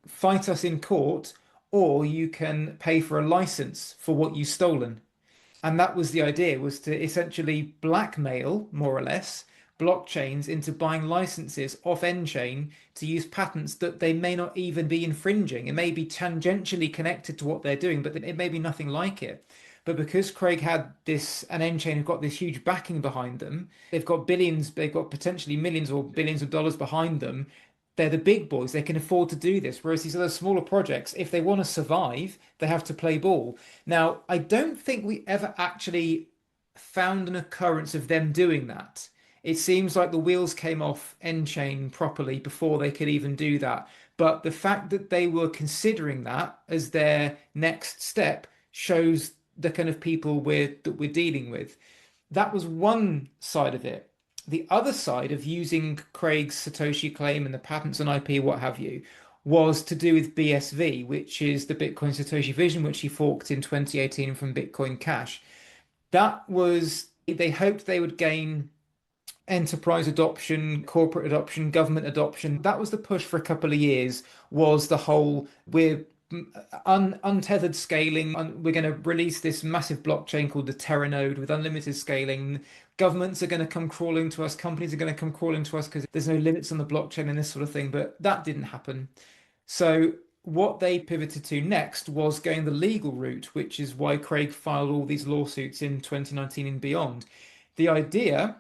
fight us in court or you can pay for a license for what you've stolen. And that was the idea, was to essentially blackmail, more or less, blockchains into buying licenses off Nchain to use patents that they may not even be infringing. It may be tangentially connected to what they're doing, but it may be nothing like it. But because Craig had this, and Nchain have got this huge backing behind them, they've got billions, they've got potentially millions or billions of dollars behind them. They're the big boys. They can afford to do this. Whereas these other smaller projects, if they want to survive, they have to play ball. Now, I don't think we ever actually found an occurrence of them doing that. It seems like the wheels came off Nchain properly before they could even do that. But the fact that they were considering that as their next step shows the kind of people that we're dealing with. That was one side of it. The other side of using Craig's Satoshi claim and the patents and IP, what have you, was to do with BSV, which is the Bitcoin Satoshi Vision, which he forked in 2018 from Bitcoin Cash. That was, they hoped they would gain enterprise adoption, corporate adoption, government adoption. That was the push for a couple of years, was the whole, we're untethered scaling. We're going to release this massive blockchain called the Terranode with unlimited scaling. Governments are going to come crawling to us. Companies are going to come crawling to us because there's no limits on the blockchain and this sort of thing. But that didn't happen. So what they pivoted to next was going the legal route, which is why Craig filed all these lawsuits in 2019 and beyond. The idea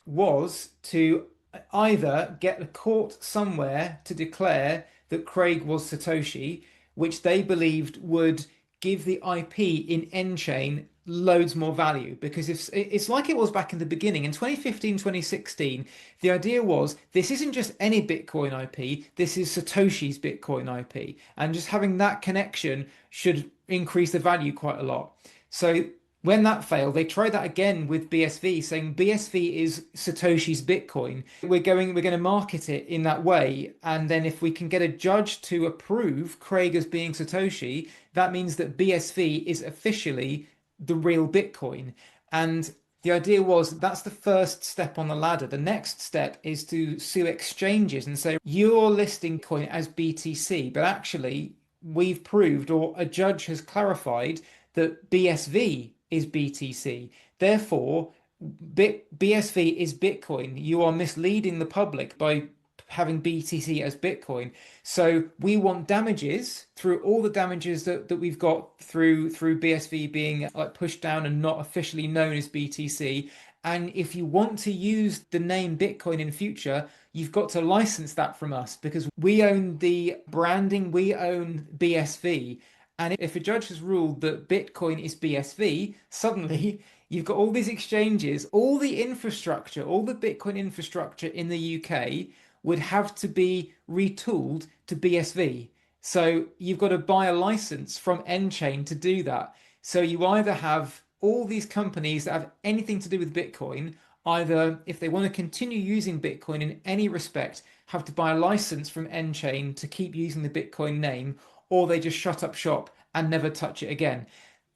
was to either get a court somewhere to declare that Craig was Satoshi, which they believed would give the IP in Nchain loads more value, because if it's like it was back in the beginning in 2015, 2016, the idea was this isn't just any Bitcoin IP, this is Satoshi's Bitcoin IP, and just having that connection should increase the value quite a lot. So when that failed, they tried that again with BSV, saying BSV is Satoshi's Bitcoin. We're going to market it in that way. And then if we can get a judge to approve Craig as being Satoshi, that means that BSV is officially the real Bitcoin. And the idea was that's the first step on the ladder. The next step is to sue exchanges and say, you're listing coin as BTC, but actually we've proved, or a judge has clarified, that BSV is BTC. Therefore, BSV is Bitcoin. You are misleading the public by having BTC as Bitcoin. So we want damages through all the damages that we've got through BSV being like pushed down and not officially known as BTC. And if you want to use the name Bitcoin in future, you've got to license that from us because we own the branding, we own BSV. And if a judge has ruled that Bitcoin is BSV, suddenly you've got all these exchanges, all the infrastructure, all the Bitcoin infrastructure in the UK would have to be retooled to BSV. So you've got to buy a license from Nchain to do that. So you either have all these companies that have anything to do with Bitcoin, either if they want to continue using Bitcoin in any respect, have to buy a license from Nchain to keep using the Bitcoin name, or they just shut up shop and never touch it again.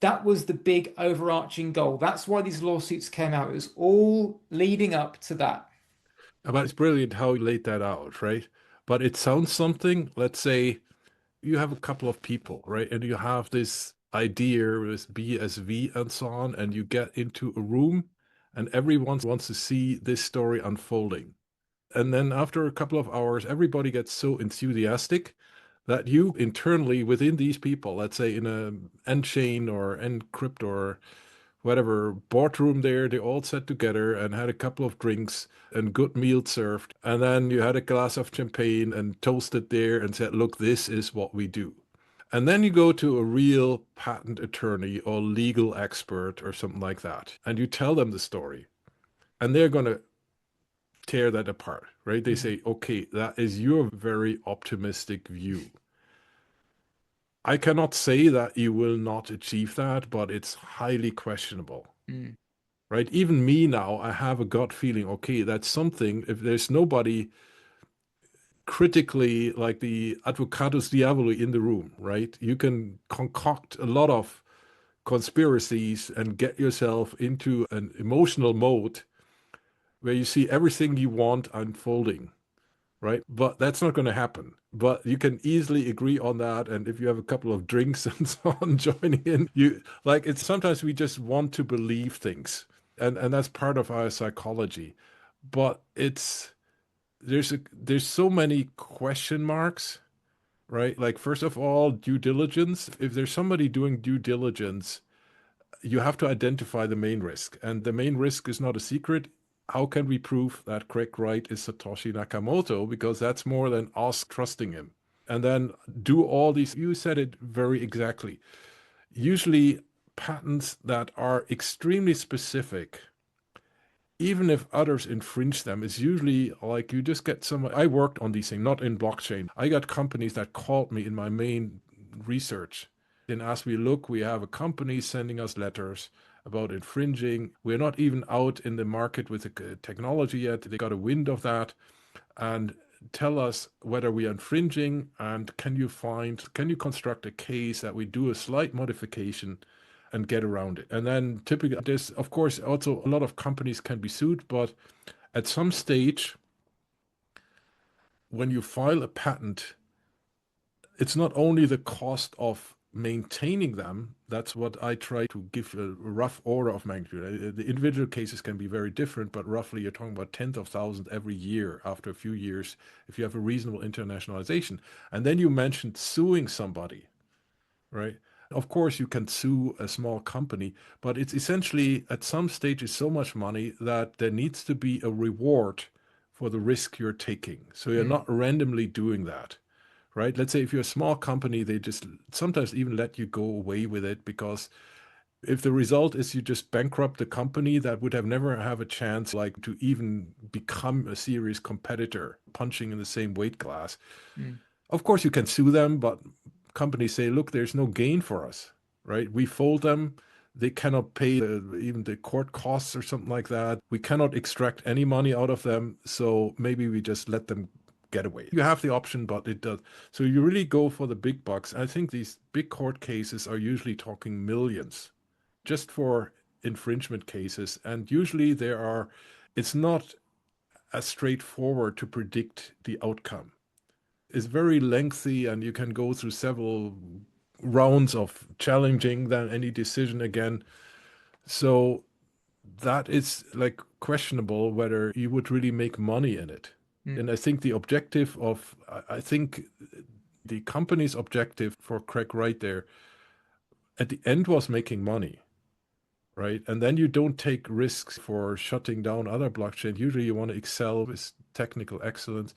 That was the big overarching goal. That's why these lawsuits came out. It was all leading up to that. But it's brilliant how you laid that out, right? But it sounds something, let's say you have a couple of people, right? And you have this idea with BSV and so on, and you get into a room and everyone wants to see this story unfolding. And then after a couple of hours, everybody gets so enthusiastic that you internally within these people, let's say in a Nchain or Encrypt or whatever boardroom there, they all sat together and had a couple of drinks and good meal served. And then you had a glass of champagne and toasted there and said, look, this is what we do. And then you go to a real patent attorney or legal expert or something like that, and you tell them the story. And they're going to tear that apart, right? They Mm, say, okay, that is your very optimistic view. I cannot say that you will not achieve that, but it's highly questionable, mm, right? Even me now, I have a gut feeling, okay, that's something, if there's nobody critically like the advocatus diaboli in the room, right? You can concoct a lot of conspiracies and get yourself into an emotional mode where you see everything you want unfolding, right? But that's not going to happen. But you can easily agree on that. And if you have a couple of drinks and so on joining in, you like it's sometimes we just want to believe things. And that's part of our psychology. But it's there's so many question marks, right? Like first of all, due diligence. If there's somebody doing due diligence, you have to identify the main risk. And the main risk is not a secret. How can we prove that Craig Wright is Satoshi Nakamoto? Because that's more than us trusting him. And then do all these, you said it very exactly. Usually, patents that are extremely specific, even if others infringe them, is usually like you just get some. I worked on these things, not in blockchain. I got companies that called me in my main research and asked me, look, we have a company sending us letters about infringing. We're not even out in the market with the technology yet. They got a wind of that and tell us whether we are infringing and can you construct a case that we do a slight modification and get around it. And then typically there's of course also a lot of companies can be sued, but at some stage when you file a patent, it's not only the cost of maintaining them. That's what I try to give a rough order of magnitude. The individual cases can be very different, but roughly you're talking about tens of thousands every year after a few years if you have a reasonable internationalization. And then you mentioned suing somebody, right? Of course, you can sue a small company, but it's essentially at some stage is so much money that there needs to be a reward for the risk you're taking. So you're mm, not randomly doing that, right? Let's say if you're a small company, they just sometimes even let you go away with it because if the result is you just bankrupt the company that would have never have a chance like to even become a serious competitor punching in the same weight class, mm, of course, you can sue them, but companies say, look, there's no gain for us, right? We fold them. They cannot pay even the court costs or something like that. We cannot extract any money out of them. So maybe we just let them get away. You have the option, but it does. So you really go for the big bucks. I think these big court cases are usually talking millions just for infringement cases. And usually it's not as straightforward to predict the outcome. Is very lengthy and you can go through several rounds of challenging than any decision again. So that is like questionable whether you would really make money in it. mm, And I think the objective of, I think the company's objective for Craig Wright there at the end was making money, right? And then you don't take risks for shutting down other blockchains. Usually you want to excel with technical excellence.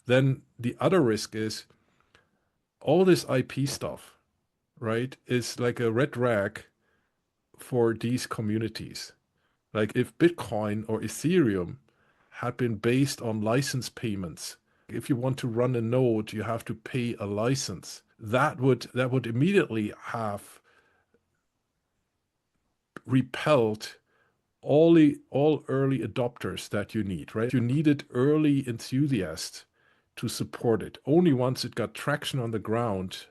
Then the other risk is all this IP stuff, right, is like a red rag for these communities. Like if Bitcoin or Ethereum had been based on license payments, if you want to run a node, you have to pay a license. That would immediately have repelled all early adopters that you need, right? You needed early enthusiasts to support it. Only once it got traction on the ground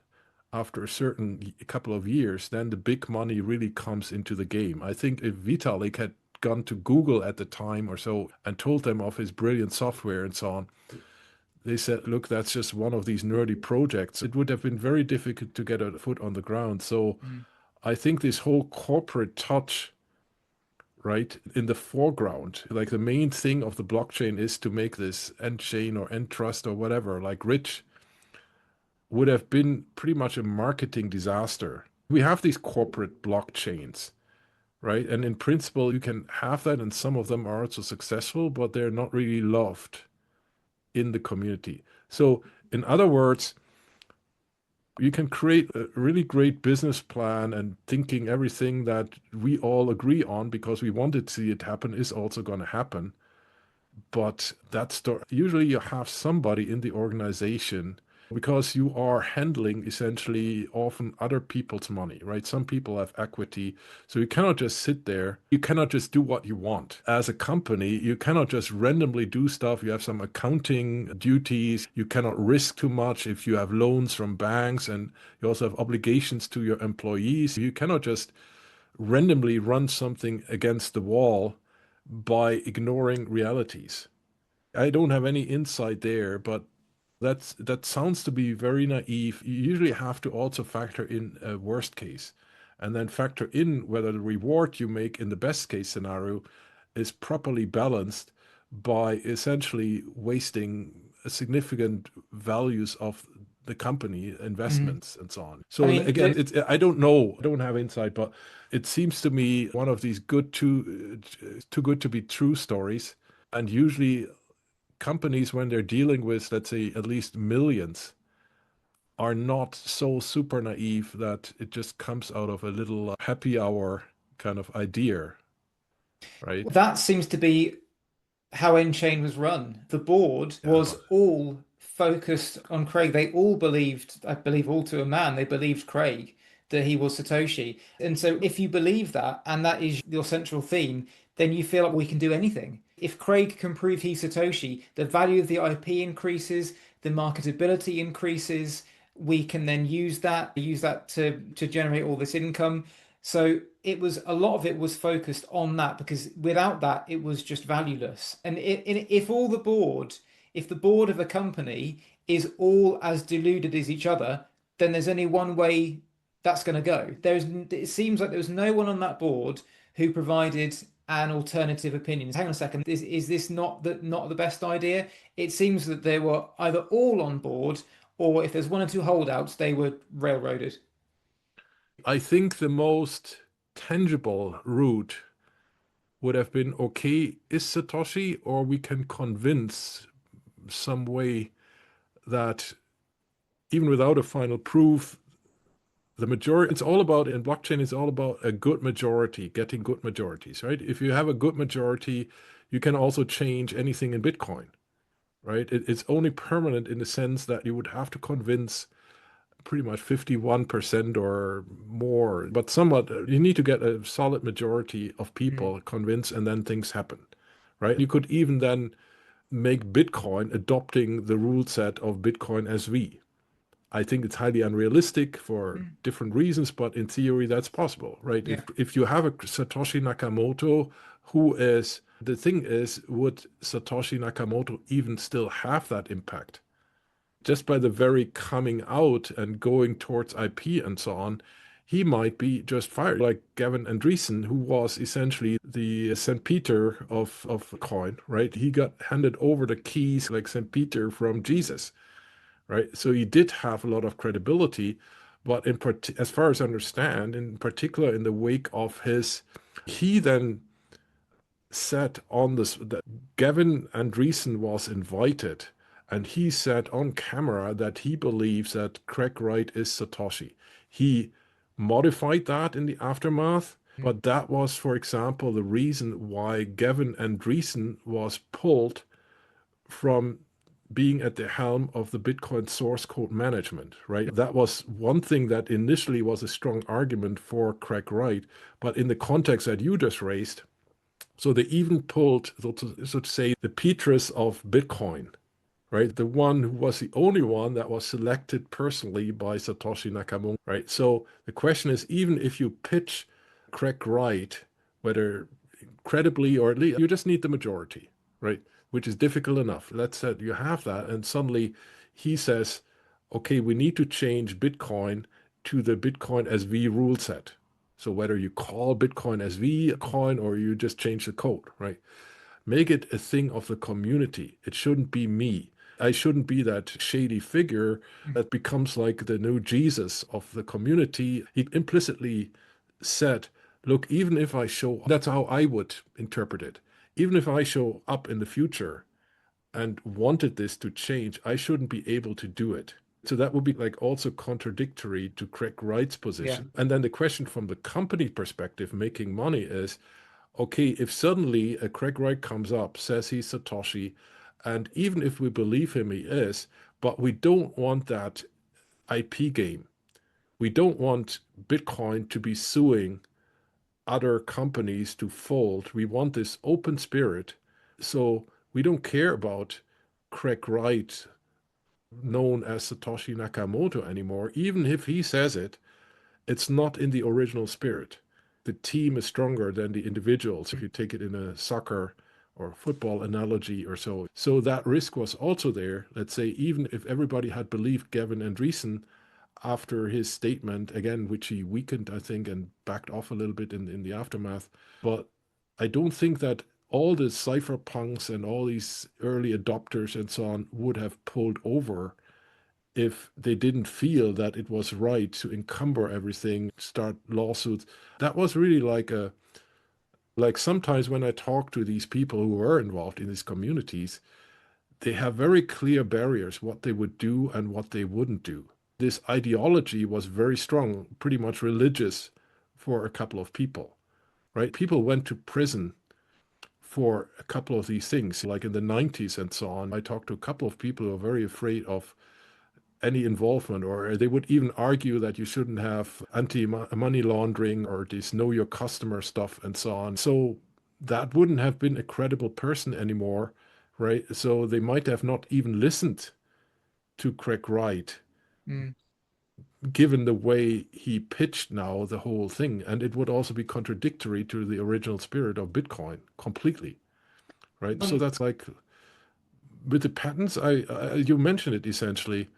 after a certain couple of years, then the big money really comes into the game. I think if Vitalik had gone to Google at the time or so and told them of his brilliant software and so on, they said, look, that's just one of these nerdy projects. It would have been very difficult to get a foot on the ground. So Mm. I think this whole corporate touch, right, in the foreground, like the main thing of the blockchain is to make this end chain or end trust or whatever, like rich, would have been pretty much a marketing disaster. We have these corporate blockchains, right? And in principle, you can have that, and some of them are also successful, but they're not really loved in the community. So, in other words, you can create a really great business plan and thinking everything that we all agree on because we wanted to see it happen is also going to happen. But usually you have somebody in the organization because you are handling essentially often other people's money, right? Some people have equity, so you cannot just sit there. You cannot just do what you want. As a company, you cannot just randomly do stuff. You have some accounting duties. You cannot risk too much if you have loans from banks, and you also have obligations to your employees. You cannot just randomly run something against the wall by ignoring realities. I don't have any insight there, but that sounds to be very naive. You usually have to also factor in a worst case and then factor in whether the reward you make in the best case scenario is properly balanced by essentially wasting significant values of the company Mm. investments and so on. I So mean, again, I don't know, I don't have insight, but it seems to me one of these too good to be true stories. And usually companies, when they're dealing with, let's say, at least millions, are not so super naive that it just comes out of a little happy hour kind of idea, right? that seems to be how Nchain was run. The board Yeah, was all focused on Craig. They all believed, I believe all to a man, they believed Craig, that he was Satoshi. And so if you believe that, and that is your central theme, then you feel like we can do anything. If Craig can prove he's Satoshi, the value of the IP increases, the marketability increases. We can then use that to generate all this income. So it was a lot of it was focused on that because without that, it was just valueless. And if all the board, if the board of a company is all as deluded as each other, then there's only one way that's going to go. It seems like there was no one on that board who provided an alternative opinion. Hang on a second, is this not the best idea? It seems that they were either all on board, or if there's one or two holdouts, they were railroaded. I think the most tangible route would have been, okay, is Satoshi, or we can convince some way that even without a final proof, the majority, it's all about, in blockchain, it's all about a good majority, getting good majorities, right? If you have a good majority, you can also change anything in Bitcoin, right? It's only permanent in the sense that you would have to convince pretty much 51% or more, but somewhat, you need to get a solid majority of Mm. people convinced, and then things happen, right? You could even then make Bitcoin adopting the rule set of Bitcoin SV. I think it's highly unrealistic for Mm. different reasons, but in theory, that's possible, right? Yeah. If you have a Satoshi Nakamoto who is, the thing is, would Satoshi Nakamoto even still have that impact? Just by the very coming out and going towards IP and so on, he might be just fired. Like Gavin Andreessen, who was essentially the St. Peter of coin, right? He got handed over the keys like St. Peter from Jesus, right? So he did have a lot of credibility, but as far as I understand, in particular in the wake of he then said on this that Gavin Andreessen was invited, and he said on camera that he believes that Craig Wright is Satoshi. He modified that in the aftermath, but that was, for example, the reason why Gavin Andreessen was pulled from being at the helm of the Bitcoin source code management, right? That was one thing that initially was a strong argument for Craig Wright, but in the context that you just raised, so they even pulled, so to say, the Petrus of Bitcoin, right? The one who was the only one that was selected personally by Satoshi Nakamoto, right? So the question is, even if you pitch Craig Wright, whether credibly or at least, you just need the majority, right? Which is difficult enough. Let's say you have that, and suddenly he says, okay, we need to change Bitcoin to the Bitcoin SV rule set. So whether you call Bitcoin SV a coin or you just change the code, right? Make it a thing of the community. It shouldn't be me. I shouldn't be that shady figure that becomes like the new Jesus of the community. He implicitly said, look, even if I show, that's how I would interpret it. Even if I show up in the future and wanted this to change, I shouldn't be able to do it. So that would be like also contradictory to Craig Wright's Yeah. position. And then the question from the company perspective, making money is, okay, if suddenly a Craig Wright comes up, says he's Satoshi, and even if we believe him, he is, but we don't want that IP game. We don't want Bitcoin to be suing other companies to fold. We want this open spirit. So we don't care about Craig Wright, known as Satoshi Nakamoto anymore. Even if he says it, it's not in the original spirit. The team is stronger than the individuals, if you take it in a soccer or football analogy or so. So that risk was also there. Let's say, even if everybody had believed Gavin Andreessen after his statement, again, which he weakened, I think, and backed off a little bit in the aftermath. But I don't think that all the cypherpunks and all these early adopters and so on would have pulled over if they didn't feel that it was right to encumber everything, start lawsuits. That was really like sometimes when I talk to these people who are involved in these communities, they have very clear barriers what they would do and what they wouldn't do. This ideology was very strong, pretty much religious for a couple of people, right? People went to prison for a couple of these things, like in the 90s and so on. I talked to a couple of people who are very afraid of any involvement, or they would even argue that you shouldn't have anti-money laundering or this know your customer stuff and so on. So that wouldn't have been a credible person anymore, right? So they might have not even listened to Craig Wright, Mm. given the way he pitched now the whole thing. And it would also be contradictory to the original spirit of Bitcoin completely, right? So that's like with the patents, you mentioned it essentially.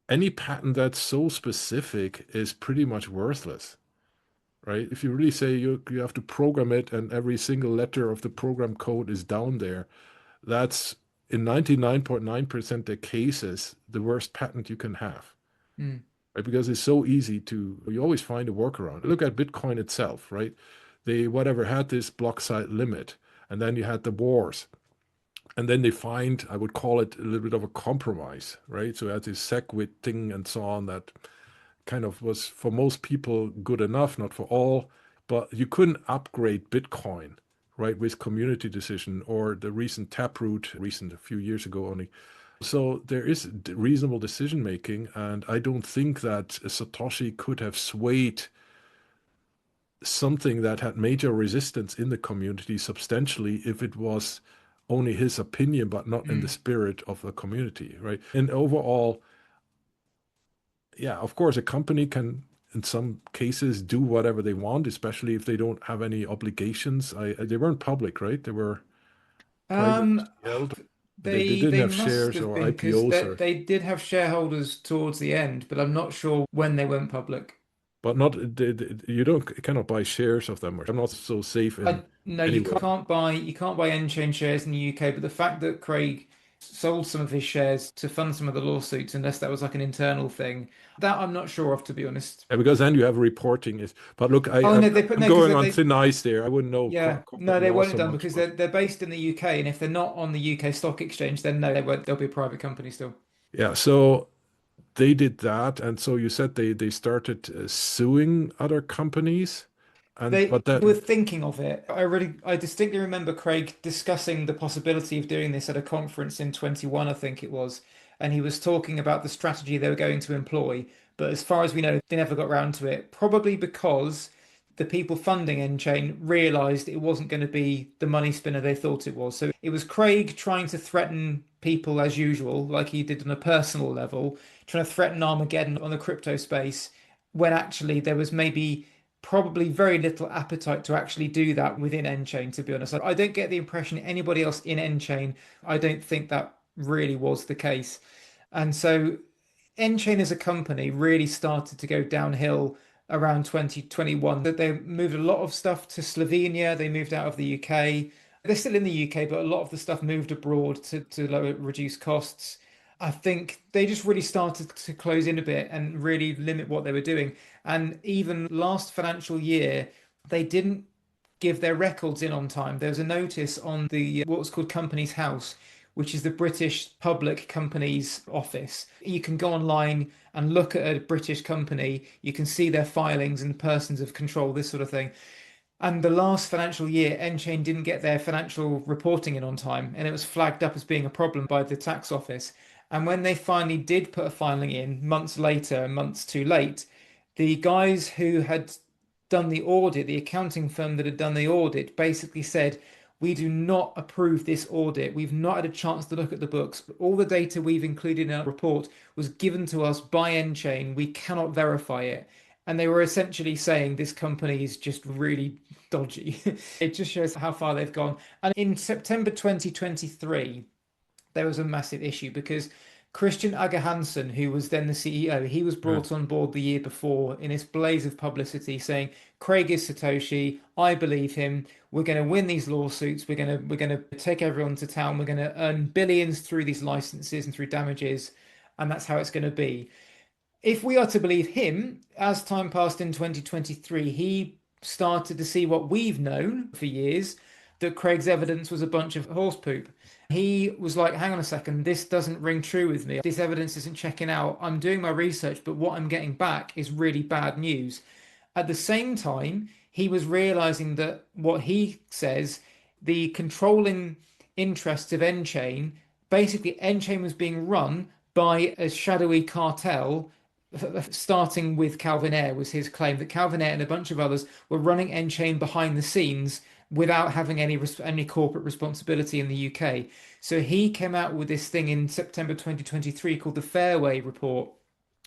Any patent that's so specific is pretty much worthless, right? If you really say you have to program it and every single letter of the program code is down there, that's in 99.9% of cases the worst patent you can have, Mm. right? Because it's so easy to, you always find a workaround. Look at Bitcoin itself, right? They whatever had this block size limit, and then you had the wars. And then they find, I would call it a little bit of a compromise, right? So you had this SegWit thing and so on that kind of was for most people good enough, not for all, but you couldn't upgrade Bitcoin, right, with community decision or the recent Taproot, recent a few years ago only. So there is reasonable decision making, and I don't think that Satoshi could have swayed something that had major resistance in the community substantially if it was only his opinion, but not in the Mm. spirit of the community, right? And overall, yeah, of course, a company can, in some cases, do whatever they want, especially if they don't have any obligations. They weren't public, right? They were Um, privately held. They they didn't they have must shares have or been because IPOs or, they did have shareholders towards the end, but I'm not sure when they went public. but not, you don't cannot buy shares of them. I'm not so safe I in no, anywhere. you can't buy Nchain shares in the UK, but the fact that Craig sold some of his shares to fund some of the lawsuits, unless that was like an internal thing, that I'm not sure of, to be honest. And because then you have reporting is, but look, Oh no, they put I'm no because going on they thin ice there. I wouldn't know yeah corporate no they law won't have so done much, because but they're based in the UK, and if they're not on the UK stock exchange, then no, they won't. They'll be a private company still. yeah. So they did that, and so you said they started suing other companies, and They but that were thinking of it. I distinctly remember Craig discussing the possibility of doing this at a conference in 21, I think it was. And he was talking about the strategy they were going to employ. But as far as we know, they never got round to it. Probably because the people funding Nchain realized it wasn't going to be the money spinner they thought it was. So it was Craig trying to threaten people as usual, like he did on a personal level, trying to threaten Armageddon on the crypto space, when actually there was maybe probably very little appetite to actually do that within Nchain, to be honest. I don't get the impression anybody else in Nchain, I don't think that really was the case. And so Nchain as a company really started to go downhill around 2021. That they moved a lot of stuff to Slovenia, they moved out of the UK. They're still in the UK, but a lot of the stuff moved abroad to lower, reduce costs. I think they just really started to close in a bit and really limit what they were doing. And even last financial year, they didn't give their records in on time. There was a notice on the what's called Companies House, which is the British Public Companies Office. You can go online and look at a British company. You can see their filings and persons of control, this sort of thing. And the last financial year, Nchain didn't get their financial reporting in on time, and it was flagged up as being a problem by the tax office. And when they finally did put a filing in, months later, months too late, the guys who had done the audit, the accounting firm that had done the audit, basically said, we do not approve this audit. We've not had a chance to look at the books. All the data we've included in our report was given to us by Nchain. We cannot verify it. And they were essentially saying this company is just really dodgy. It just shows how far they've gone. And in September 2023, there was a massive issue because Christian Agahansen, who was then the CEO, he was yeah. brought on board the year before in this blaze of publicity saying, Craig is Satoshi, I believe him, we're going to win these lawsuits, we're going to take everyone to town, we're going to earn billions through these licenses and through damages, and that's how it's going to be. If we are to believe him, as time passed in 2023, he started to see what we've known for years, that Craig's evidence was a bunch of horse poop. He was like, hang on a second, this doesn't ring true with me. This evidence isn't checking out. I'm doing my research, but what I'm getting back is really bad news. At the same time, he was realizing that what he says, the controlling interests of Nchain, basically Nchain was being run by a shadowy cartel, starting with Calvin Ayre was his claim that Calvin Ayre and a bunch of others were running Nchain behind the scenes without having any corporate responsibility in the UK. So he came out with this thing in September 2023 called the Fairway Report,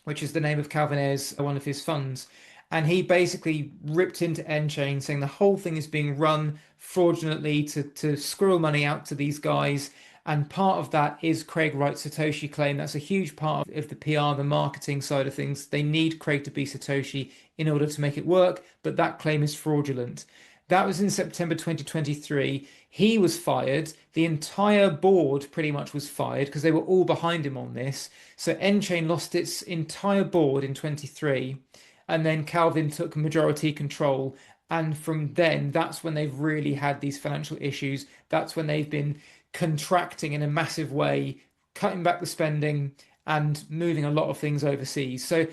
which is the name of Calvin Ayre's one of his funds. And he basically ripped into Nchain saying the whole thing is being run fraudulently to squirrel money out to these guys. And part of that is Craig Wright's Satoshi claim. That's a huge part of the PR, the marketing side of things. They need Craig to be Satoshi in order to make it work, but that claim is fraudulent. That was in September 2023. He was fired. The entire board pretty much was fired because they were all behind him on this. So Nchain lost its entire board in 23, and then Calvin took majority control. And from then, that's when they've really had these financial issues. That's when they've been contracting in a massive way, cutting back the spending and moving a lot of things overseas. So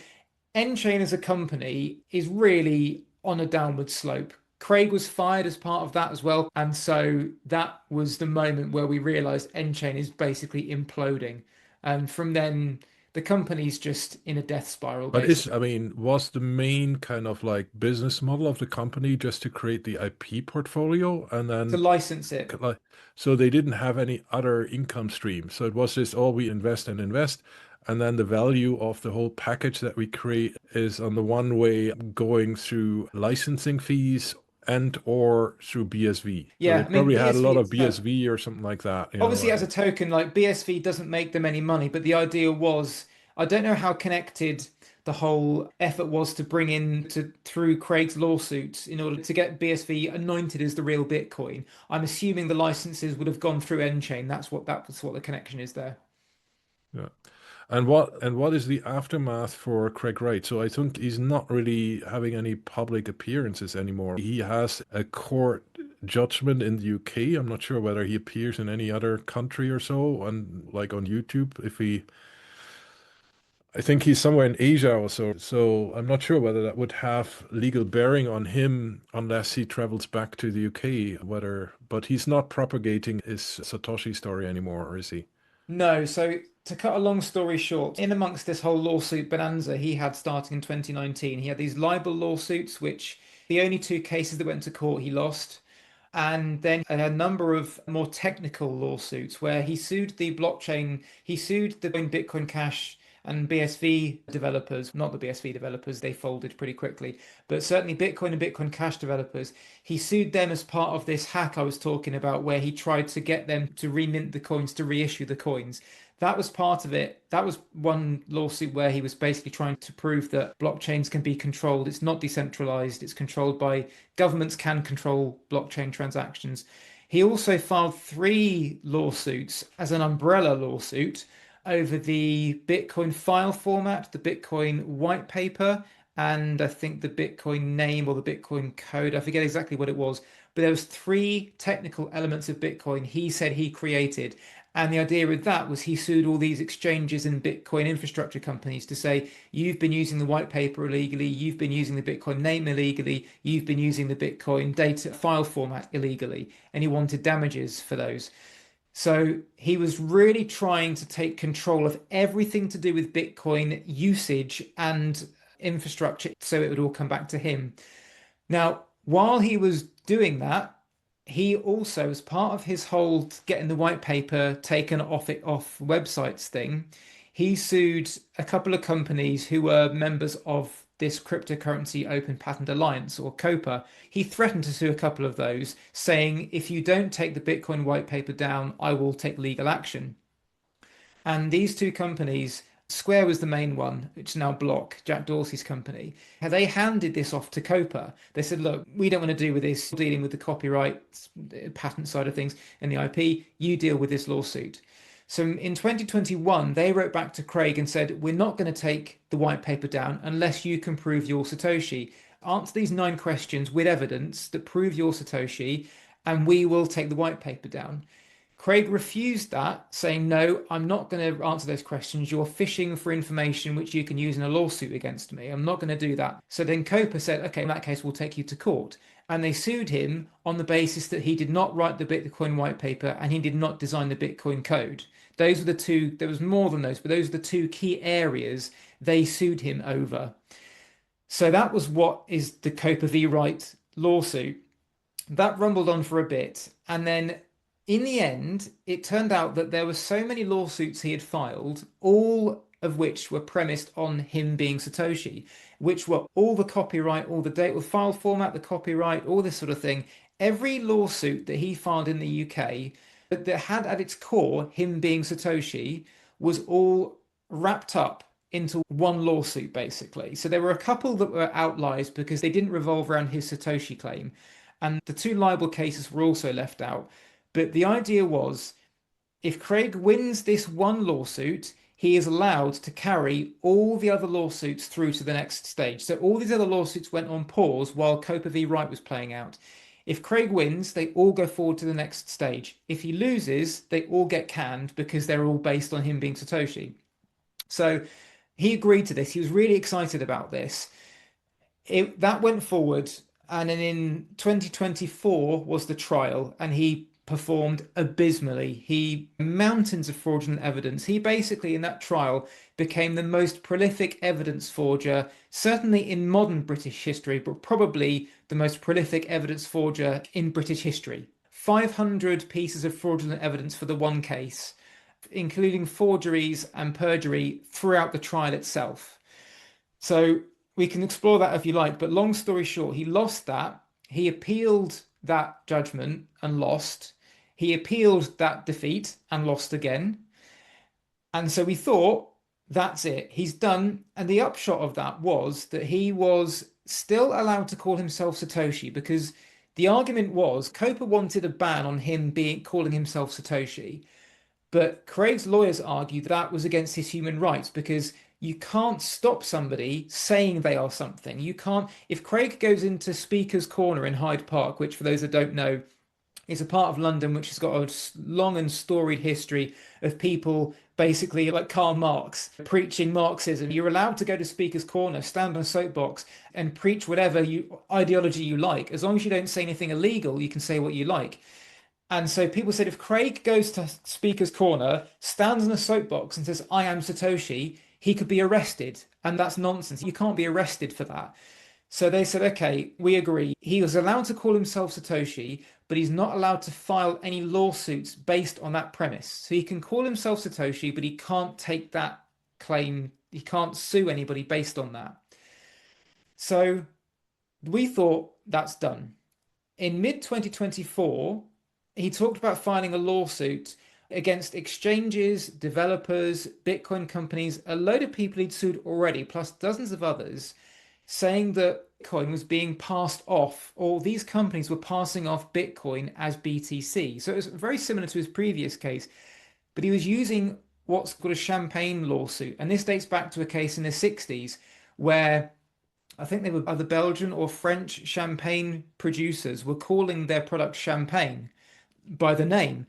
Nchain as a company is really on a downward slope. Craig was fired as part of that as well. And so that was the moment where we realized Nchain is basically imploding. And from then, the company's just in a death spiral, But basically. I mean, was the main kind of like business model of the company just to create the IP portfolio and To then license it. like, so they didn't have any other income stream. So it was just, oh, we invest and invest. And then the value of the whole package that we create is on the one way going through licensing fees and or through BSV. So they Yeah, I mean, probably had a BSV lot of itself, BSV or something like that, obviously, as a and token, like BSV doesn't make them any money, but the idea was, I don't know how connected the whole effort was to bring in to through Craig's lawsuits in order to get BSV anointed as the real Bitcoin. I'm assuming the licenses would have gone through Nchain. That's what the connection is there. yeah. And what is the aftermath for Craig Wright? So I think he's not really having any public appearances anymore. He has a court judgment in the UK. I'm not sure whether he appears in any other country or so on like on YouTube. If he I think he's somewhere in Asia also. So I'm not sure whether that would have legal bearing on him unless he travels back to the UK, but he's not propagating his Satoshi story anymore, or is he? No, so to cut a long story short, in amongst this whole lawsuit bonanza he had starting in 2019, he had these libel lawsuits, which the only two cases that went to court he lost. And then a number of more technical lawsuits where he sued the blockchain, he sued the Bitcoin Cash and BSV developers, not the BSV developers, they folded pretty quickly, but certainly Bitcoin and Bitcoin Cash developers. He sued them as part of this hack I was talking about, where he tried to get them to remint the coins, to reissue the coins. That was part of it. That was one lawsuit where he was basically trying to prove that blockchains can be controlled. It's not decentralized, it's controlled by governments, can control blockchain transactions. He also filed three lawsuits as an umbrella lawsuit over the Bitcoin file format, the Bitcoin white paper, and I think the Bitcoin name or the Bitcoin code. I forget exactly what it was, but there was three technical elements of Bitcoin he said he created. And the idea with that was he sued all these exchanges and Bitcoin infrastructure companies to say, you've been using the white paper illegally, you've been using the Bitcoin name illegally, you've been using the Bitcoin data file format illegally. And he wanted damages for those. So he was really trying to take control of everything to do with Bitcoin usage and infrastructure so it would all come back to him. Now, while he was doing that, he also, as part of his whole getting the white paper taken off websites thing, he sued a couple of companies who were members of this cryptocurrency open patent alliance, or COPA. He threatened to sue a couple of those, saying, if you don't take the Bitcoin white paper down, I will take legal action. And these two companies, Square was the main one, which is now Block, Jack Dorsey's company. They handed this off to COPA. They said, look, we don't want to deal with this, dealing with the copyright patent side of things and the IP. You deal with this lawsuit. So in 2021, they wrote back to Craig and said, we're not going to take the white paper down unless you can prove your Satoshi. Answer these 9 questions with evidence that prove your Satoshi, and we will take the white paper down. Craig refused that, saying, no, I'm not going to answer those questions. You're fishing for information which you can use in a lawsuit against me. I'm not going to do that. So then COPA said, okay, in that case, we'll take you to court. And they sued him on the basis that he did not write the Bitcoin white paper and he did not design the Bitcoin code. Those were the two, there was more than those, but those are the two key areas they sued him over. So that was what is the COPA v. Wright lawsuit. That rumbled on for a bit. And then in the end, it turned out that there were so many lawsuits he had filed, all of which were premised on him being Satoshi, which were all the copyright, all the data, file format, the copyright, all this sort of thing. Every lawsuit that he filed in the UK that had at its core him being Satoshi was all wrapped up into one lawsuit, basically. So there were a couple that were outliers because they didn't revolve around his Satoshi claim. And the 2 libel cases were also left out. But the idea was, if Craig wins this one lawsuit, he is allowed to carry all the other lawsuits through to the next stage. So all these other lawsuits went on pause while COPA v. Wright was playing out. If Craig wins, they all go forward to the next stage. If he loses, they all get canned because they're all based on him being Satoshi. So he agreed to this. He was really excited about this. That went forward, and then in 2024 was the trial, and he performed abysmally. He mountains of fraudulent evidence. He basically in that trial became the most prolific evidence forger, certainly in modern British history, but probably the most prolific evidence forger in British history. 500 pieces of fraudulent evidence for the one case, including forgeries and perjury throughout the trial itself. So we can explore that if you like, but long story short, he lost that. He appealed that judgment and lost. He appealed that defeat and lost again. And so we thought, that's it, he's done. And the upshot of that was that he was still allowed to call himself Satoshi, because the argument was COPA wanted a ban on him calling himself Satoshi. But Craig's lawyers argued that was against his human rights, because you can't stop somebody saying they are something. You can't, if Craig goes into Speaker's Corner in Hyde Park, which for those that don't know It's a part of London which has got a long and storied history of people basically like Karl Marx preaching Marxism. You're allowed to go to Speaker's Corner, stand on a soapbox, and preach whatever ideology you like. As long as you don't say anything illegal, you can say what you like. And so people said if Craig goes to Speaker's Corner, stands on a soapbox and says, I am Satoshi, he could be arrested. And that's nonsense. You can't be arrested for that. So they said, okay, we agree. He was allowed to call himself Satoshi, but he's not allowed to file any lawsuits based on that premise. So he can call himself Satoshi, but he can't take that claim. He can't sue anybody based on that. So we thought that's done. In mid 2024, he talked about filing a lawsuit against exchanges, developers, Bitcoin companies, a load of people he'd sued already, plus dozens of others, saying that Bitcoin was being passed off, or these companies were passing off Bitcoin as BTC. So it was very similar to his previous case, but he was using what's called a champagne lawsuit. And this dates back to a case in the 60s where I think they were either Belgian or French champagne producers were calling their product champagne by the name.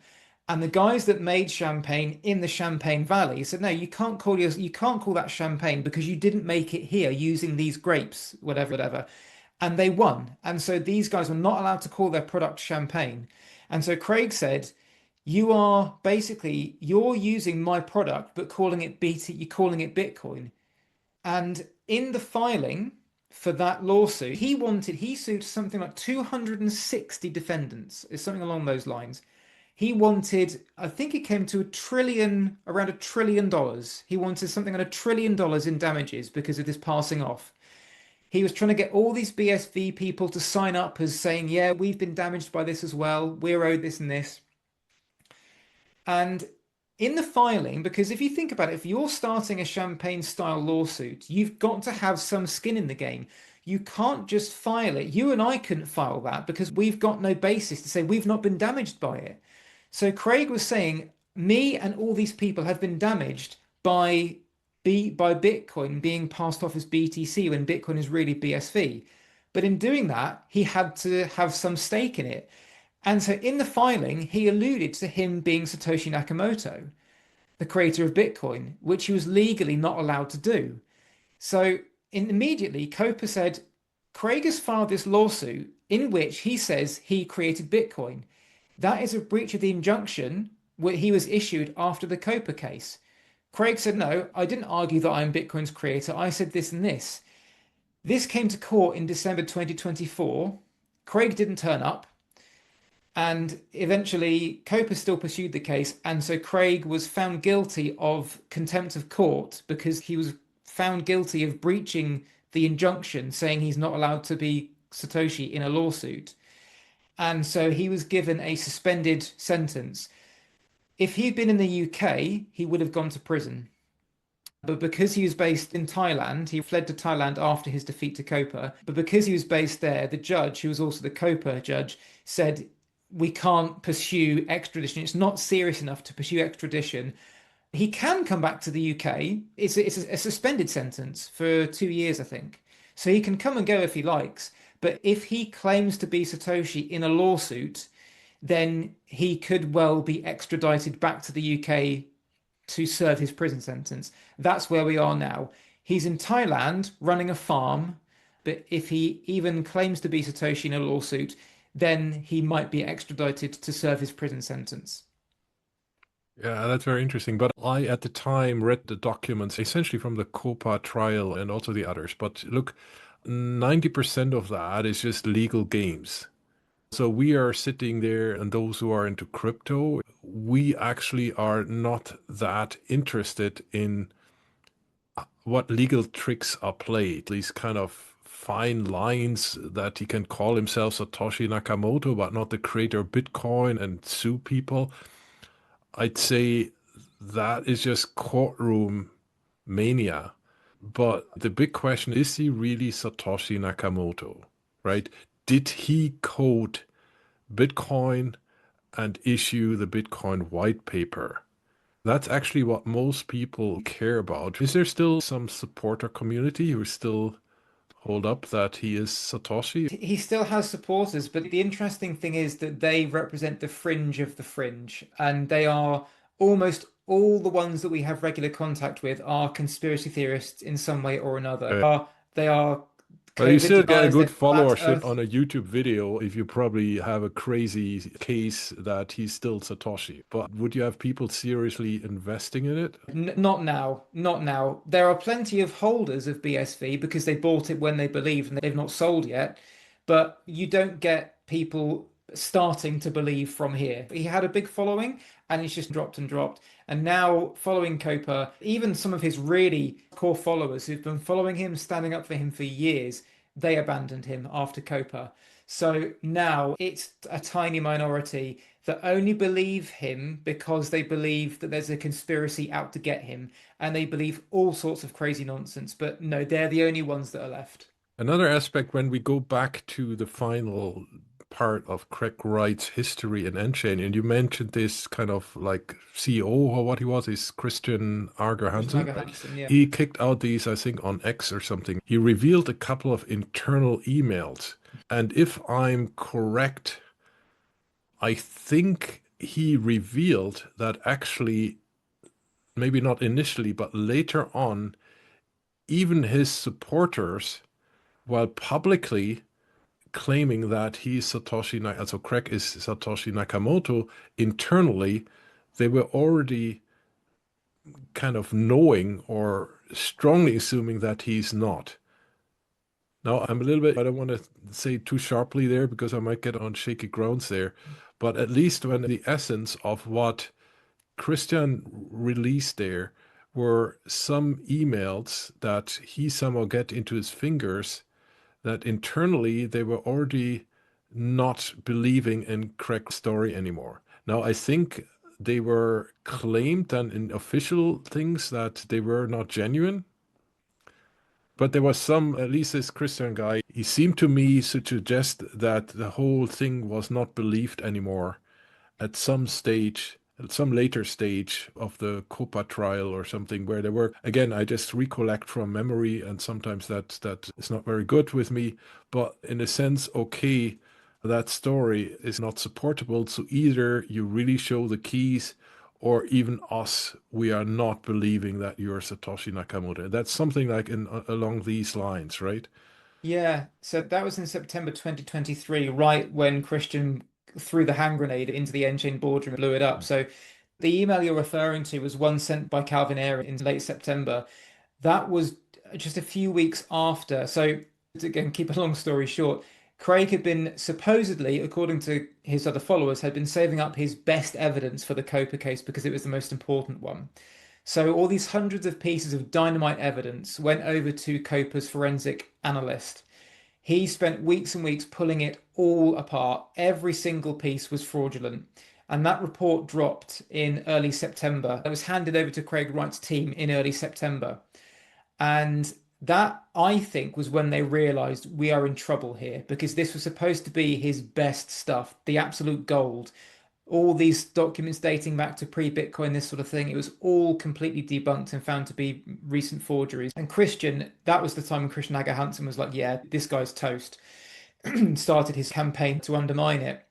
And the guys that made champagne in the Champagne Valley said, no, you can't call that champagne because you didn't make it here using these grapes, whatever, whatever. And they won. And so these guys were not allowed to call their product champagne. And so Craig said, you're using my product, but you're calling it Bitcoin. And in the filing for that lawsuit, he sued something like 260 defendants, is something along those lines. He wanted, I think it came to around $1 trillion. He wanted something like $1 trillion in damages because of this passing off. He was trying to get all these BSV people to sign up as saying, yeah, we've been damaged by this as well. We're owed this and this. And in the filing, because if you think about it, if you're starting a champagne style lawsuit, you've got to have some skin in the game. You can't just file it. You and I couldn't file that because we've got no basis to say we've not been damaged by it. So Craig was saying, me and all these people have been damaged by Bitcoin being passed off as BTC when Bitcoin is really BSV. But in doing that, he had to have some stake in it. And so in the filing, he alluded to him being Satoshi Nakamoto, the creator of Bitcoin, which he was legally not allowed to do. So immediately, Copa said, Craig has filed this lawsuit in which he says he created Bitcoin. That is a breach of the injunction where he was issued after the Copa case. Craig said, no, I didn't argue that I'm Bitcoin's creator. I said this and this. This came to court in December 2024. Craig didn't turn up. And eventually, Copa still pursued the case. And so Craig was found guilty of contempt of court because he was found guilty of breaching the injunction, saying he's not allowed to be Satoshi in a lawsuit. And so he was given a suspended sentence. If he'd been in the UK, he would have gone to prison. But because he was based in Thailand, he fled to Thailand after his defeat to Copa. But because he was based there, the judge, who was also the Copa judge, said, we can't pursue extradition. It's not serious enough to pursue extradition. He can come back to the UK. It's a suspended sentence for 2 years, I think. So he can come and go if he likes. But if he claims to be Satoshi in a lawsuit, then he could well be extradited back to the UK to serve his prison sentence. That's where we are now. He's in Thailand running a farm, but if he even claims to be Satoshi in a lawsuit, then he might be extradited to serve his prison sentence. Yeah, that's very interesting. But I, at the time, read the documents essentially from the Copa trial and also the others. But look, 90% of that is just legal games. So we are sitting there, and those who are into crypto, we actually are not that interested in what legal tricks are played. These kind of fine lines that he can call himself Satoshi Nakamoto, but not the creator of Bitcoin and sue people. I'd say that is just courtroom mania. But the big question is he really Satoshi Nakamoto, right? Did he code Bitcoin and issue the Bitcoin white paper? That's actually what most people care about. Is there still some supporter community who still hold up that he is Satoshi? He still has supporters, but the interesting thing is that they represent the fringe of the fringe, and they are almost all the ones that we have regular contact with are conspiracy theorists in some way or another. They are But you COVID still get a deniers, they're good flat followership Earth. on a YouTube video if you probably have a crazy case that he's still Satoshi. But would you have people seriously investing in it? Not now, not now. There are plenty of holders of BSV because they bought it when they believed and they've not sold yet. But you don't get people starting to believe from here. He had a big following and he's just dropped and dropped. And now, following Copa, even some of his really core followers who've been following him, standing up for him for years, they abandoned him after Copa. So now it's a tiny minority that only believe him because they believe that there's a conspiracy out to get him, and they believe all sorts of crazy nonsense. But no, they're the only ones that are left. Another aspect when we go back to the final part of Craig Wright's history in Nchain, and you mentioned this kind of like CEO or what he was, is Christian Arger Christian Hansen, right? Hansen, yeah. He kicked out these, I think, on X or something. He revealed a couple of internal emails. And if I'm correct, I think he revealed that actually, maybe not initially, but later on, even his supporters, while publicly claiming that he's so Craig is Satoshi Nakamoto, internally, they were already kind of knowing or strongly assuming that he's not. Now, I'm a little bit, I don't want to say too sharply there because I might get on shaky grounds there, but at least when the essence of what Christian released there were some emails that he somehow get into his fingers that internally they were already not believing in Craig's story anymore. Now, I think they were claimed then in official things that they were not genuine, but there was some, at least this Christian guy, he seemed to me to suggest that the whole thing was not believed anymore at some stage, at some later stage of the Copa trial or something, where there were, again, I just recollect from memory, and sometimes that is not very good with me, but in a sense, okay, that story is not supportable. So either you really show the keys, or even us, we are not believing that you're Satoshi Nakamoto. That's something like in along these lines, right? Yeah, so that was in September 2023, right when Christian threw the hand grenade into the Nchain boardroom and blew it up. So the email you're referring to was one sent by Calvin Ayre in late September. That was just a few weeks after. So to again keep a long story short, Craig had been supposedly, according to his other followers, had been saving up his best evidence for the Copa case because it was the most important one. So all these hundreds of pieces of dynamite evidence went over to Copa's forensic analyst. He spent weeks and weeks pulling it all apart. Every single piece was fraudulent. And that report dropped in early September. It was handed over to Craig Wright's team in early September. And that, I think, was when they realized we are in trouble here because this was supposed to be his best stuff, the absolute gold. All these documents dating back to pre-Bitcoin, this sort of thing, it was all completely debunked and found to be recent forgeries. And Christian, that was the time when Christian Aga Hansen was like, yeah, this guy's toast. Started his campaign to undermine it.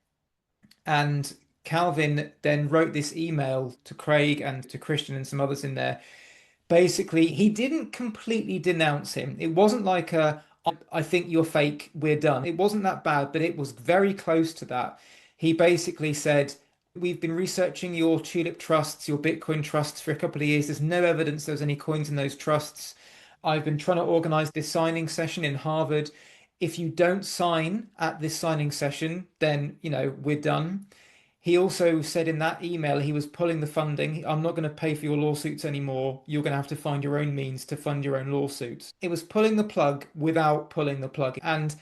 And Calvin then wrote this email to Craig and to Christian and some others in there. Basically, he didn't completely denounce him. It wasn't like I think you're fake, we're done. It wasn't that bad, but it was very close to that. He basically said, we've been researching your tulip trusts, your Bitcoin trusts for a couple of years. There's no evidence there was any coins in those trusts. I've been trying to organize this signing session in Harvard. If you don't sign at this signing session, then, we're done. He also said in that email he was pulling the funding. I'm not going to pay for your lawsuits anymore. You're going to have to find your own means to fund your own lawsuits. It was pulling the plug without pulling the plug. And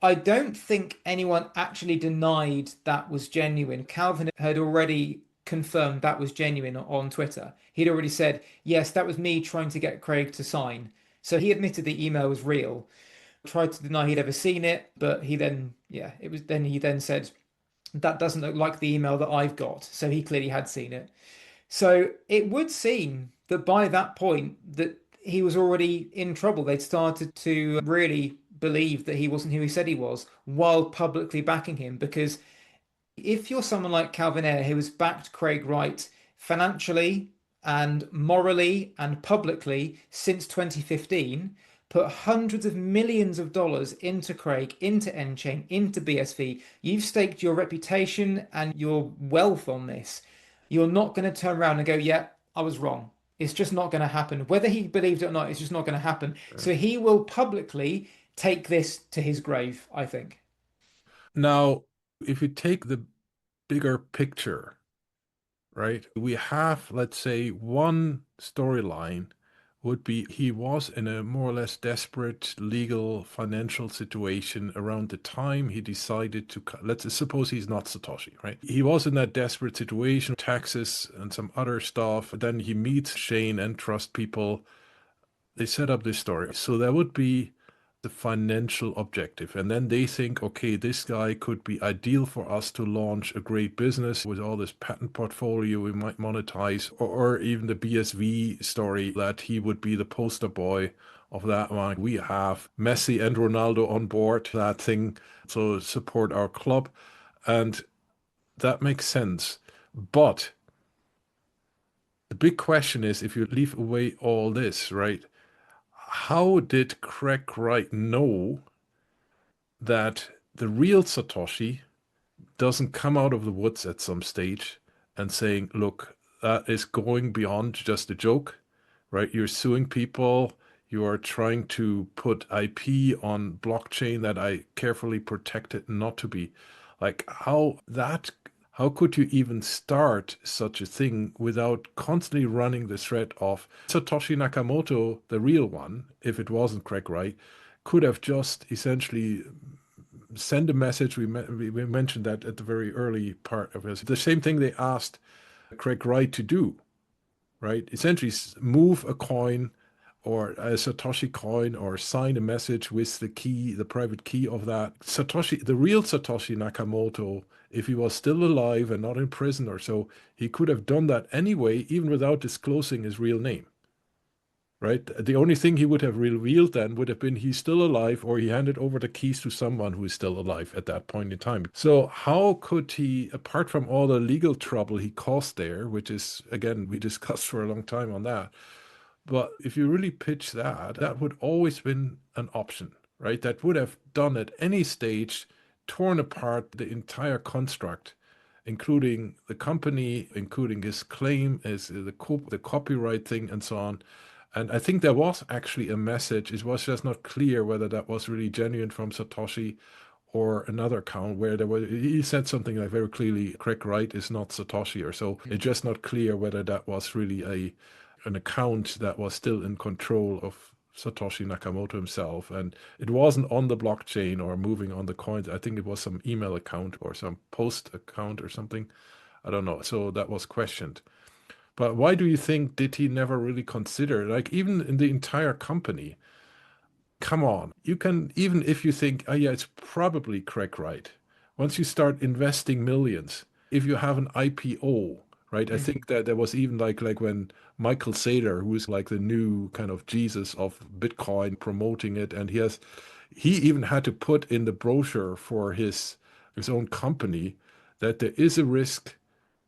I don't think anyone actually denied that was genuine. Calvin had already confirmed that was genuine on Twitter. He'd already said, yes, that was me trying to get Craig to sign. So he admitted the email was real. Tried to deny he'd ever seen it, but he then, he then said, that doesn't look like the email that I've got. So he clearly had seen it. So it would seem that by that point that he was already in trouble. They'd started to really believed that he wasn't who he said he was while publicly backing him. Because if you're someone like Calvin Ayre, who has backed Craig Wright financially and morally and publicly since 2015, put hundreds of millions of dollars into Craig, into Nchain, into BSV, you've staked your reputation and your wealth on this. You're not going to turn around and go, yeah, I was wrong. It's just not going to happen. Whether he believed it or not, it's just not going to happen. So he will publicly take this to his grave, I think. Now, if you take the bigger picture, right, we have, let's say, one storyline would be he was in a more or less desperate legal financial situation around the time he decided to let's suppose he's not Satoshi, right? He was in that desperate situation, taxes and some other stuff. Then he meets Shane and trust people. They set up this story. So there would be the financial objective. And then they think, okay, this guy could be ideal for us to launch a great business with all this patent portfolio we might monetize, or even the BSV story that he would be the poster boy of that one. We have Messi and Ronaldo on board that thing, so support our club. And that makes sense. But the big question is if you leave away all this, right? How did Craig Wright know that the real Satoshi doesn't come out of the woods at some stage and saying, look, that is going beyond just a joke, right? You're suing people, you are trying to put IP on blockchain that I carefully protected not to be. Like how could you even start such a thing without constantly running the threat of Satoshi Nakamoto, the real one, if it wasn't Craig Wright, could have just essentially send a message. We mentioned that at the very early part of this. The same thing they asked Craig Wright to do, right? Essentially, move a coin or a Satoshi coin or sign a message with the key, the private key of that. Satoshi, the real Satoshi Nakamoto, if he was still alive and not in prison or so, he could have done that anyway, even without disclosing his real name. Right? The only thing he would have revealed then would have been he's still alive or he handed over the keys to someone who is still alive at that point in time. So how could he, apart from all the legal trouble he caused there, which is, again, we discussed for a long time on that, but if you really pitch that, that would always been an option, right? That would have done at any stage, torn apart the entire construct, including the company, including his claim, as the copyright thing, and so on. And I think there was actually a message. It was just not clear whether that was really genuine from Satoshi or another account where there was he said something like very clearly, Craig Wright is not Satoshi or so. It's just not clear whether that was really a an account that was still in control of Satoshi Nakamoto himself. And it wasn't on the blockchain or moving on the coins. I think it was some email account or some post account or something. I don't know. So that was questioned. But why do you think did he never really consider, like even in the entire company? Come on, you can even if you think, oh yeah, it's probably Craig Wright. Once you start investing millions, if you have an IPO, right? I think that there was even like when Michael Saylor, who's like the new kind of Jesus of Bitcoin, promoting it, and he even had to put in the brochure for his own company that there is a risk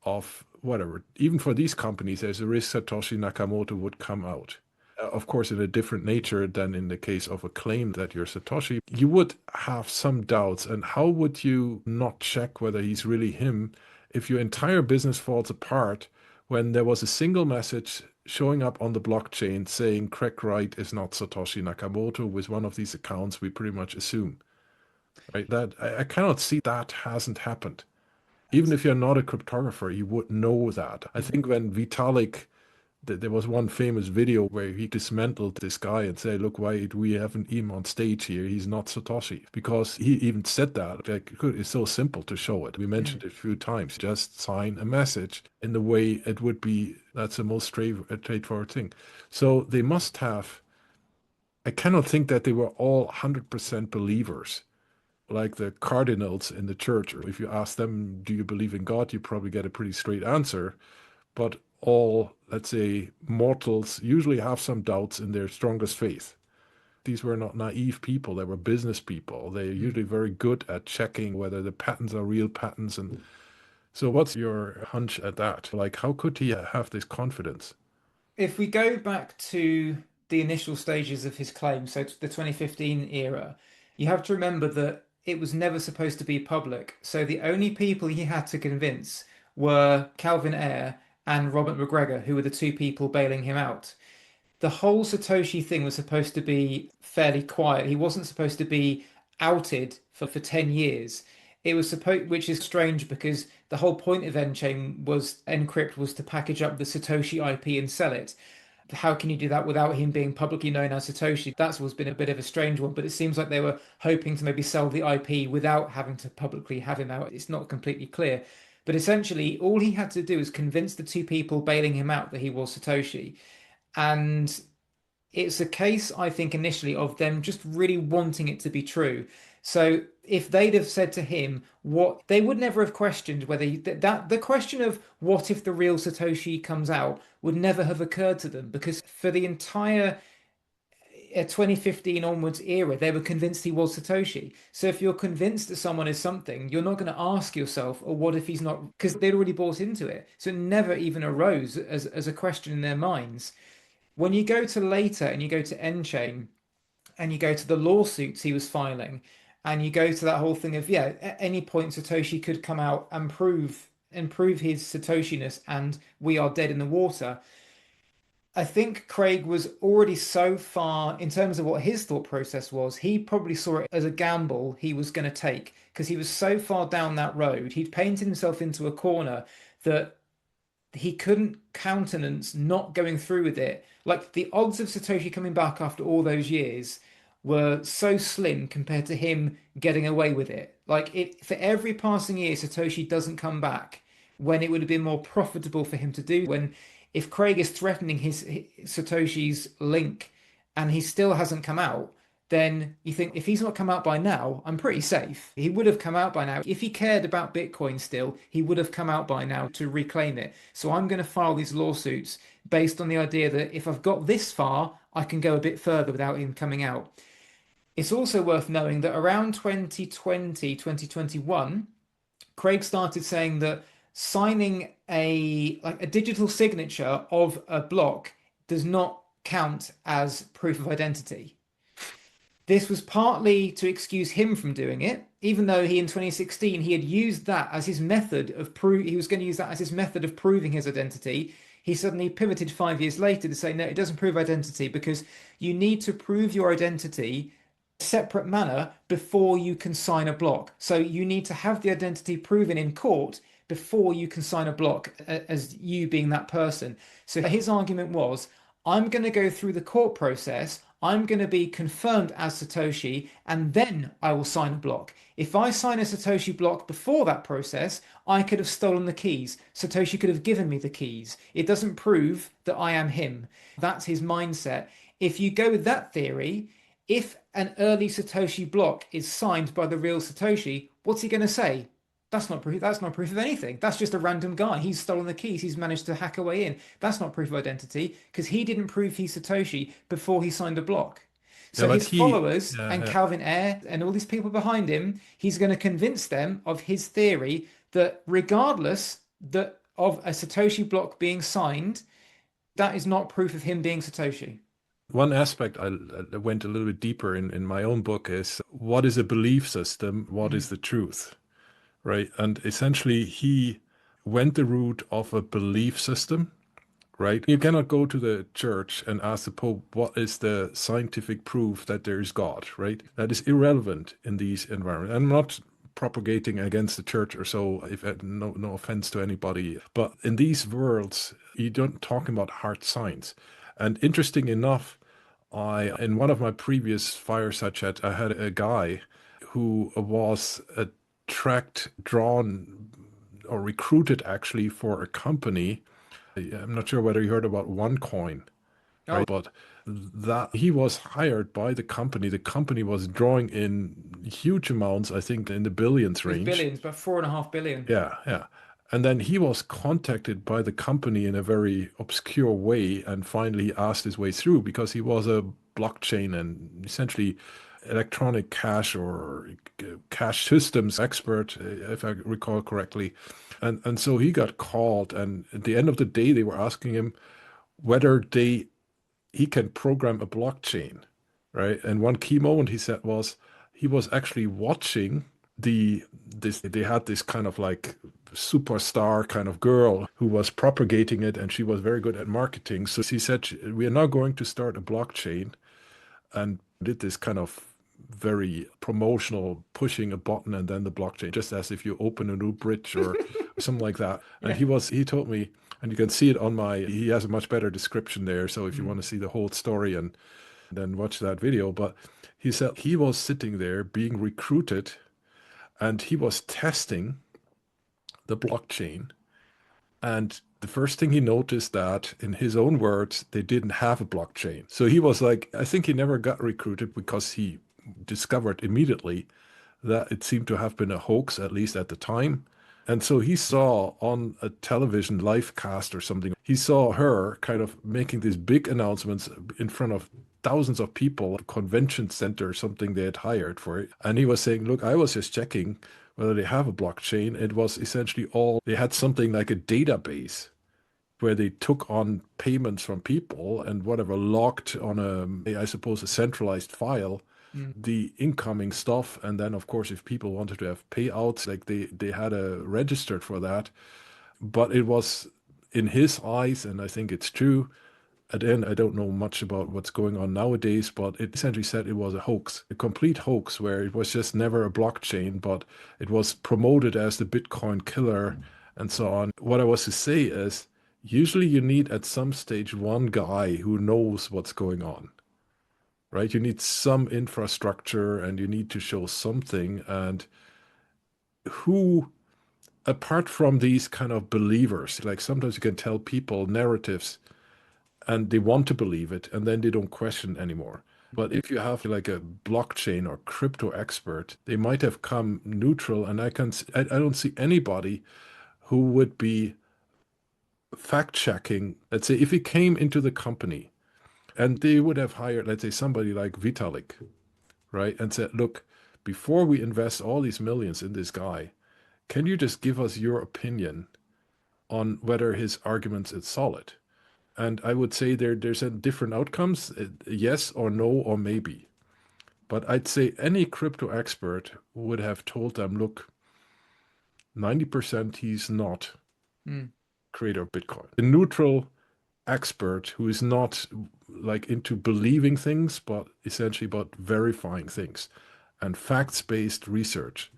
of whatever. Even for these companies, there's a risk Satoshi Nakamoto would come out. Of course, in a different nature than in the case of a claim that you're Satoshi. You would have some doubts. And how would you not check whether he's really him if your entire business falls apart when there was a single message showing up on the blockchain saying Craig Wright is not Satoshi Nakamoto with one of these accounts we pretty much assume, right? That I cannot see that hasn't happened. Even if you're not a cryptographer, you would know that. I think when Vitalik, there was one famous video where he dismantled this guy and said, look, why do we haven't him on stage here? He's not Satoshi. Because he even said that. Like, it's so simple to show it. We mentioned it a few times. Just sign a message in the way it would be. That's the most straightforward thing. So they must have, I cannot think that they were all 100% believers like the cardinals in the church. If you ask them, do you believe in God? You probably get a pretty straight answer. But all, let's say, mortals usually have some doubts in their strongest faith. These were not naive people. They were business people. They're usually very good at checking whether the patents are real patents. And so what's your hunch at that? Like, how could he have this confidence? If we go back to the initial stages of his claim, so to the 2015 era, you have to remember that it was never supposed to be public. So the only people he had to convince were Calvin Ayre and Robert McGregor, who were the two people bailing him out. The whole Satoshi thing was supposed to be fairly quiet. He wasn't supposed to be outed for 10 years. It was supposed, which is strange because the whole point of Nchain was Encrypt was to package up the Satoshi IP and sell it. How can you do that without him being publicly known as Satoshi? That's always been a bit of a strange one, but it seems like they were hoping to maybe sell the IP without having to publicly have him out. It's not completely clear. But essentially, all he had to do was convince the two people bailing him out that he was Satoshi. And it's a case, I think, initially of them just really wanting it to be true. So if they'd have said to him what they would never have questioned whether that the question of what if the real Satoshi comes out would never have occurred to them because for the entire 2015 onwards era, they were convinced he was Satoshi. So if you're convinced that someone is something, you're not going to ask yourself, or what if he's not? Because they'd already bought into it. So it never even arose as a question in their minds. When you go to later and you go to Nchain and you go to the lawsuits he was filing and you go to that whole thing of, yeah, at any point Satoshi could come out and prove his Satoshiness and we are dead in the water. I think Craig was already so far in terms of what his thought process was. He probably saw it as a gamble he was going to take because he was so far down that road. He'd painted himself into a corner that he couldn't countenance not going through with it. Like the odds of Satoshi coming back after all those years were so slim compared to him getting away with it. Like it for every passing year Satoshi doesn't come back when it would have been more profitable for him to do when if Craig is threatening his Satoshi's link and he still hasn't come out, then you think if he's not come out by now, I'm pretty safe. He would have come out by now. If he cared about Bitcoin still, he would have come out by now to reclaim it. So I'm going to file these lawsuits based on the idea that if I've got this far, I can go a bit further without him coming out. It's also worth knowing that around 2020, 2021, Craig started saying that signing a digital signature of a block does not count as proof of identity. This was partly to excuse him from doing it, even though he in 2016 he had used that as his method of he was going to use that as his method of proving his identity. He suddenly pivoted 5 years later to say no, it doesn't prove identity because you need to prove your identity separate manner before you can sign a block. So you need to have the identity proven in court before you can sign a block as you being that person. So his argument was, I'm going to go through the court process, I'm going to be confirmed as Satoshi, and then I will sign a block. If I sign a Satoshi block before that process, I could have stolen the keys. Satoshi could have given me the keys. It doesn't prove that I am him. That's his mindset. If you go with that theory, if an early Satoshi block is signed by the real Satoshi, what's he going to say? That's not proof. That's not proof of anything. That's just a random guy. He's stolen the keys. He's managed to hack a way in. That's not proof of identity because he didn't prove he's Satoshi before he signed a block. So his followers and Calvin Ayre and all these people behind him, he's going to convince them of his theory that regardless of a Satoshi block being signed, that is not proof of him being Satoshi. One aspect I went a little bit deeper in my own book is what is a belief system? What is the truth? Right. And essentially, he went the route of a belief system. Right. You cannot go to the church and ask the Pope, what is the scientific proof that there is God? Right. That is irrelevant in these environments. I'm not propagating against the church or so, if no offense to anybody. But in these worlds, you don't talk about hard science. And interesting enough, in one of my previous Fireside chats, I had a guy who was drawn or recruited actually for a company. I'm not sure whether you heard about OneCoin, right? But that he was hired by the company. The company was drawing in huge amounts, I think in the billions range. Billions, about 4.5 billion. Yeah, yeah. And then he was contacted by the company in a very obscure way and finally asked his way through because he was a blockchain and essentially electronic cash or cash systems expert, if I recall correctly. And so he got called, and at the end of the day, they were asking him whether he can program a blockchain, right? And one key moment he said was he was actually watching they had this kind of like superstar kind of girl who was propagating it, and she was very good at marketing. So he said, we are now going to start a blockchain, and did this kind of very promotional pushing a button and then the blockchain, just as if you open a new bridge or something like that. And Yeah. he told me, and you can see it on he has a much better description there. So if you Mm. want to see the whole story and then watch that video. But he said he was sitting there being recruited and he was testing the blockchain. And the first thing he noticed that, in his own words, they didn't have a blockchain. So he was like, I think he never got recruited because he discovered immediately that it seemed to have been a hoax, at least at the time. And so he saw on a television live cast or something, he saw her kind of making these big announcements in front of thousands of people, a convention center or something they had hired for it. And he was saying, look, I was just checking whether they have a blockchain. It was essentially they had something like a database where they took on payments from people and whatever logged on I suppose, a centralized file, Mm. the incoming stuff. And then, of course, if people wanted to have payouts, like they had a registered for that. But it was in his eyes, and I think it's true. At the end, I don't know much about what's going on nowadays, but it essentially said it was a hoax, a complete hoax, where it was just never a blockchain, but it was promoted as the Bitcoin killer and so on. What I was to say is, usually you need at some stage one guy who knows what's going on, right? You need some infrastructure and you need to show something. And who, apart from these kind of believers, like sometimes you can tell people narratives and they want to believe it and then they don't question anymore. But if you have like a blockchain or crypto expert, they might have come neutral, and I don't see anybody who would be fact checking. Let's say if he came into the company and they would have hired, let's say, somebody like Vitalik, right, and said, look, before we invest all these millions in this guy, can you just give us your opinion on whether his arguments is solid? And I would say there's a different outcomes, yes or no or maybe. But I'd say any crypto expert would have told them, look, 90% he's not Mm. creator of Bitcoin. A neutral expert who is not like into believing things, but essentially about verifying things and facts-based research.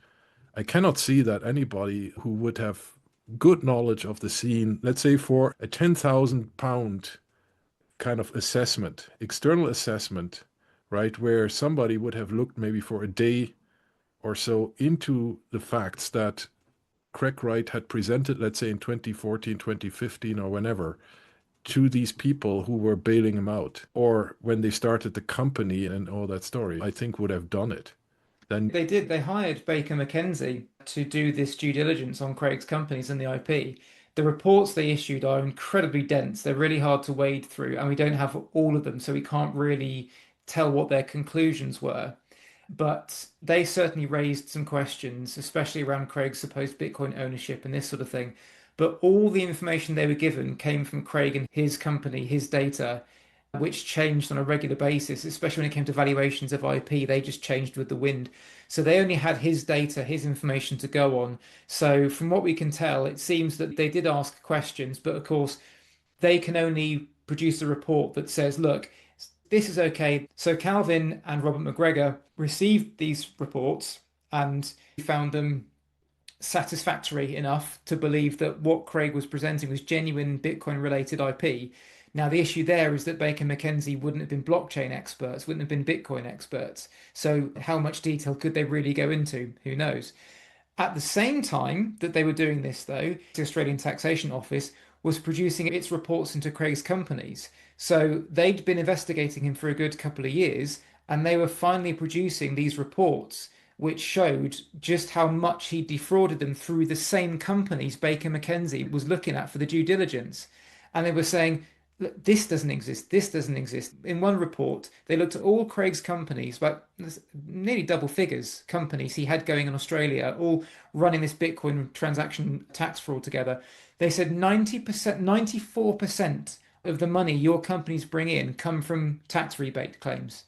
I cannot see that anybody who would have good knowledge of the scene, let's say for a 10,000 pound kind of assessment, external assessment, right, where somebody would have looked maybe for a day or so into the facts that Craig Wright had presented, let's say in 2014, 2015, or whenever, to these people who were bailing him out, or when they started the company and all that story, I think would have done it. Then They did. They hired Baker McKenzie to do this due diligence on Craig's companies and the IP. The reports they issued are incredibly dense. They're really hard to wade through, and we don't have all of them, so we can't really tell what their conclusions were. But they certainly raised some questions, especially around Craig's supposed Bitcoin ownership and this sort of thing. But all the information they were given came from Craig and his company, his data, which changed on a regular basis, especially when it came to valuations of IP. They just changed with the wind. So they only had his data, his information to go on. So from what we can tell, it seems that they did ask questions, but of course, they can only produce a report that says, look, this is okay. So Calvin and Robert McGregor received these reports and found them satisfactory enough to believe that what Craig was presenting was genuine Bitcoin related IP. Now, the issue there is that Baker McKenzie wouldn't have been blockchain experts, wouldn't have been Bitcoin experts. So, how much detail could they really go into? Who knows? At the same time that they were doing this, though, the Australian Taxation Office was producing its reports into Craig's companies. So they'd been investigating him for a good couple of years, and they were finally producing these reports which showed just how much he defrauded them through the same companies Baker McKenzie was looking at for the due diligence. And they were saying, "Look, this doesn't exist, this doesn't exist." In one report, they looked at all Craig's companies, about nearly double figures companies he had going in Australia, all running this Bitcoin transaction tax fraud together. They said 90%, 94% of the money your companies bring in come from tax rebate claims.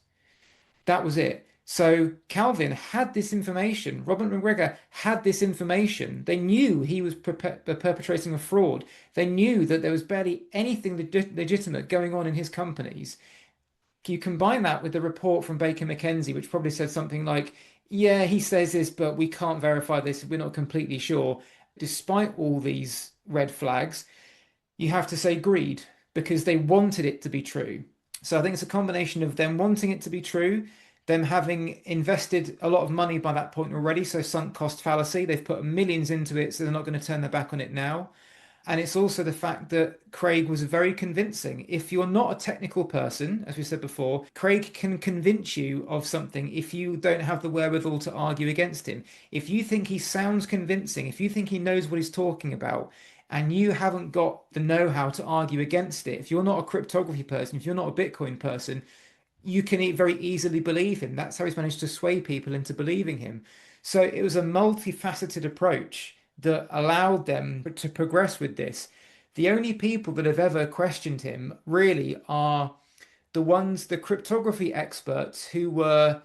That was it. So Calvin had this information. Robert McGregor had this information. They knew he was perpetrating a fraud. They knew that there was barely anything legitimate going on in his companies. You combine that with the report from Baker McKenzie, which probably said something like, yeah, he says this, but we can't verify this. We're not completely sure. Despite all these red flags, you have to say greed because they wanted it to be true. So I think it's a combination of them wanting it to be true, them having invested a lot of money by that point already. So sunk cost fallacy, they've put millions into it, so they're not going to turn their back on it now. And it's also the fact that Craig was very convincing. If you're not a technical person, as we said before, Craig can convince you of something if you don't have the wherewithal to argue against him. If you think he sounds convincing, if you think he knows what he's talking about, and you haven't got the know-how to argue against it, if you're not a cryptography person, if you're not a Bitcoin person, you can very easily believe him. That's how he's managed to sway people into believing him. So it was a multifaceted approach that allowed them to progress with this. The only people that have ever questioned him really are the cryptography experts who were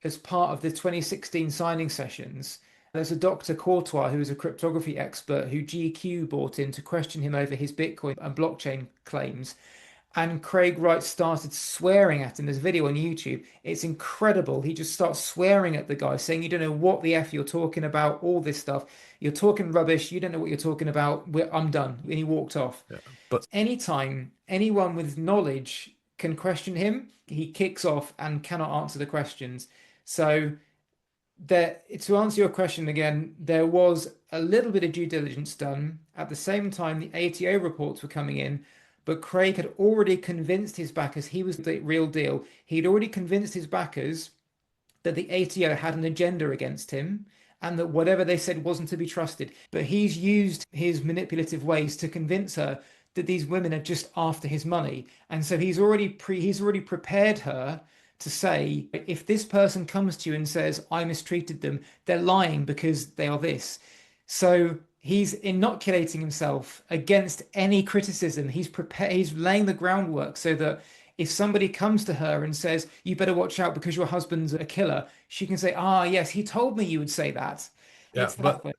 as part of the 2016 signing sessions. There's a Dr. Courtois, who is a cryptography expert, who GQ brought in to question him over his Bitcoin and blockchain claims. And Craig Wright started swearing at him. There's a video on YouTube. It's incredible. He just starts swearing at the guy, saying, "You don't know what the F you're talking about, all this stuff. You're talking rubbish. You don't know what you're talking about. I'm done." And he walked off. Yeah. But Anytime anyone with knowledge can question him, he kicks off and cannot answer the questions. So there, to answer your question again, there was a little bit of due diligence done. At the same time, the ATO reports were coming in, but Craig had already convinced his backers he was the real deal. He'd already convinced his backers that the ATO had an agenda against him and that whatever they said wasn't to be trusted. But he's used his manipulative ways to convince her that these women are just after his money. And so he's already prepared her to say, if this person comes to you and says, "I mistreated them," they're lying because they are this. So he's inoculating himself against any criticism. He's laying the groundwork so that if somebody comes to her and says, "You better watch out because your husband's a killer," she can say, "Ah, yes, he told me you would say that." yeah, It's that but way.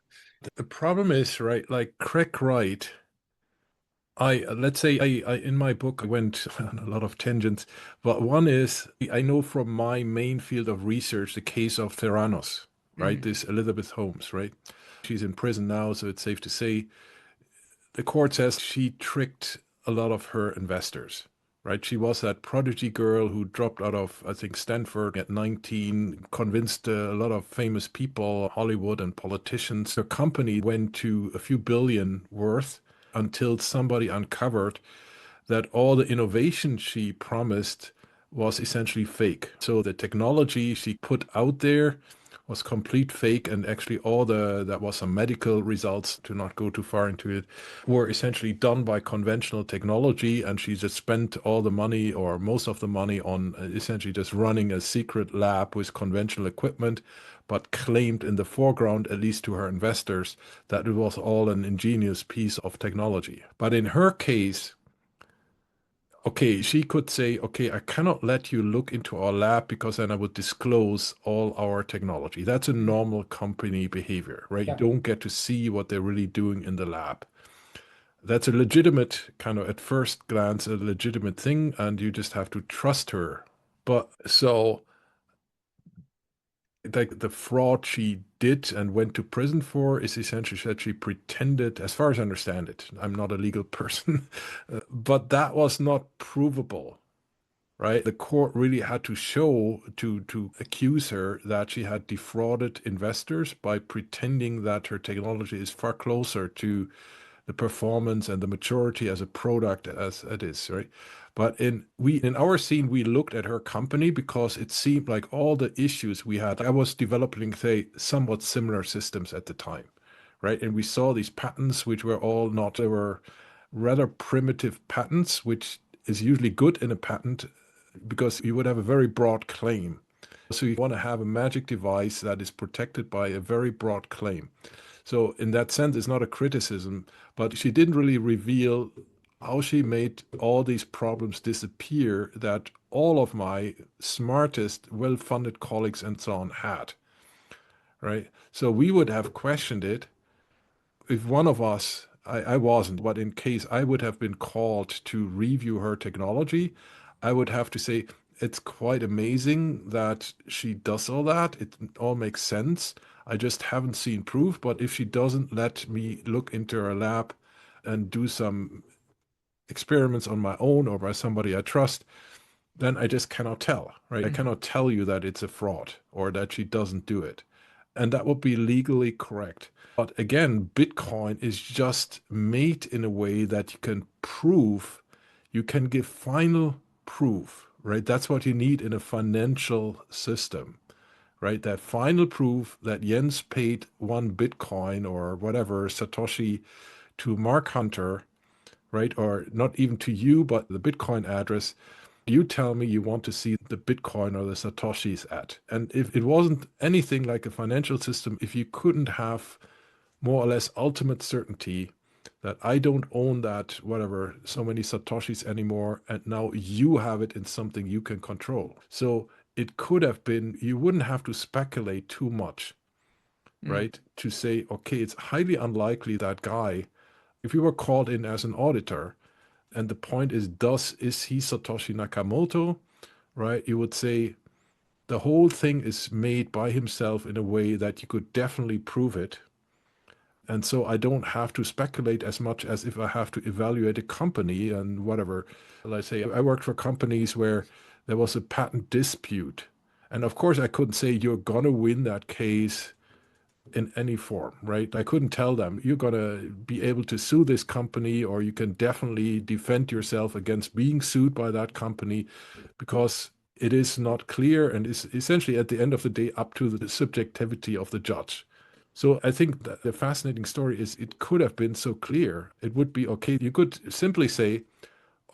the problem is, right, like Craig Wright, let's say in my book I went on a lot of tangents, but one is I know from my main field of research the case of Theranos, right? Mm, This Elizabeth Holmes, right? She's in prison now, so it's safe to say the court says she tricked a lot of her investors, right? She was that prodigy girl who dropped out of, I think, Stanford at 19, convinced a lot of famous people, Hollywood and politicians. Her company went to a few billion worth until somebody uncovered that all the innovation she promised was essentially fake. So the technology she put out there was complete fake, and actually all that was some medical results, to not go too far into it, were essentially done by conventional technology, and she just spent all the money or most of the money on essentially just running a secret lab with conventional equipment, but claimed in the foreground, at least to her investors, that it was all an ingenious piece of technology. But in her case, okay, she could say, okay, I cannot let you look into our lab because then I would disclose all our technology. That's a normal company behavior, right? You yeah. don't get to see what they're really doing in the lab. That's a legitimate, kind of at first glance, a legitimate thing, and you just have to trust her. But so, like the fraud she did and went to prison for is essentially that she pretended, as far as I understand it, I'm not a legal person, but that was not provable, right? The court really had to show to accuse her that she had defrauded investors by pretending that her technology is far closer to the performance and the maturity as a product as it is, right? But in our scene, we looked at her company because it seemed like all the issues we had. I was developing, say, somewhat similar systems at the time, right? And we saw these patents, which were all not, they were rather primitive patents, which is usually good in a patent because you would have a very broad claim. So you want to have a magic device that is protected by a very broad claim. So in that sense, it's not a criticism, but she didn't really reveal how she made all these problems disappear that all of my smartest, well-funded colleagues and so on had, right? So we would have questioned it if one of us, I wasn't, but in case I would have been called to review her technology, I would have to say, it's quite amazing that she does all that. It all makes sense. I just haven't seen proof, but if she doesn't let me look into her lab and do some experiments on my own or by somebody I trust, then I just cannot tell, right? I cannot tell you that it's a fraud or that she doesn't do it. And that would be legally correct. But again, Bitcoin is just made in a way that you can prove, you can give final proof, right? That's what you need in a financial system, right? That final proof that Jens paid 1 Bitcoin or whatever, Satoshi, to Mark Hunter, right? Or not even to you, but the Bitcoin address. You tell me you want to see the Bitcoin or the Satoshis at. And if it wasn't anything like a financial system, if you couldn't have more or less ultimate certainty that I don't own that, whatever, so many Satoshis anymore, and now you have it in something you can control. So it could have been, you wouldn't have to speculate too much, right? To say, okay, it's highly unlikely that guy, if you were called in as an auditor, and the point is, is he Satoshi Nakamoto, right? You would say the whole thing is made by himself in a way that you could definitely prove it. And so I don't have to speculate as much as if I have to evaluate a company and whatever. Let's say I worked for companies where there was a patent dispute. And of course, I couldn't say you're going to win that case in any form, right? I couldn't tell them you're going to be able to sue this company or you can definitely defend yourself against being sued by that company because it is not clear and is essentially at the end of the day up to the subjectivity of the judge. So I think that the fascinating story is it could have been so clear. It would be okay. You could simply say,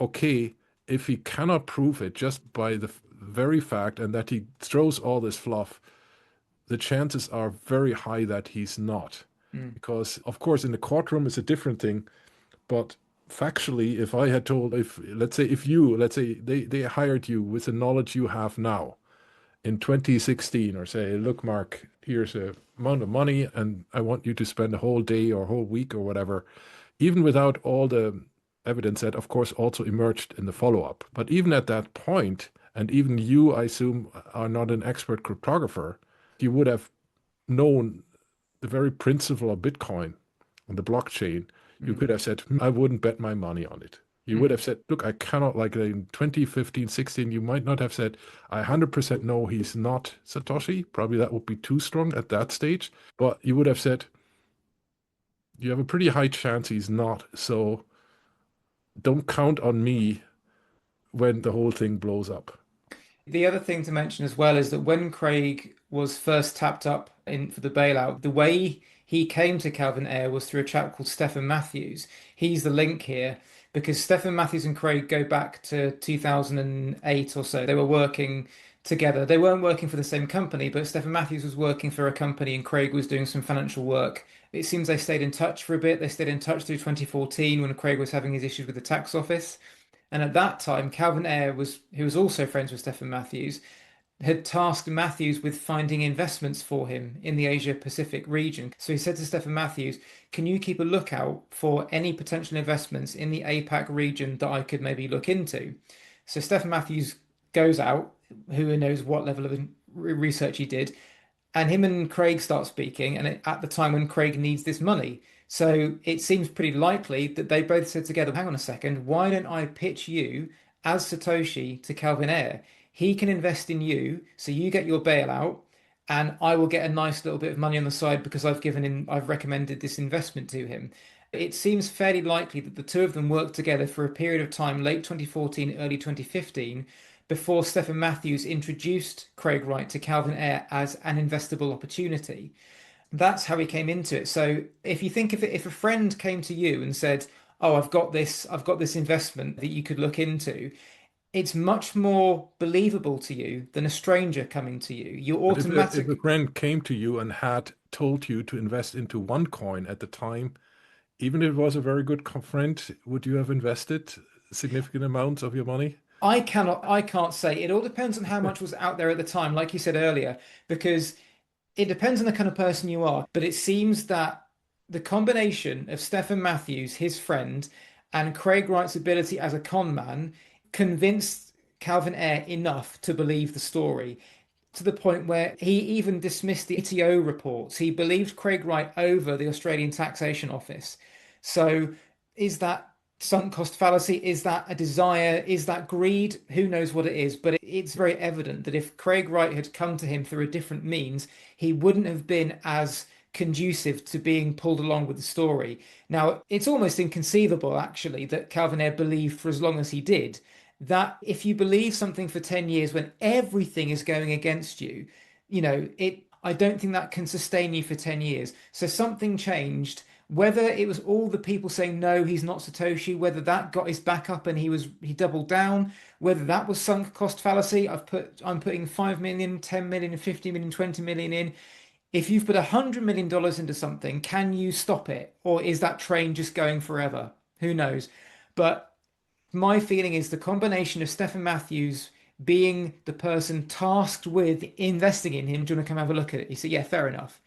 okay, if he cannot prove it just by the very fact and that he throws all this fluff, the chances are very high that he's not. Because, of course, in the courtroom it's a different thing. But factually, if I had told, let's say they hired you with the knowledge you have now in 2016, or say, look, Mark, here's a amount of money and I want you to spend a whole day or whole week or whatever, even without all the evidence that, of course, also emerged in the follow-up. But even at that point, and even you, I assume, are not an expert cryptographer, you would have known the very principle of Bitcoin and the blockchain. You could have said, I wouldn't bet my money on it. You would have said, look, I cannot, like in 2015, 16, you might not have said, I 100% know he's not Satoshi. Probably that would be too strong at that stage. But you would have said, you have a pretty high chance he's not. So don't count on me when the whole thing blows up. The other thing to mention as well is that when Craig was first tapped up in for the bailout, the way he came to Calvin Ayre was through a chap called Stephen Matthews. He's the link here because Stephen Matthews and Craig go back to 2008 or so. They were working together. They weren't working for the same company, but Stephen Matthews was working for a company and Craig was doing some financial work. It seems they stayed in touch for a bit. They stayed in touch through 2014 when Craig was having his issues with the tax office. And at that time, Calvin Ayre who was also friends with Stephen Matthews, had tasked Matthews with finding investments for him in the Asia Pacific region. So he said to Stephen Matthews, can you keep a lookout for any potential investments in the APAC region that I could maybe look into? So Stephen Matthews goes out, who knows what level of research he did, and him and Craig start speaking, and at the time when Craig needs this money. So it seems pretty likely that they both said together, hang on a second, why don't I pitch you as Satoshi to Calvin Ayre? He can invest in you, so you get your bailout, and I will get a nice little bit of money on the side because I've recommended this investment to him. It seems fairly likely that the two of them worked together for a period of time, late 2014, early 2015, before Stephen Matthews introduced Craig Wright to Calvin Ayre as an investable opportunity. That's how he came into it. So if you think of it, if a friend came to you and said, "Oh, I've got this investment that you could look into," it's much more believable to you than a stranger coming to you. You But if a automatically, friend came to you and had told you to invest into one coin at the time, even if it was a very good friend, would you have invested significant amounts of your money? I can't say. It all depends on how much was out there at the time, like you said earlier, because it depends on the kind of person you are. But it seems that the combination of Stephen Matthews, his friend, and Craig Wright's ability as a con man convinced Calvin Ayre enough to believe the story to the point where he even dismissed the ETO reports. He believed Craig Wright over the Australian Taxation Office. So, is that sunk cost fallacy? Is that a desire? Is that greed? Who knows what it is? But it's very evident that if Craig Wright had come to him through a different means, he wouldn't have been as conducive to being pulled along with the story. Now, it's almost inconceivable, actually, that Calvin Ayre believed for as long as he did. That if you believe something for 10 years when everything is going against you, I don't think that can sustain you for 10 years. So something changed. Whether it was all the people saying no, he's not Satoshi, whether that got his back up and he doubled down, whether that was sunk cost fallacy. I'm putting 5 million, 10 million, 50 million, 20 million in. If you've put $100 million into something, can you stop it? Or is that train just going forever? Who knows? But my feeling is the combination of Stephen Matthews being the person tasked with investing in him. Do you want to come have a look at it? He said, yeah, fair enough.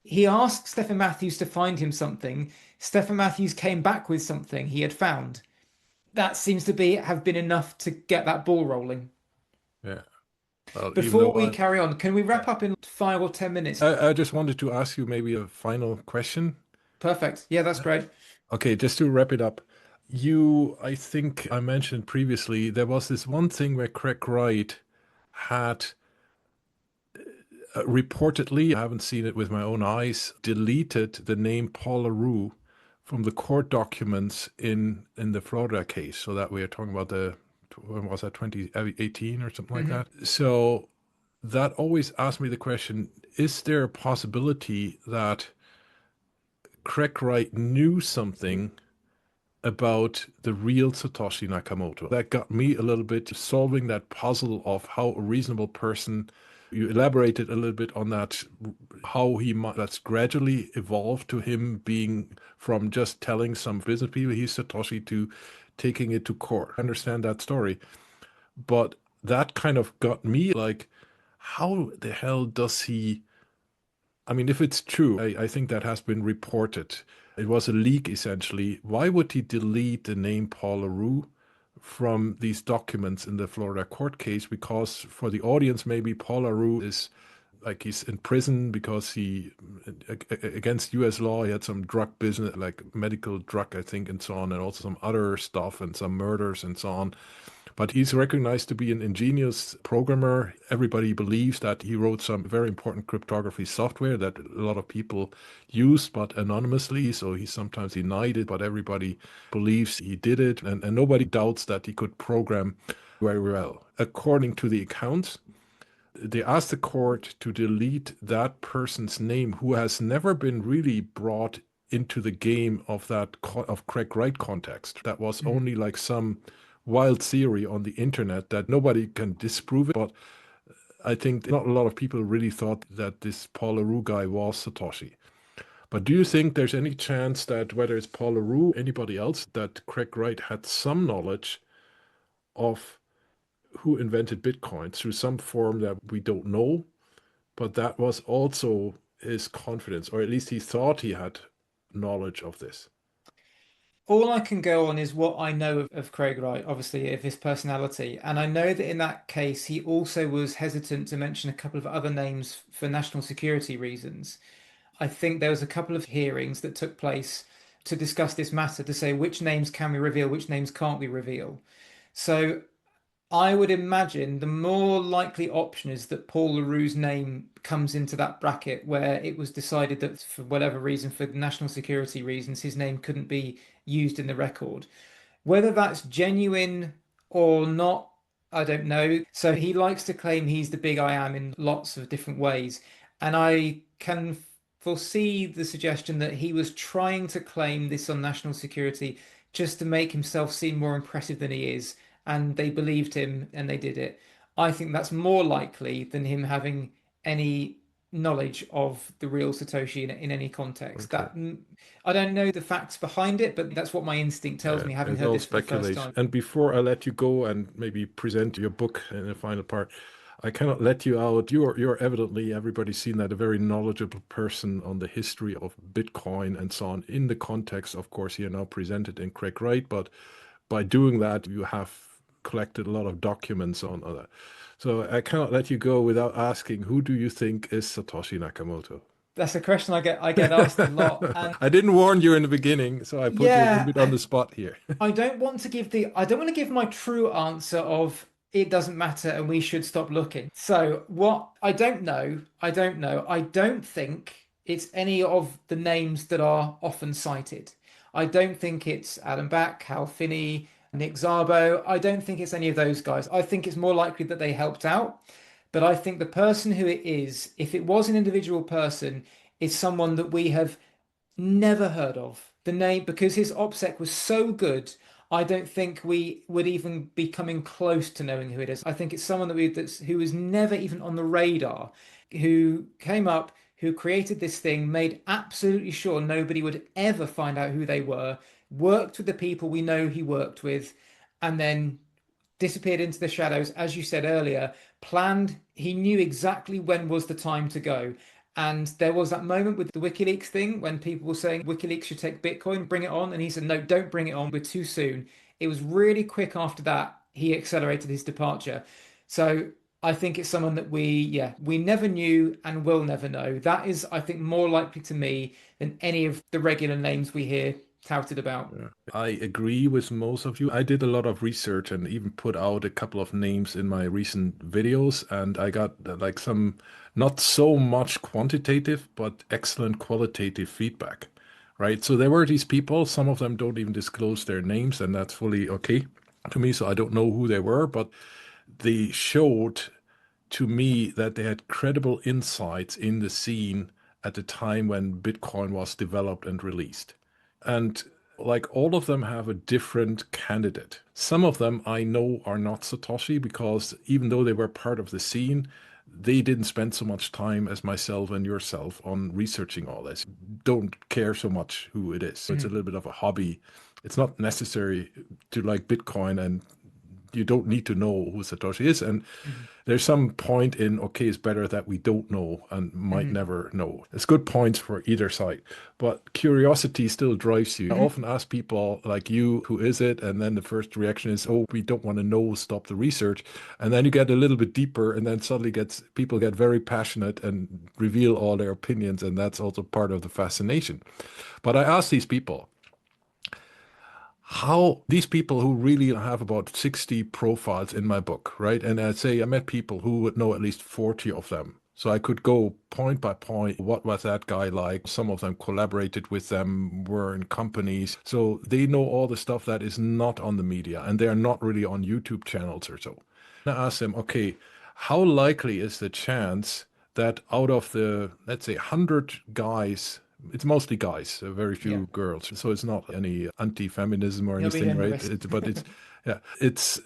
He asked Stephen Matthews to find him something. Stephen Matthews came back with something he had found. That seems to be have been enough to get that ball rolling. Yeah. Well, even Before though we carry on, can we wrap up in 5 or 10 minutes? I just wanted to ask you maybe a final question. Perfect. Yeah, that's great. Okay, just to wrap it up. I think I mentioned previously, there was this one thing where Craig Wright had reportedly, I haven't seen it with my own eyes, deleted the name Paul LaRue from the court documents in the Florida case. So that we are talking about when was that, 2018 or something like Hmm. that? So that always asked me the question, is there a possibility that Craig Wright knew something about the real Satoshi Nakamoto? That got me a little bit solving that puzzle of how a reasonable person, you elaborated a little bit on that, how he might, that's gradually evolved to him being from just telling some business people he's Satoshi to taking it to court. I understand that story. But that kind of got me like, how the hell does he? I mean, if it's true, I think that has been reported. It was a leak essentially. Why would he delete the name Paul LaRue from these documents in the Florida court case? Because for the audience, maybe Paul LaRue is like he's in prison because against US law, he had some drug business, like medical drug, I think, and so on, and also some other stuff and some murders and so on. But he's recognized to be an ingenious programmer. Everybody believes that he wrote some very important cryptography software that a lot of people use, but anonymously. So he's sometimes denied it, but everybody believes he did it. And nobody doubts that he could program very well. According to the accounts, they asked the court to delete that person's name who has never been really brought into the game of of Craig Wright context. That was Mhm. only like some wild theory on the internet that nobody can disprove it. But I think not a lot of people really thought that this Paul LaRue guy was Satoshi. But do you think there's any chance that whether it's Paul LaRue, anybody else, that Craig Wright had some knowledge of who invented Bitcoin through some form that we don't know, but that was also his confidence, or at least he thought he had knowledge of this. All I can go on is what I know of Craig Wright, obviously, of his personality. And I know that in that case, he also was hesitant to mention a couple of other names for national security reasons. I think there was a couple of hearings that took place to discuss this matter to say which names can we reveal, which names can't we reveal. So I would imagine the more likely option is that Paul LaRue's name comes into that bracket where it was decided that for whatever reason, for national security reasons, his name couldn't be used in the record. Whether that's genuine or not, I don't know. So he likes to claim he's the big I am in lots of different ways. And I can foresee the suggestion that he was trying to claim this on national security just to make himself seem more impressive than he is. And they believed him and they did it. I think that's more likely than him having any knowledge of the real Satoshi in any context. Okay. That I don't know the facts behind it, but that's what my instinct tells me, having It's heard all this for the first speculation. time. And before I let you go and maybe present your book in the final part, I cannot let you out. You're evidently, everybody's seen that, a very knowledgeable person on the history of Bitcoin and so on, in the context, of course, you're now presented in Craig Wright, but by doing that, you have collected a lot of documents on that. So I cannot let you go without asking, who do you think is Satoshi Nakamoto? That's a question I get asked a lot. And I didn't warn you in the beginning, so I put you a little yeah, bit on the spot here. I don't want to give my true answer of it doesn't matter and we should stop looking. So what I don't know. I don't think it's any of the names that are often cited. I don't think it's Adam Back, Hal Finney, Nick Szabo. I don't think it's any of those guys. I think it's more likely that they helped out. But I think the person who it is, if it was an individual person, is someone that we have never heard of. The name, because his OPSEC was so good, I don't think we would even be coming close to knowing who it is. I think it's someone who was never even on the radar, who came up, who created this thing, made absolutely sure nobody would ever find out who they were, worked with the people we know he worked with, and then disappeared into the shadows, as you said earlier, planned, he knew exactly when was the time to go. And there was that moment with the WikiLeaks thing when people were saying WikiLeaks should take Bitcoin, bring it on. And he said, no, don't bring it on. We're too soon. It was really quick after that. He accelerated his departure. So I think it's someone that we never knew and will never know. That is, I think, more likely to me than any of the regular names we hear touted about. Yeah. I agree with most of you. I did a lot of research and even put out a couple of names in my recent videos, and I got like some not so much quantitative, but excellent qualitative feedback, right? So there were these people, some of them don't even disclose their names, and that's fully okay to me. So I don't know who they were, but they showed to me that they had credible insights in the scene at the time when Bitcoin was developed and released. And like all of them have a different candidate. Some of them I know are not Satoshi because even though they were part of the scene, they didn't spend so much time as myself and yourself on researching all this. Don't care so much who it is. So it's a little bit of a hobby. It's not necessary to like Bitcoin, and you don't need to know who Satoshi is. And Mhm. there's some point in, okay, it's better that we don't know and might Mhm. never know. It's good points for either side, but curiosity still drives you. I Mhm. often ask people like you, who is it? And then the first reaction is, oh, we don't want to know, stop the research. And then you get a little bit deeper, and then suddenly people get very passionate and reveal all their opinions. And that's also part of the fascination. But I ask these people, how these people who really have about 60 profiles in my book, right? And I'd say I met people who would know at least 40 of them. So I could go point by point. What was that guy like? Some of them collaborated with them, were in companies. So they know all the stuff that is not on the media, and they are not really on YouTube channels or so. I asked them, okay, how likely is the chance that out of the, let's say, 100 guys, it's mostly guys, very Yeah, few girls. So it's not any anti-feminism or it'll be anything, right? generous. But it's, yeah, it's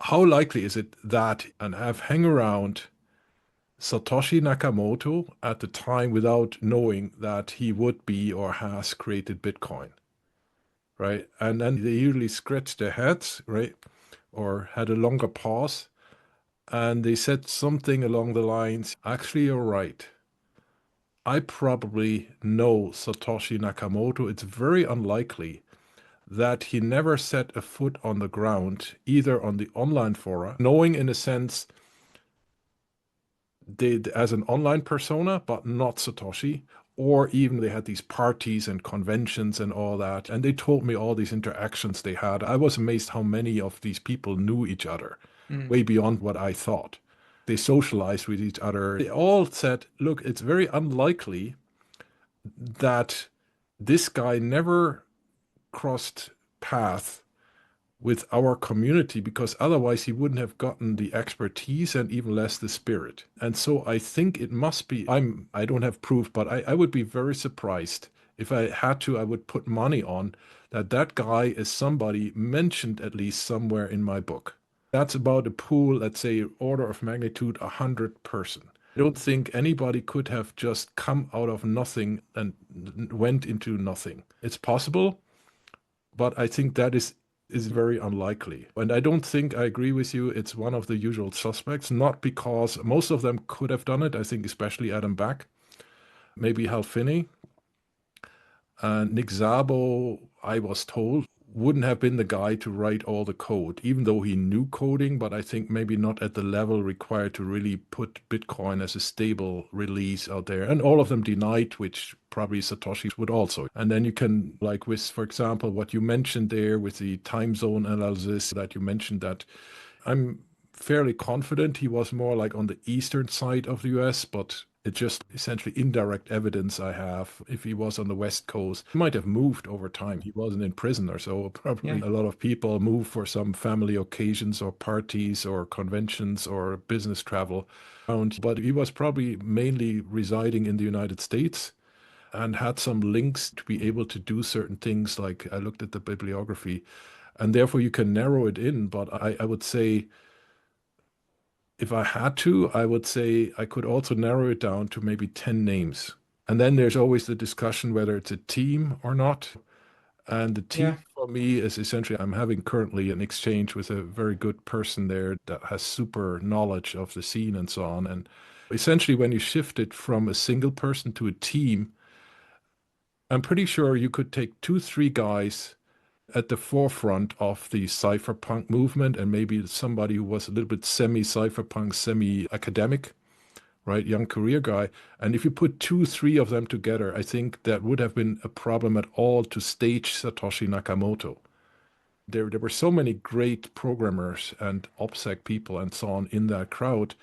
how likely is it that and have hang around Satoshi Nakamoto at the time without knowing that he would be or has created Bitcoin, right? And then they usually scratch their heads, right? Or had a longer pause, and they said something along the lines, actually, you're right. I probably know Satoshi Nakamoto. It's very unlikely that he never set a foot on the ground, either on the online fora, knowing in a sense did as an online persona, but not Satoshi, or even they had these parties and conventions and all that. And they told me all these interactions they had. I was amazed how many of these people knew each other, Mm. way beyond what I thought. They socialized with each other. They all said, look, it's very unlikely that this guy never crossed paths with our community because otherwise he wouldn't have gotten the expertise and even less the spirit. And so I think it must be, I don't have proof, but I would be very surprised if I had to, I would put money on that that guy is somebody mentioned at least somewhere in my book. That's about a pool, let's say order of magnitude 100 person. I don't think anybody could have just come out of nothing and went into nothing. It's possible, but I think that is very unlikely. And I don't think I agree with you. It's one of the usual suspects, not because most of them could have done it. I think especially Adam Back, maybe Hal Finney, and Nick Szabo, I was told, wouldn't have been the guy to write all the code, even though he knew coding, but I think maybe not at the level required to really put Bitcoin as a stable release out there. And all of them denied, which probably Satoshi would also. And then you can, like with, for example, what you mentioned there with the time zone analysis that you mentioned, that I'm fairly confident he was more like on the eastern side of the US, but it's just essentially indirect evidence I have. If he was on the West Coast, he might have moved over time. He wasn't in prison or so. Probably Yeah. a lot of people move for some family occasions or parties or conventions or business travel around. But he was probably mainly residing in the United States and had some links to be able to do certain things. Like I looked at the bibliography, and therefore you can narrow it in. But I would say if I had to, I would say I could also narrow it down to maybe 10 names. And then there's always the discussion whether it's a team or not. And the team Yeah. for me is essentially I'm having currently an exchange with a very good person there that has super knowledge of the scene and so on. And essentially, when you shift it from a single person to a team, I'm pretty sure you could take two, three guys at the forefront of the cypherpunk movement and maybe somebody who was a little bit semi-cypherpunk, semi-academic, right? Young career guy. And if you put two, three of them together, I think that would have been a problem at all to stage Satoshi Nakamoto. There were so many great programmers and OPSEC people and so on in that crowd.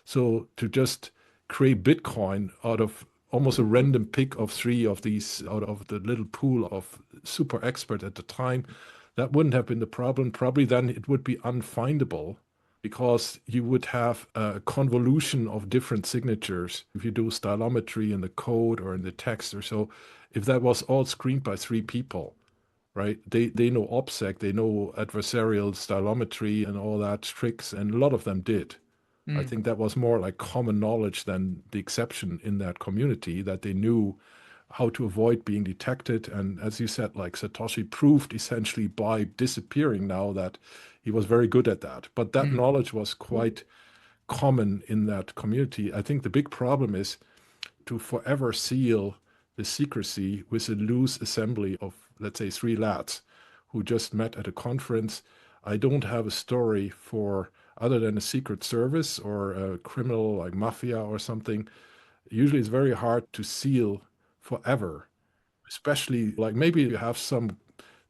So to just create Bitcoin out of almost a random pick of three of these out of the little pool of super experts at the time, that wouldn't have been the problem. Probably then it would be unfindable because you would have a convolution of different signatures. If you do stylometry in the code or in the text or so, if that was all screened by three people, right? They know OPSEC, they know adversarial stylometry and all that tricks, and a lot of them did. I Mm. think that was more like common knowledge than the exception in that community, that they knew how to avoid being detected. And as you said, like Satoshi proved essentially by disappearing now that he was very good at that. But that Mm. knowledge was quite common in that community. I think the big problem is to forever seal the secrecy with a loose assembly of, let's say, three lads who just met at a conference. I don't have a story for other than a secret service or a criminal like mafia or something. Usually it's very hard to seal forever, especially like maybe you have some,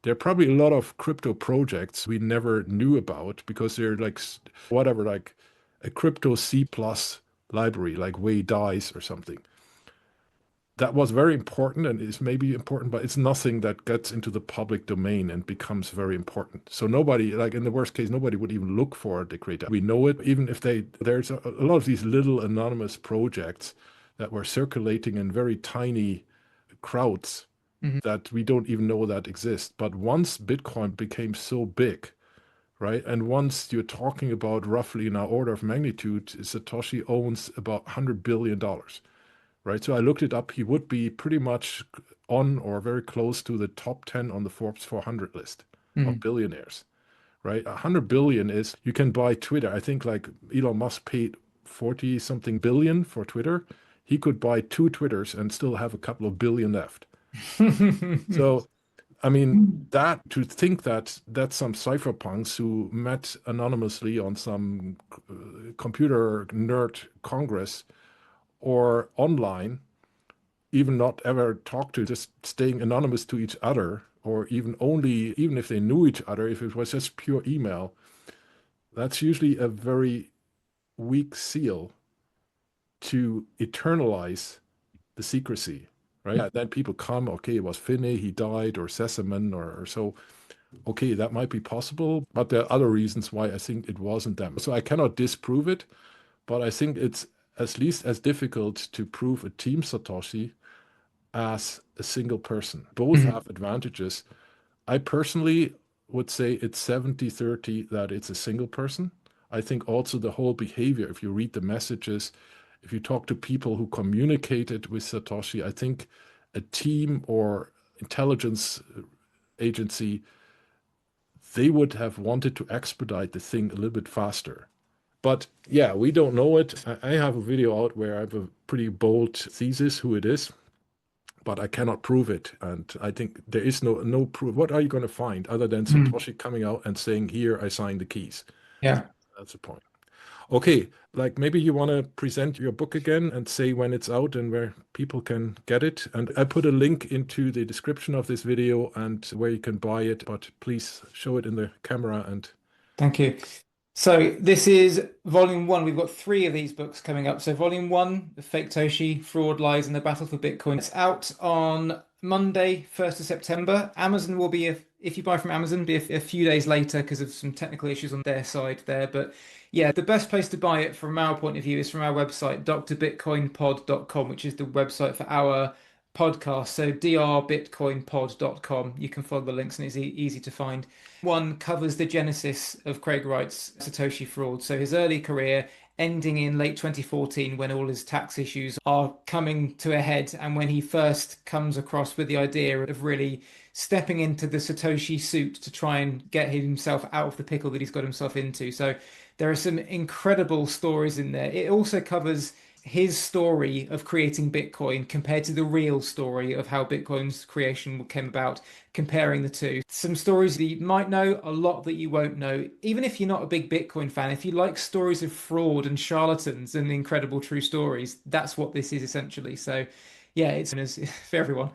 there are probably a lot of crypto projects we never knew about because they're like whatever, like a crypto C plus library, like Way Dice or something that was very important and is maybe important, but it's nothing that gets into the public domain and becomes very important. So nobody, like in the worst case, nobody would even look for the creator. We know it, even if there's a lot of these little anonymous projects that were circulating in very tiny crowds Mhm. that we don't even know that exist. But once Bitcoin became so big, right? And once you're talking about roughly in our order of magnitude, Satoshi owns about $100 billion, right? So I looked it up. He would be pretty much on or very close to the top 10 on the Forbes 400 list of Mm. billionaires, right? 100 billion is, you can buy Twitter. I think like Elon Musk paid 40 something billion for Twitter. He could buy two Twitters and still have a couple of billion left. So, I mean, that to think that that's some cypherpunks who met anonymously on some computer nerd congress or online even not ever talk to, just staying anonymous to each other, or even if they knew each other, if it was just pure email, that's usually a very weak seal to eternalize the secrecy, right? Yeah, then people come, okay, it was Finney, he died, or Sesame, or so. Okay, that might be possible, but there are other reasons why I think it wasn't them. So I cannot disprove it, but I think it's at least as difficult to prove a team Satoshi as a single person. Both Mhm. have advantages. I personally would say it's 70-30 that it's a single person. I think also the whole behavior, if you read the messages, if you talk to people who communicated with Satoshi, I think a team or intelligence agency, they would have wanted to expedite the thing a little bit faster. But yeah, we don't know it. I have a video out where I have a pretty bold thesis who it is, but I cannot prove it. And I think there is no proof. What are you going to find other than Mhm. Satoshi coming out and saying, "Here, I signed the keys"? Yeah. That's the point. Okay, like maybe you want to present your book again and say when it's out and where people can get it. And I put a link into the description of this video and where you can buy it, but please show it in the camera and Thank you. So this is volume one. We've got three of these books coming up. So volume one, The Fake Toshi, Fraud, Lies, and the Battle for Bitcoin. It's out on Monday, 1st of September. Amazon will be, if you buy from Amazon, be a few days later because of some technical issues on their side there. But yeah, the best place to buy it from our point of view is from our website, drbitcoinpod.com, which is the website for our podcast. So drbitcoinpod.com. You can follow the links and it's easy to find. One covers the genesis of Craig Wright's Satoshi fraud. So his early career ending in late 2014 when all his tax issues are coming to a head and when he first comes across with the idea of really stepping into the Satoshi suit to try and get himself out of the pickle that he's got himself into. So there are some incredible stories in there. It also covers his story of creating Bitcoin compared to the real story of how Bitcoin's creation came about, comparing the two. Some stories that you might know, a lot that you won't know. Even if you're not a big Bitcoin fan, if you like stories of fraud and charlatans and incredible true stories, that's what this is essentially. So, yeah, it's for everyone.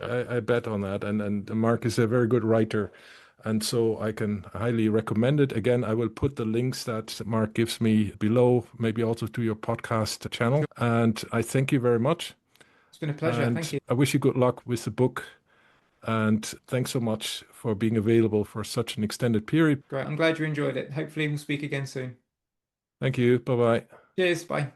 I bet on that. And Mark is a very good writer. And so I can highly recommend it. Again, I will put the links that Mark gives me below, maybe also to your podcast channel. And I thank you very much. It's been a pleasure. Thank And you. I wish you good luck with the book. And thanks so much for being available for such an extended period. Great. I'm glad you enjoyed it. Hopefully, we'll speak again soon. Thank you. Bye bye. Cheers. Bye.